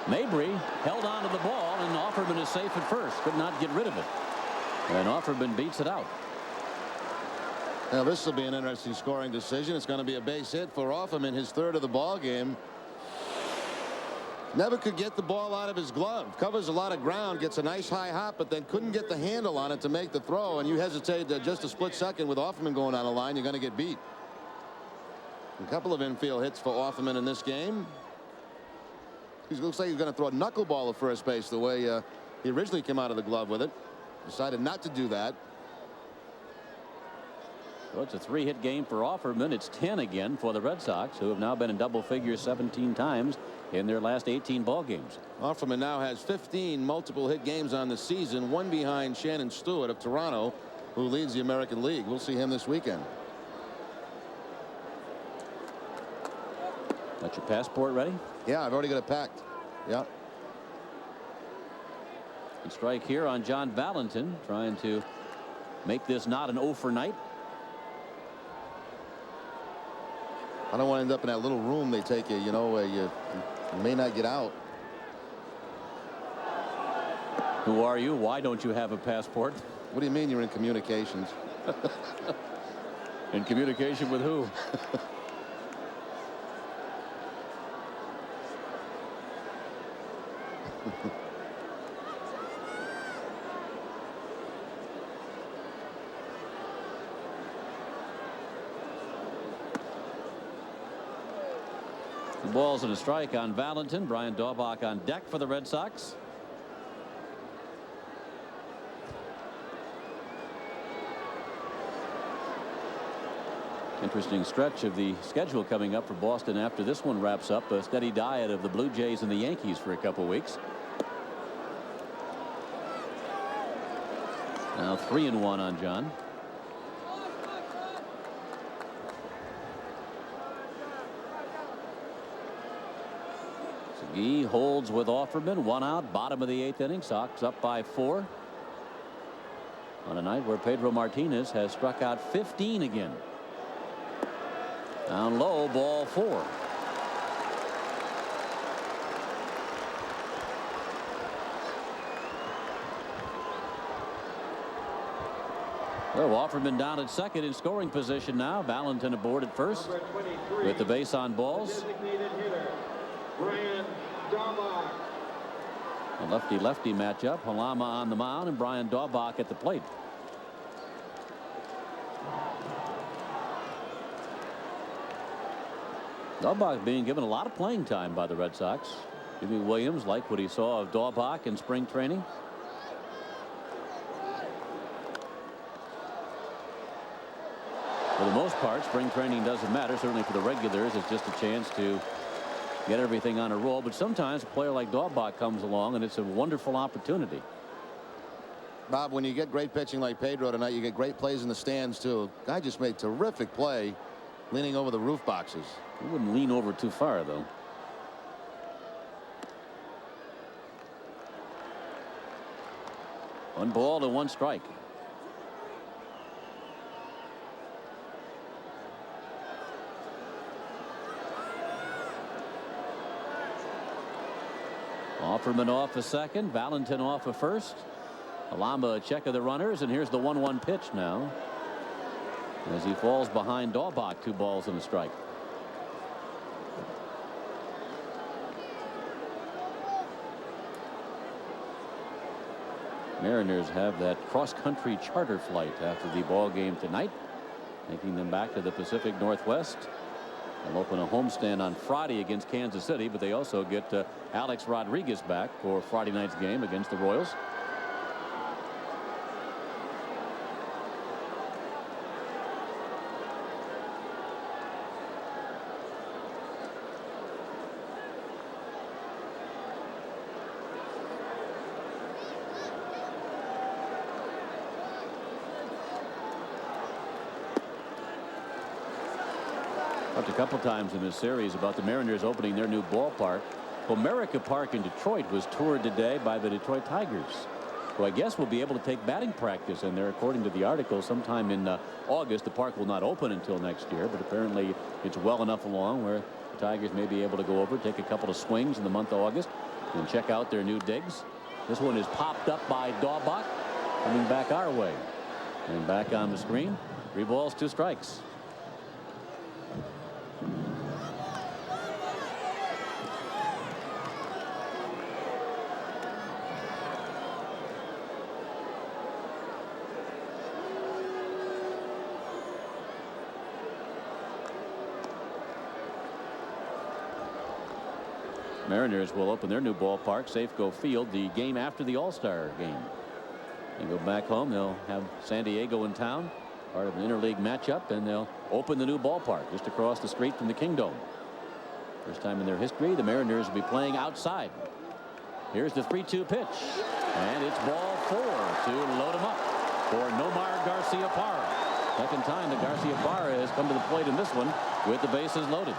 Mabry held on to the ball, and Offerman is safe at first. Could not get rid of it. And Offerman beats it out. Now this will be an interesting scoring decision. It's going to be a base hit for Offerman, his 3rd of the ball game. Never could get the ball out of his glove. Covers a lot of ground, gets a nice high hop, but then couldn't get the handle on it to make the throw. And you hesitate just a split second with Offerman going on the line, you're going to get beat. A couple of infield hits for Offerman in this game. He looks like he's going to throw a knuckleball at first base the way he originally came out of the glove with it. Decided not to do that. Well, it's a 3-hit game for Offerman. It's 10 again for the Red Sox, who have now been in double figures 17 times in their last 18 ball games. Offerman now has 15 multiple hit games on the season, 1 behind Shannon Stewart of Toronto, who leads the American League. We'll see him this weekend. Got your passport ready? Yeah, I've already got it packed. Yeah. And strike here on John Valentin, trying to make this not an 0 for night. I don't want to end up in that little room they take you, you know, where you may not get out. Who are you? Why don't you have a passport? What do you mean you're in communications? In communication with who? The balls and a strike on Valentin. Brian Daubach on deck for the Red Sox. Interesting stretch of the schedule coming up for Boston after this one wraps up. A steady diet of the Blue Jays and the Yankees for a couple weeks. Now 3-1 on John. Segui holds with Offerman. 1 out. Bottom of the 8th inning. Sox up by 4. On a night where Pedro Martinez has struck out 15 again. Down low, ball 4. So Offerman down at second in scoring position now. Valentin aboard at first with the base on balls. A lefty-lefty matchup. Halama on the mound and Brian Daubach at the plate. Daubach being given a lot of playing time by the Red Sox. Jimmy Williams liked what he saw of Daubach in spring training. For the most part, spring training doesn't matter. Certainly for the regulars, it's just a chance to get everything on a roll. But sometimes a player like Daubach comes along, and it's a wonderful opportunity. Bob, when you get great pitching like Pedro tonight, you get great plays in the stands, too. Guy just made terrific play leaning over the roof boxes. He wouldn't lean over too far, though. One ball and 1 strike. Offerman off a second. Valentin off a first. Alamba a check of the runners, and here's the 1-1 pitch now as he falls behind Daubach. 2 balls and a strike. Mariners have that cross-country charter flight after the ball game tonight, taking them back to the Pacific Northwest. They'll open a homestand on Friday against Kansas City, but they also get Alex Rodriguez back for Friday night's game against the Royals. Talked a couple times in this series about the Mariners opening their new ballpark. Comerica Park in Detroit was toured today by the Detroit Tigers, who I guess will be able to take batting practice in there, according to the article, sometime in August. The park will not open until next year, but apparently it's well enough along where the Tigers may be able to go over, take a couple of swings in the month of August, and check out their new digs. This one is popped up by Daubach, coming back our way. And back on the screen, 3 balls, 2 strikes. Mariners will open their new ballpark, Safeco Field, the game after the All-Star game. They go back home. They'll have San Diego in town, part of an interleague matchup, and they'll open the new ballpark just across the street from the Kingdome. First time in their history, the Mariners will be playing outside. Here's the 3-2 pitch, and it's ball 4 to load him up for Nomar Garciaparra. Second time that Garciaparra has come to the plate in this one with the bases loaded.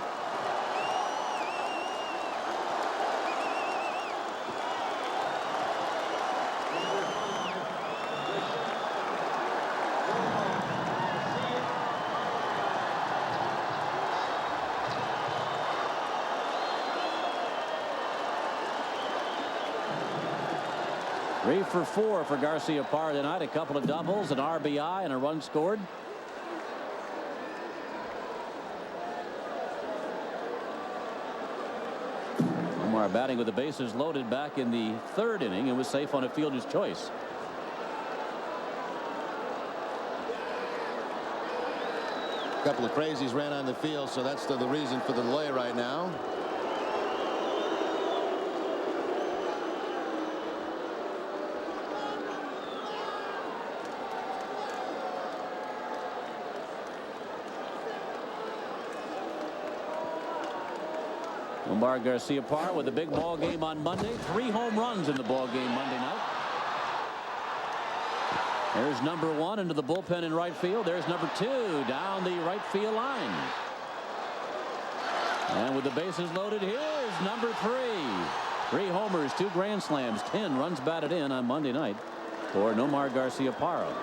Three for 4 for Garciaparra tonight. A couple of doubles, an RBI, and a run scored. Omar batting with the bases loaded back in the 3rd inning and was safe on a fielder's choice. A couple of crazies ran on the field, so that's the reason for the delay right now. Nomar Garciaparra with a big ball game on Monday. 3 home runs in the ball game Monday night. There's number 1 into the bullpen in right field. There's number 2 down the right field line. And with the bases loaded, here's number 3. 3 homers, 2 grand slams, 10 runs batted in on Monday night for Nomar Garciaparra.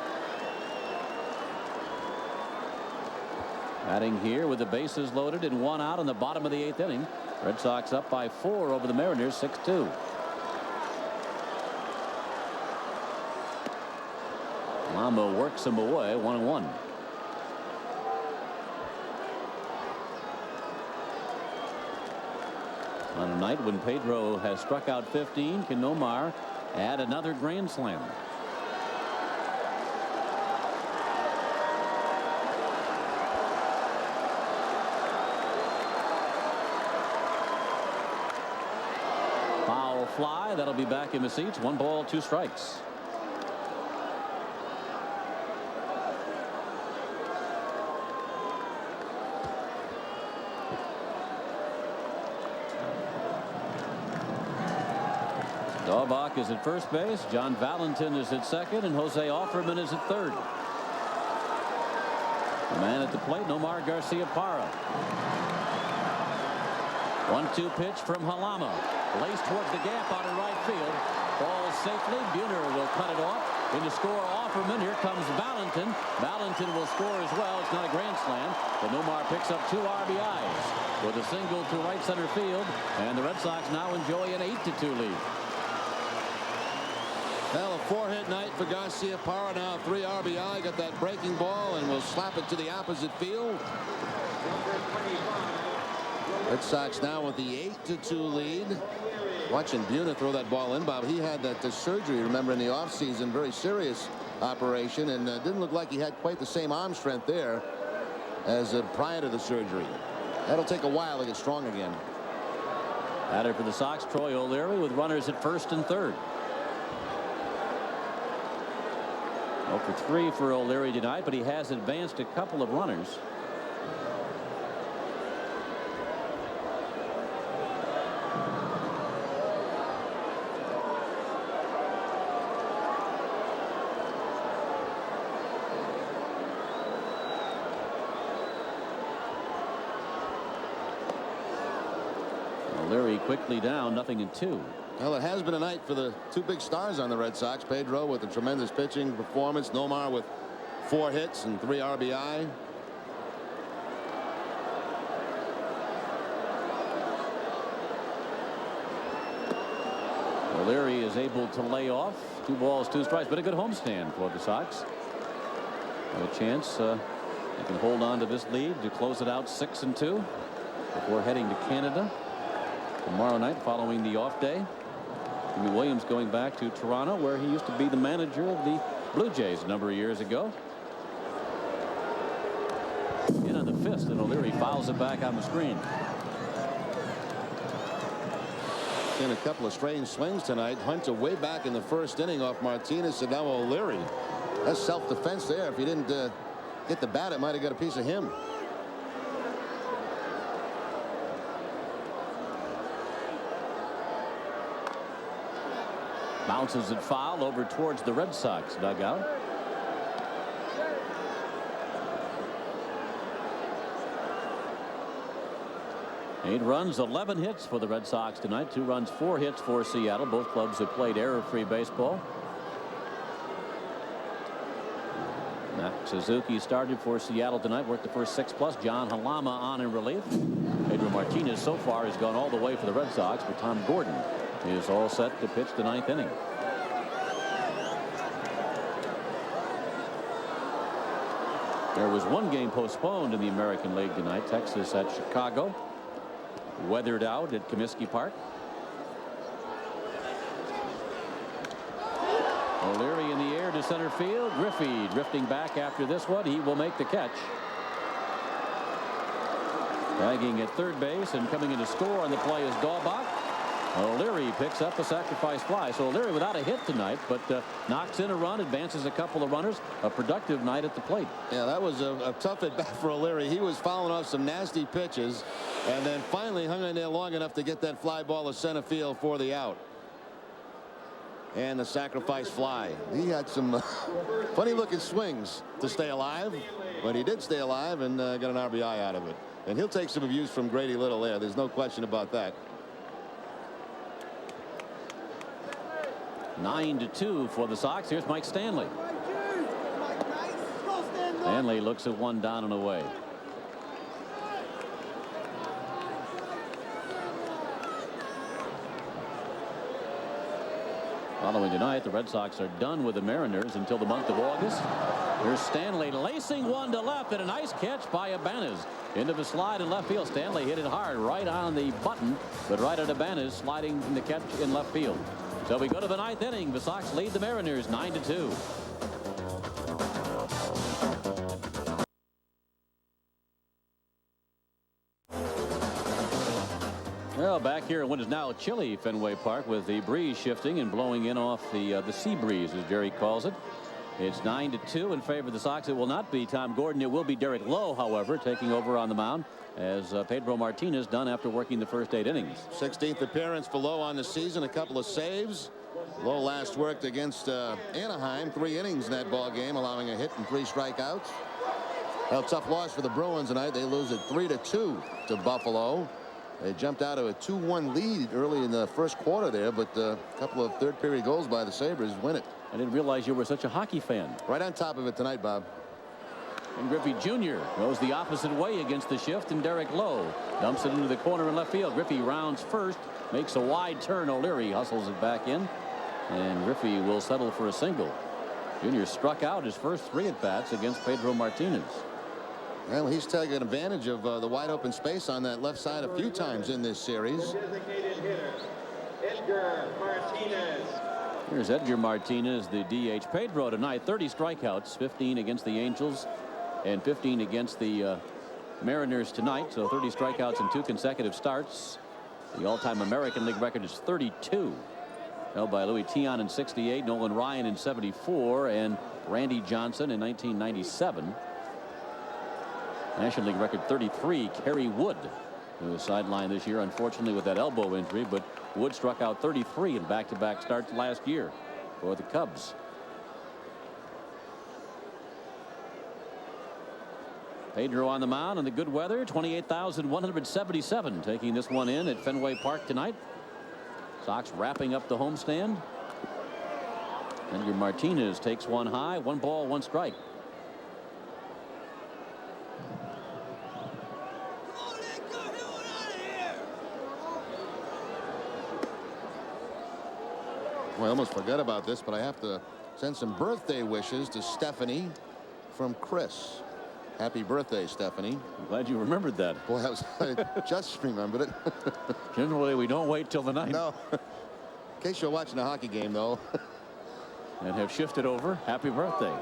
Batting here with the bases loaded and 1 out in the bottom of the 8th inning. Red Sox up by 4 over the Mariners, 6-2. Lambo works him away, 1-1. On a night when Pedro has struck out 15, can Nomar add another grand slam? Fly. That'll be back in the seats. 1 ball, 2 strikes. Daubach is at first base. John Valentin is at second, and Jose Offerman is at third. The man at the plate, Nomar Garciaparra. 1-2 pitch from Halama. Laced towards the gap out in right field. Falls safely. Buhner will cut it off. In to score Offerman. Here comes Valentin. Valentin will score as well. It's not a grand slam, but Nomar picks up 2 RBIs. with a single to right center field, and the Red Sox now enjoy an 8-2 lead. Well, a 4-hit night for Garcia-Parra. Now 3 RBI. Got that breaking ball and will slap it to the opposite field. Red Sox now with the 8-2 lead. Watching Buhner throw that ball in, Bob. He had that surgery, remember, in the offseason. Very serious operation, and didn't look like he had quite the same arm strength there as prior to the surgery. That'll take a while to get strong again. Batter for the Sox, Troy O'Leary, with runners at first and third. 0 for 3 for O'Leary tonight, but he has advanced a couple of runners. O'Leary quickly down, 0-2. Well, it has been a night for the 2 big stars on the Red Sox. Pedro with a tremendous pitching performance. Nomar with 4 hits and 3 RBI. O'Leary is able to lay off. 2 balls, 2 strikes, but a good homestand for the Sox. And a chance they can hold on to this lead to close it out 6-2 before heading to Canada tomorrow night following the off day. Jimmy Williams going back to Toronto, where he used to be the manager of the Blue Jays a number of years ago. In on the fist, and O'Leary fouls it back on the screen. In a couple of strange swings tonight. Hunter way back in the first inning off Martinez, and now O'Leary. That's self-defense there. If he didn't get the bat, it might have got a piece of him. Bounces it foul over towards the Red Sox dugout. Eight runs, 11 hits for the Red Sox tonight. 2 runs, 4 hits for Seattle. Both clubs have played error-free baseball. Matt Suzuki started for Seattle tonight. Worked the first 6+. John Halama on in relief. Pedro Martinez so far has gone all the way for the Red Sox, but Tom Gordon is all set to pitch the 9th inning. There was 1 game postponed in the American League tonight. Texas at Chicago. Weathered out at Comiskey Park. O'Leary in the air to center field. Griffey drifting back after this one. He will make the catch. Tagging at third base and coming in to score on the play is Dahlbach. O'Leary picks up a sacrifice fly. So O'Leary without a hit tonight, but knocks in a run, advances a couple of runners. A productive night at the plate. Yeah, that was a tough at bat for O'Leary. He was fouling off some nasty pitches and then finally hung in there long enough to get that fly ball to center field for the out. And the sacrifice fly. He had some funny looking swings to stay alive, but he did stay alive and got an RBI out of it. And he'll take some abuse from Grady Little there. There's no question about that. 9-2 for the Sox. Here's Mike Stanley. Stanley looks at one down and away. Following tonight, the Red Sox are done with the Mariners until the month of August. Here's Stanley lacing one to left, and a nice catch by Ibanez into the slide in left field. Stanley hit it hard right on the button, but right at Ibanez sliding in the catch in left field. So we go to the 9th inning. The Sox lead the Mariners 9-2. Well, back here at what is now chilly Fenway Park, with the breeze shifting and blowing in off the sea breeze, as Jerry calls it. It's 9-2 in favor of the Sox. It will not be Tom Gordon. It will be Derek Lowe, however, taking over on the mound, as Pedro Martinez done after working the first 8 innings. 16th appearance for Lowe on the season. A couple of saves. Lowe last worked against Anaheim. 3 innings in that ball game, allowing a hit and 3 strikeouts. Well, tough loss for the Bruins tonight. They lose it 3-2 to Buffalo. They jumped out of a 2-1 lead early in the first quarter there, but a couple of third period goals by the Sabres win it. I didn't realize you were such a hockey fan. Right on top of it tonight, Bob. And Griffey Jr. goes the opposite way against the shift, and Derek Lowe dumps it into the corner in left field. Griffey rounds first, makes a wide turn. O'Leary hustles it back in, and Griffey will settle for a single. Jr. struck out his first 3 at-bats against Pedro Martinez. Well, he's taken advantage of the wide open space on that left side a few times in this series. Designated hitter, Edgar Martinez. Here's Edgar Martinez, the DH. Pedro tonight, 30 strikeouts, 15 against the Angels and 15 against the Mariners tonight. So 30 strikeouts in 2 consecutive starts. The all-time American League record is 32. Held by Louis Tiant in 68, Nolan Ryan in 74, and Randy Johnson in 1997. National League record 33, Kerry Wood, who was sidelined this year, unfortunately, with that elbow injury. But Wood struck out 33 in back-to-back starts last year for the Cubs. Pedro on the mound in the good weather, 28,177 taking this one in at Fenway Park tonight. Sox wrapping up the homestand. Edgar Martinez takes one high, 1 ball, 1 strike. Well, I almost forgot about this, but I have to send some birthday wishes to Stephanie from Chris. Happy birthday, Stephanie. I'm glad you remembered that. Boy, I just remembered it. Generally, we don't wait till the ninth. No. In case you're watching a hockey game, though. And have shifted over. Happy birthday.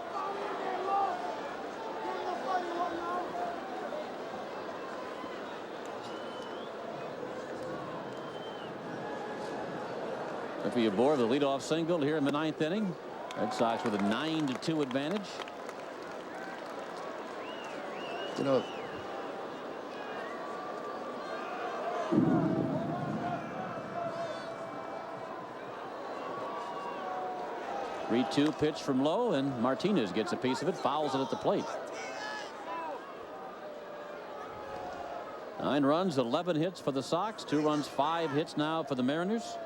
Griffey aboard the leadoff single here in the 9th inning. Red Sox with a 9-2 advantage. You know, 3-2 pitch from Lowe, and Martinez gets a piece of it, fouls it at the plate. 9 runs, 11 hits for the Sox, 2 runs, 5 hits now for the Mariners.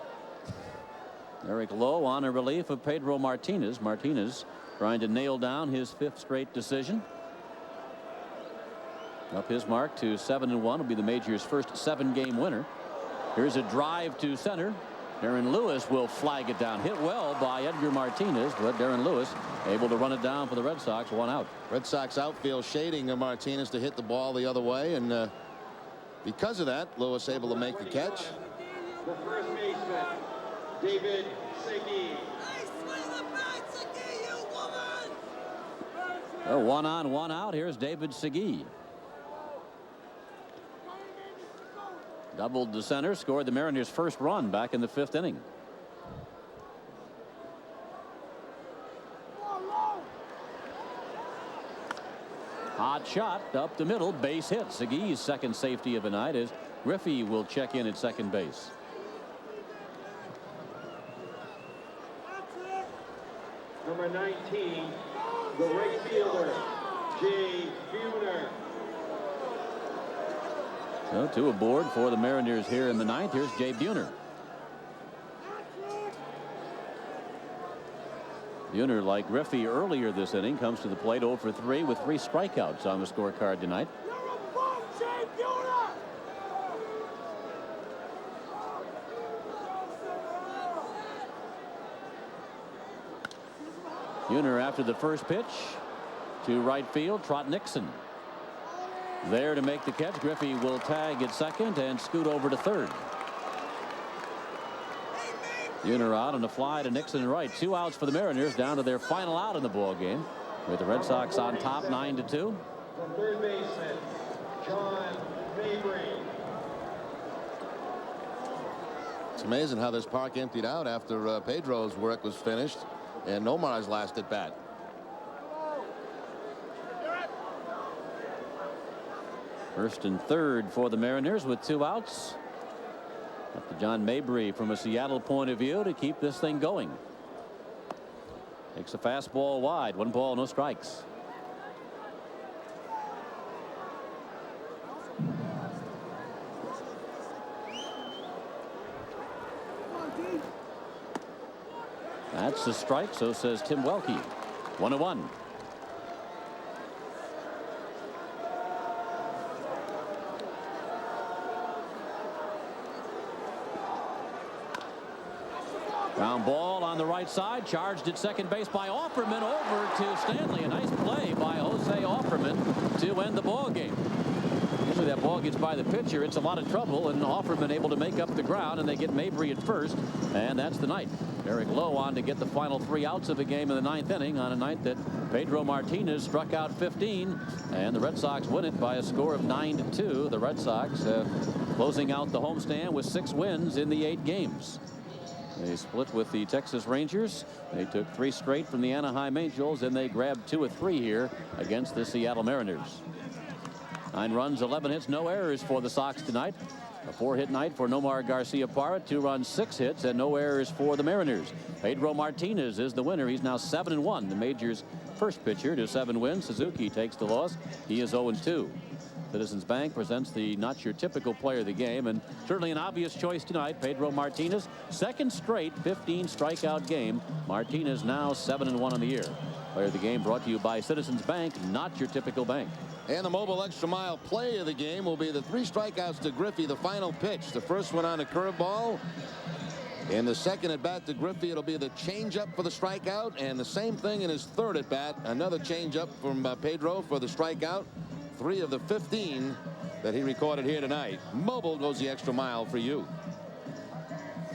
Eric Lowe on a relief of Pedro Martinez. Martinez trying to nail down his 5th straight decision. Up his mark to 7-1 will be the major's first 7-game winner. Here's a drive to center. Darren Lewis will flag it down. Hit well by Edgar Martinez, but Darren Lewis able to run it down for the Red Sox. 1 out. Red Sox outfield shading of Martinez to hit the ball the other way, and because of that, Lewis able to make the catch. The first baseman, David Segui. Oh, 1 on, 1 out. Here's David Segui. Doubled the center, scored the Mariners' first run back in the 5th inning. Hot shot up the middle, base hit. Segui's second safety of the night as Griffey will check in at second base. Number 19, the right fielder, Jay Buhner. So 2 aboard for the Mariners here in the 9th. Here's Jay Buhner. Buhner, like Griffey earlier this inning, comes to the plate 0 for 3 with 3 strikeouts on the scorecard tonight. Buhner after the first pitch to right field. Trot Nixon there to make the catch. Griffey will tag at second and scoot over to third. Buhner out on a fly to Nixon right. 2 outs for the Mariners, down to their final out in the ball game, with the Red Sox on top 9-2. From third baseman, John Mabry. It's amazing how this park emptied out after Pedro's work was finished and Nomar's last at bat. First and third for the Mariners with 2 outs. Up to John Mabry from a Seattle point of view to keep this thing going. Takes a fastball wide. 1 ball, no strikes. That's a strike, so says Tim Welke. 1-1. Ground ball on the right side, charged at second base by Offerman over to Stanley. A nice play by Jose Offerman to end the ball game. Usually that ball gets by the pitcher, it's a lot of trouble, and Offerman able to make up the ground, and they get Mabry at first, and that's the night. Eric Lowe on to get the final 3 outs of the game in the 9th inning on a night that Pedro Martinez struck out 15, and the Red Sox win it by a score of 9-2. The Red Sox closing out the homestand with 6 wins in the 8 games. They split with the Texas Rangers. They took 3 straight from the Anaheim Angels, and they grabbed 2 of 3 here against the Seattle Mariners. 9 runs, 11 hits, no errors for the Sox tonight. A 4-hit night for Nomar Garciaparra, 2 runs, 6 hits, and no errors for the Mariners. Pedro Martinez is the winner. He's now 7-1, the major's first pitcher to 7 wins. Suzuki takes the loss. He is 0-2. Citizens Bank presents the not your typical player of the game, and certainly an obvious choice tonight. Pedro Martinez, 2nd straight 15 strikeout game. Martinez now 7-1 on the year. Player of the game brought to you by Citizens Bank, not your typical bank. And the mobile extra mile play of the game will be the 3 strikeouts to Griffey, the final pitch. The first one on a curveball. In the second at bat to Griffey, it'll be the changeup for the strikeout, and the same thing in his 3rd at bat. Another changeup from Pedro for the strikeout. 3 of the 15 that he recorded here tonight. Mobile goes the extra mile for you.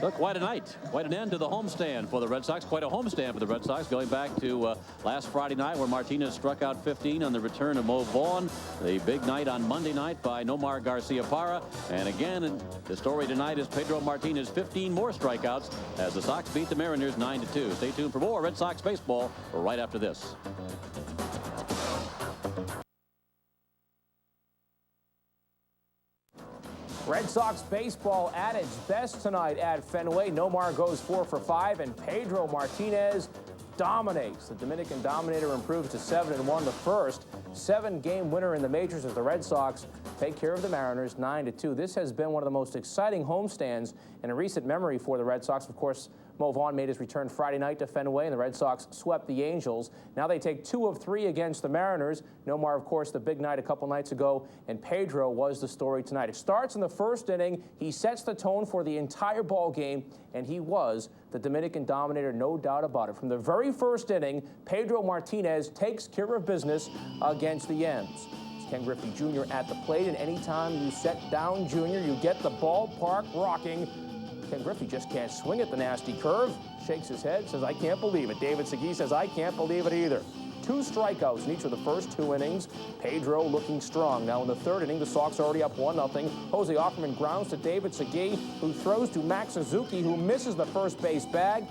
So quite a night, quite an end to the homestand for the Red Sox. Quite a homestand for the Red Sox, going back to last Friday night where Martinez struck out 15 on the return of Mo Vaughn. The big night on Monday night by Nomar Garciaparra. And again, the story tonight is Pedro Martinez 15 more strikeouts as the Sox beat the Mariners 9-2. Stay tuned for more Red Sox baseball right after this. Red Sox baseball at its best tonight at Fenway. Nomar goes 4 for 5, and Pedro Martinez dominates. The Dominican Dominator improves to 7-1, the first 7-game winner in the majors as the Red Sox take care of the Mariners 9-2. This has been one of the most exciting homestands in a recent memory for the Red Sox. Of course, Mo Vaughn made his return Friday night to Fenway, and the Red Sox swept the Angels. Now they take 2 of 3 against the Mariners. Nomar, of course, the big night a couple nights ago, and Pedro was the story tonight. It starts in the 1st inning. He sets the tone for the entire ball game, and he was the Dominican Dominator, no doubt about it. From the very 1st inning, Pedro Martinez takes care of business against the M's. It's Ken Griffey Jr. at the plate, and anytime you set down Jr., you get the ballpark rocking. Ken Griffey just can't swing at the nasty curve. Shakes his head, says, I can't believe it. David Segui says, I can't believe it either. 2 strikeouts in each of the first 2 innings. Pedro looking strong. Now in the 3rd inning, the Sox are already up 1-0. Jose Offerman grounds to David Segui, who throws to Max Suzuki, who misses the first base bag.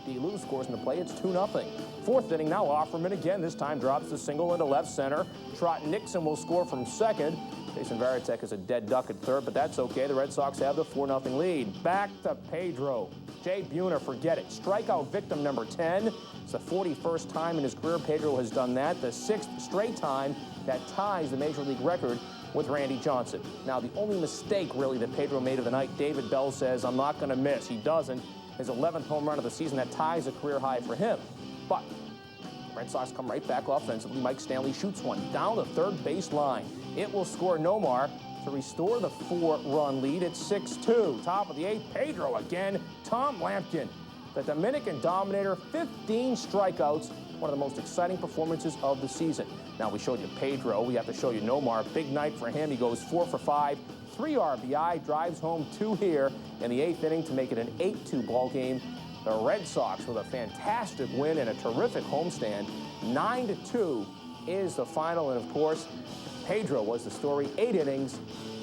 D-Lou scores in the play. It's 2-0. 4th inning, now Offerman again. This time drops the single into left center. Trot Nixon will score from 2nd. Jason Varitek is a dead duck at 3rd, but that's okay. The Red Sox have the 4-0 lead. Back to Pedro. Jay Buhner, forget it. Strikeout victim number 10. It's the 41st time in his career Pedro has done that. The 6th straight time that ties the Major League record with Randy Johnson. Now, the only mistake, really, that Pedro made of the night, David Bell says, I'm not going to miss. He doesn't. His 11th home run of the season, that ties a career high for him. But Red Sox come right back offensively. Mike Stanley shoots one down the 3rd base line. It will score Nomar to restore the 4-run lead at 6-2. Top of the 8th, Pedro again. Tom Lampkin, the Dominican Dominator, 15 strikeouts. One of the most exciting performances of the season. Now we showed you Pedro. We have to show you Nomar. Big night for him. He goes 4 for 5, 3 RBI, drives home 2 here in the 8th inning to make it an 8-2 ball game. The Red Sox with a fantastic win and a terrific homestand. 9-2 is the final, and of course, Pedro was the story. 8 innings,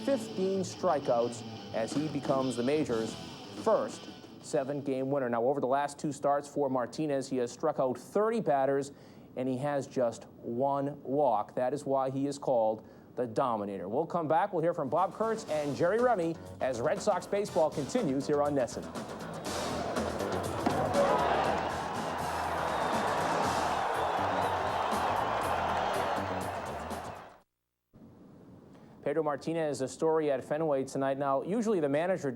15 strikeouts as he becomes the Major's first 7-game winner. Now, over the last 2 starts for Martinez, he has struck out 30 batters, and he has just 1 walk. That is why he is called the Dominator. We'll come back. We'll hear from Bob Kurtz and Jerry Remy as Red Sox baseball continues here on NESN. Pedro Martinez, a story at Fenway tonight. Now, usually the manager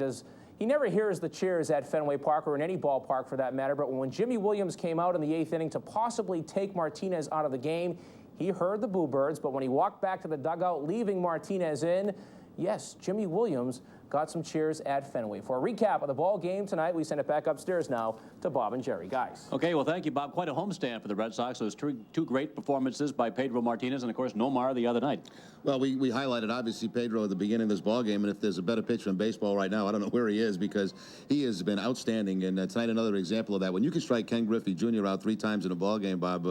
he never hears the cheers at Fenway Park or in any ballpark for that matter, but when Jimmy Williams came out in the 8th inning to possibly take Martinez out of the game, he heard the boo birds, but when he walked back to the dugout, leaving Martinez in, yes, Jimmy Williams got some cheers at Fenway. For a recap of the ball game tonight, we send it back upstairs now to Bob and Jerry. Guys. Okay, well, thank you, Bob. Quite a homestand for the Red Sox. Those two great performances by Pedro Martinez and, of course, Nomar the other night. Well, we highlighted, obviously, Pedro at the beginning of this ball game, and if there's a better pitcher in baseball right now, I don't know where he is, because he has been outstanding. And tonight, another example of that. When you can strike Ken Griffey Jr. out 3 times in a ball game, Bob,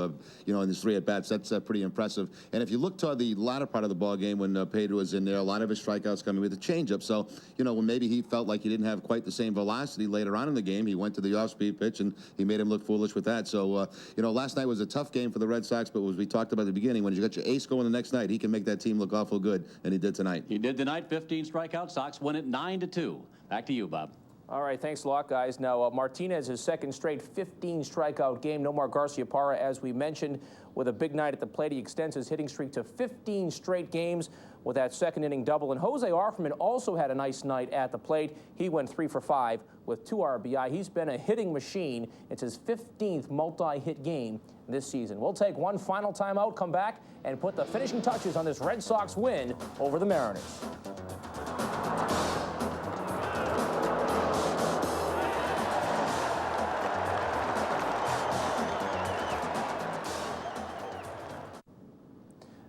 you know, in his 3 at-bats, that's pretty impressive. And if you look toward the latter part of the ball game when Pedro was in there, a lot of his strikeouts coming with a changeup. So, you know, when maybe he felt like he didn't have quite the same velocity later on in the game, he went to the off-speed pitch, and he made him look foolish with that. So, you know, last night was a tough game for the Red Sox, but as we talked about at the beginning, when you got your ace going the next night, he can make that team look awful good, and he did tonight. He did tonight. 15 strikeouts. Sox win it 9-2. Back to you, Bob. All right, thanks a lot, guys. Now, Martinez, his second straight 15-strikeout game. Nomar Garciaparra, as we mentioned, with a big night at the plate. He extends his hitting streak to 15 straight games with that second-inning double. And Jose Offerman also had a nice night at the plate. He went 3 for 5 with 2 RBI. He's been a hitting machine. It's his 15th multi-hit game this season. We'll take one final timeout, come back, and put the finishing touches on this Red Sox win over the Mariners.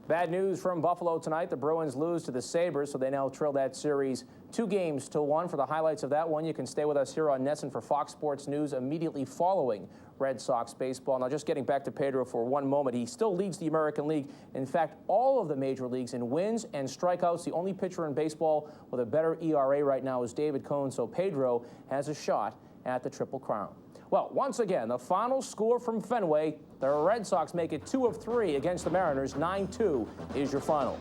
Bad news from Buffalo tonight. The Bruins lose to the Sabres, so they now trail that series 2-1. For the highlights of that one, you can stay with us here on NESN for Fox Sports News immediately following Red Sox baseball. Now, just getting back to Pedro for one moment, he still leads the American League. In fact, all of the major leagues in wins and strikeouts. The only pitcher in baseball with a better ERA right now is David Cone, so Pedro has a shot at the Triple Crown. Well, once again, the final score from Fenway, the Red Sox make it 2 of 3 against the Mariners. 9-2 is your final.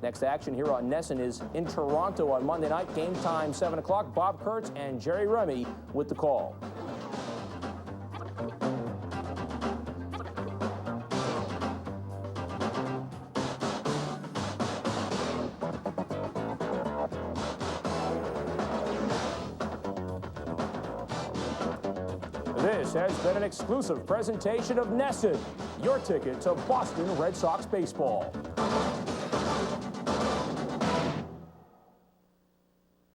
Next action here on NESN is in Toronto on Monday night. Game time, 7 o'clock. Bob Kurtz and Jerry Remy with the call. This has been an exclusive presentation of NESN, your ticket to Boston Red Sox baseball.